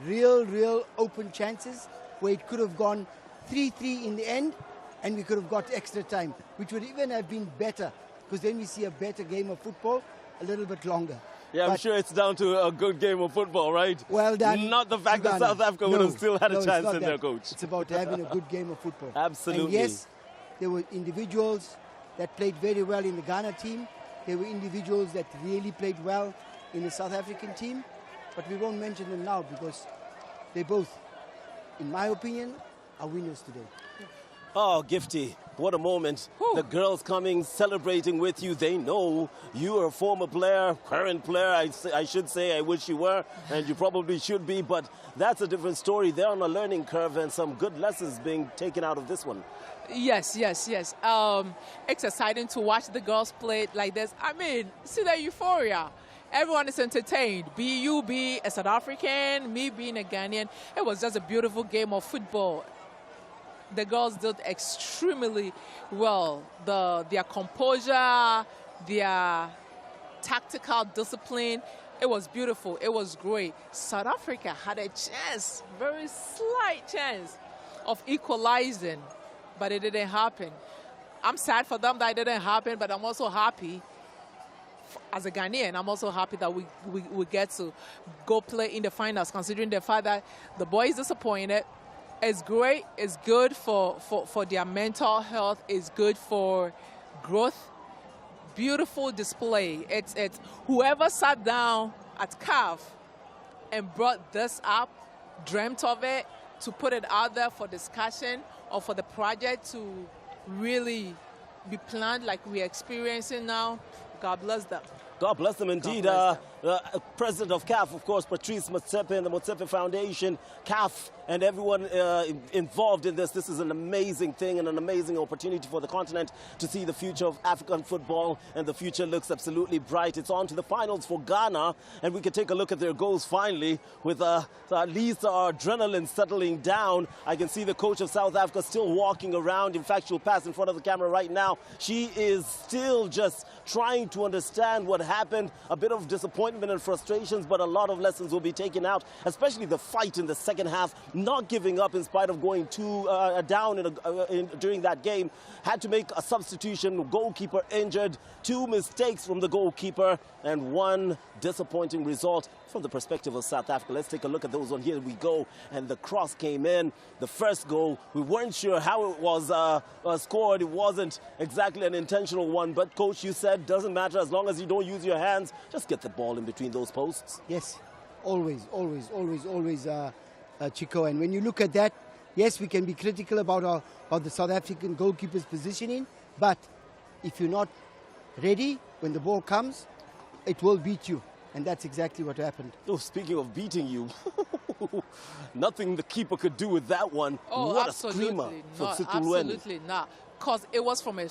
real open chances where it could have gone 3-3 in the end, and we could have got extra time, which would even have been better, because then we see a better game of football a little bit longer. Yeah, I'm sure it's down to a good game of football, right? Well done. Not the fact that South Africa would have still had a chance in their coach. It's about having a good game of football. Absolutely. And yes, there were individuals that played very well in the Ghana team. There were individuals that really played well in the South African team. But we won't mention them now because they both, in my opinion, are winners today. Oh, Gifty, what a moment. The girls coming, celebrating with you. They know you are a former player, current player, I should say. I wish you were, and you probably should be, but that's a different story. They're on a learning curve and some good lessons being taken out of this one. Yes. It's exciting to watch the girls play like this. I mean, see the euphoria. Everyone is entertained. Be you, be a South African, me being a Ghanaian. It was just a beautiful game of football. The girls did extremely well. Their composure, their tactical discipline, it was beautiful. It was great. South Africa had a chance, very slight chance of equalizing, but it didn't happen. I'm sad for them that it didn't happen, but I'm also happy. As a Ghanaian, I'm also happy that we get to go play in the finals, considering the fact that the boys disappointed. It's great. It's good for their mental health. It's good for growth. Beautiful display. It's whoever sat down at CAF and brought this up, dreamt of it, to put it out there for discussion or for the project to really be planned like we're experiencing now. God bless them. God bless them indeed. President of CAF, of course, Patrice Motsepe and the Motsepe Foundation, CAF and everyone involved in this. This is an amazing thing and an amazing opportunity for the continent to see the future of African football, and the future looks absolutely bright. It's on to the finals for Ghana, and we can take a look at their goals finally with at least our adrenaline settling down. I can see the coach of South Africa still walking around. In fact, she'll pass in front of the camera right now. She is still just trying to understand what happened. A bit of disappointment and frustrations, but a lot of lessons will be taken out, especially the fight in the second half, not giving up in spite of going down during that game. Had to make a substitution, goalkeeper injured, 2 mistakes from the goalkeeper, and 1 disappointing result from the perspective of South Africa. Let's take a look at those on. Here we go, and the cross came in. The first goal, we weren't sure how it was scored. It wasn't exactly an intentional one, but coach, you said doesn't matter as long as you don't use your hands, just get the ball in between those posts. Yes, always, Chico. And when you look at that, yes, we can be critical about the South African goalkeeper's positioning, but if you're not ready, when the ball comes, it will beat you. And that's exactly what happened. Oh, speaking of beating you, nothing the keeper could do with that one. Oh, what absolutely a screamer from not. Situlweni. Absolutely not. Because it was from a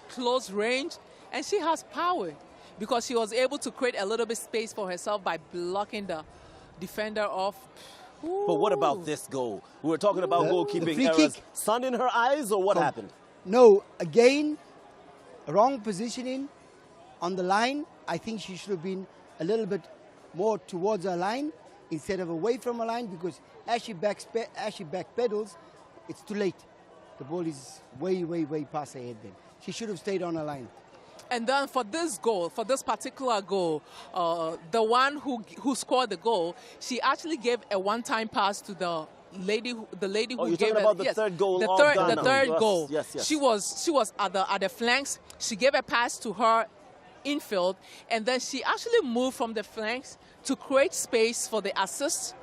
close range, and she has power because she was able to create a little bit space for herself by blocking the defender off. Ooh. But what about this goal? We were talking about goalkeeping errors. kick. Sun in her eyes, or what happened? No, again, wrong positioning on the line. I think she should have been a little bit more towards her line instead of away from her line, because as she backpedals, it's too late. The ball is way, way, way past her head then. She should have stayed on her line. And then for this goal, for this particular goal, the one who scored the goal, she actually gave a one-time pass to the lady who you're gave talking about the third goal of Ghana. The third Yes, goal. yes. She was at the flanks. She gave a pass to her infield, and then she actually moved from the flanks to create space for the assist,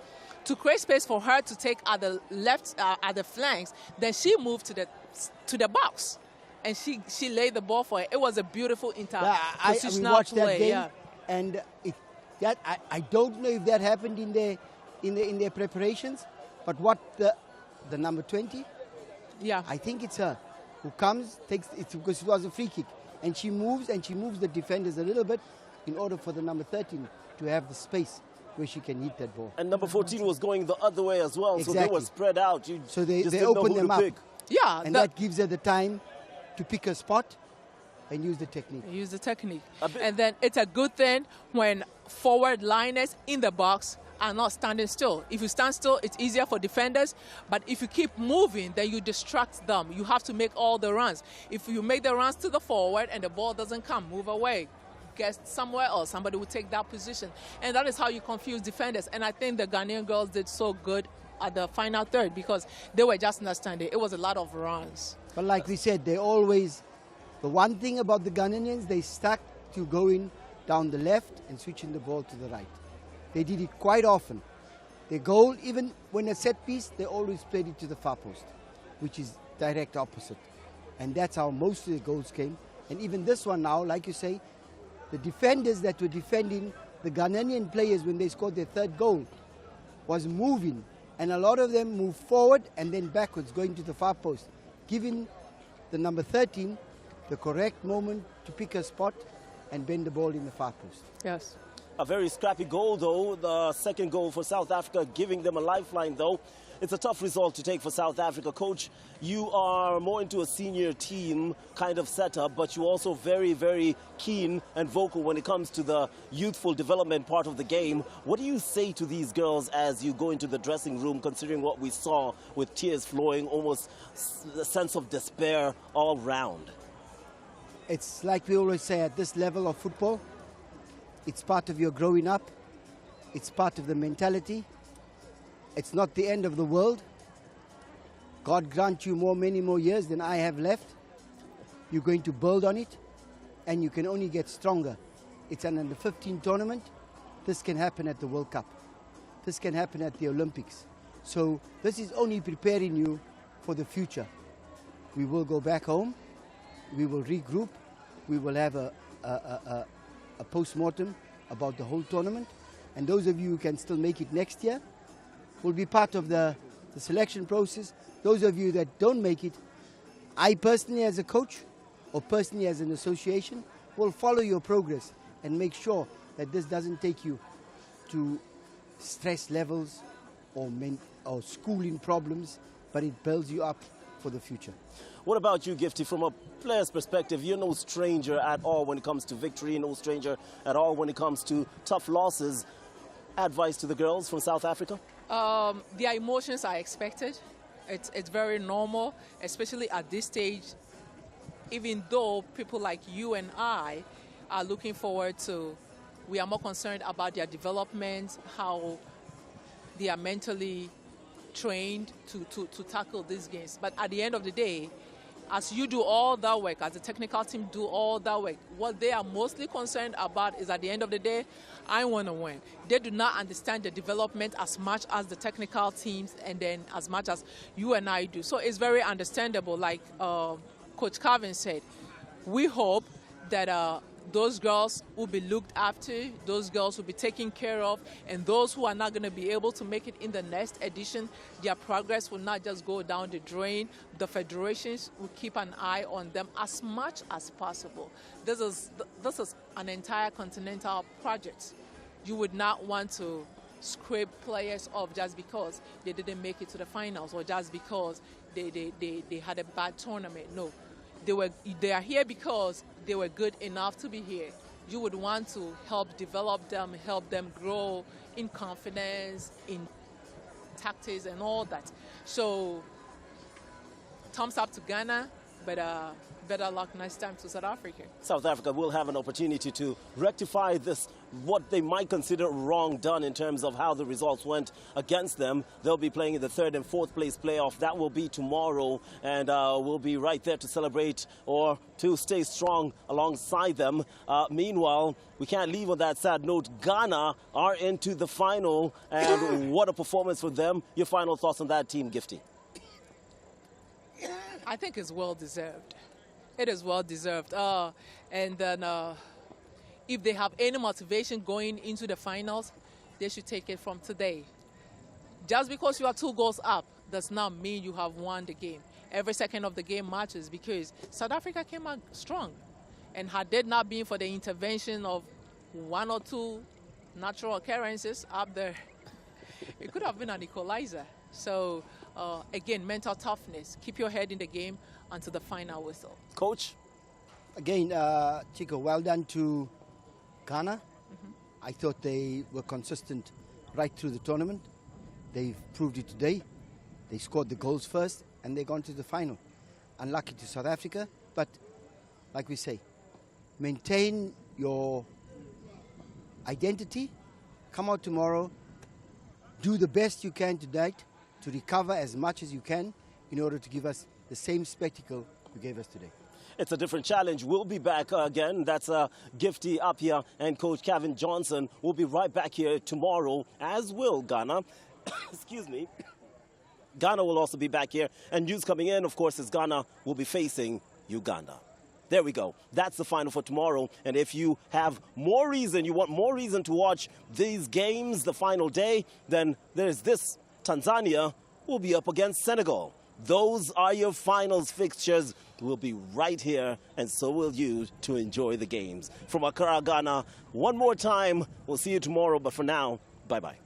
to create space for her to take at the left at the flanks. Then she moved to the box, and she laid the ball for it. It was a beautiful We watched play. that game, Yeah. and I don't know if that happened in their preparations, but what the number 20, I think it's her who comes, takes it, because it was a free kick, and she moves the defenders a little bit in order for the number 13 to have the space where she can hit that ball. And number 14 was going the other way as well, so they were spread out. So they open them up. Yeah, and that gives her the time to pick a spot and use the technique. And then it's a good thing when forward liners in the box are not standing still. If you stand still, it's easier for defenders. But if you keep moving, then you distract them. You have to make all the runs. If you make the runs to the forward and the ball doesn't come, move away. Get somewhere else. Somebody will take that position. And that is how you confuse defenders. And I think the Ghanaian girls did so good at the final third because they were just not standing. It was a lot of runs. But like we said, the one thing about the Ghanaians, they stuck to going down the left and switching the ball to the right. They did it quite often. Their goal, even when a set piece, they always played it to the far post, which is direct opposite. And that's how most of the goals came. And even this one now, like you say, the defenders that were defending the Ghanaian players when they scored their third goal was moving. And a lot of them moved forward and then backwards, going to the far post, giving the number 13 the correct moment to pick a spot and bend the ball in the far post. Yes. A very scrappy goal, though. The second goal for South Africa, giving them a lifeline, though. It's a tough result to take for South Africa. Coach, you are more into a senior team kind of setup, but you're also very, very keen and vocal when it comes to the youthful development part of the game. What do you say to these girls as you go into the dressing room, considering what we saw with tears flowing, almost a sense of despair all round? It's like we always say, at this level of football, it's part of your growing up. It's part of the mentality. It's not the end of the world. God grant you many more years than I have left. You're going to build on it, and you can only get stronger. It's an under-15 tournament. This can happen at the World Cup. This can happen at the Olympics. So this is only preparing you for the future. We will go back home. We will regroup. We will have a post-mortem about the whole tournament. And those of you who can still make it next year will be part of the selection process. Those of you that don't make it, I personally as a coach or personally as an association will follow your progress and make sure that this doesn't take you to stress levels or schooling problems, but it builds you up for the future. What about you, Gifty? From a player's perspective, you're no stranger at all when it comes to victory, no stranger at all when it comes to tough losses. Advice to the girls from South Africa? Their emotions are expected. It's very normal, especially at this stage, even though people like you and I are looking forward to, we are more concerned about their development, how they are mentally trained to tackle these games. But at the end of the day, as you do all that work, as the technical team do all that work, what they are mostly concerned about is at the end of the day, I want to win. They do not understand the development as much as the technical teams and then as much as you and I do. So it's very understandable, like Coach Calvin said. we hope that those girls will be looked after, those girls will be taken care of, and those who are not going to be able to make it in the next edition, their progress will not just go down the drain. The federations will keep an eye on them as much as possible. This is an entire continental project. You would not want to scrape players off just because they didn't make it to the finals or just because they had a bad tournament. No. They are here because they were good enough to be here. You would want to help develop them, help them grow in confidence, in tactics and all that. So, thumbs up to Ghana, but better luck next time to South Africa. South Africa will have an opportunity to rectify this, what they might consider wrong done in terms of how the results went against them. They'll be playing in the 3rd and 4th place playoff. That will be tomorrow, and we'll be right there to celebrate or to stay strong alongside them. Meanwhile, we can't leave on that sad note. Ghana are into the final, and what a performance for them. Your final thoughts on that team, Gifty? I think it's well-deserved. It is well-deserved. And then if they have any motivation going into the finals, they should take it from today. Just because you are 2 goals up does not mean you have won the game. Every second of the game matters because South Africa came out strong. And had it not been for the intervention of 1 or 2 natural occurrences up there, it could have been an equalizer. So, again, mental toughness. Keep your head in the game until the final whistle. Coach? Again, Chico, well done to Ghana. I thought they were consistent right through the tournament. They've proved it today. They scored the goals first, and they gone to the final. Unlucky to South Africa, but like we say, maintain your identity. Come out tomorrow. Do the best you can tonight to recover as much as you can in order to give us the same spectacle you gave us today. It's a different challenge. We'll be back again. That's Gifty Apia and Coach Kevin Johnson. We'll be right back here tomorrow, as will Ghana. Excuse me. Ghana will also be back here. And news coming in, of course, is Ghana will be facing Uganda. There we go. That's the final for tomorrow. And if you have more reason, you want more reason to watch these games, the final day, then there's this. Tanzania will be up against Senegal. Those are your finals fixtures. We'll be right here, and so will you, to enjoy the games. From Accra, Ghana, one more time. We'll see you tomorrow, but for now, bye-bye.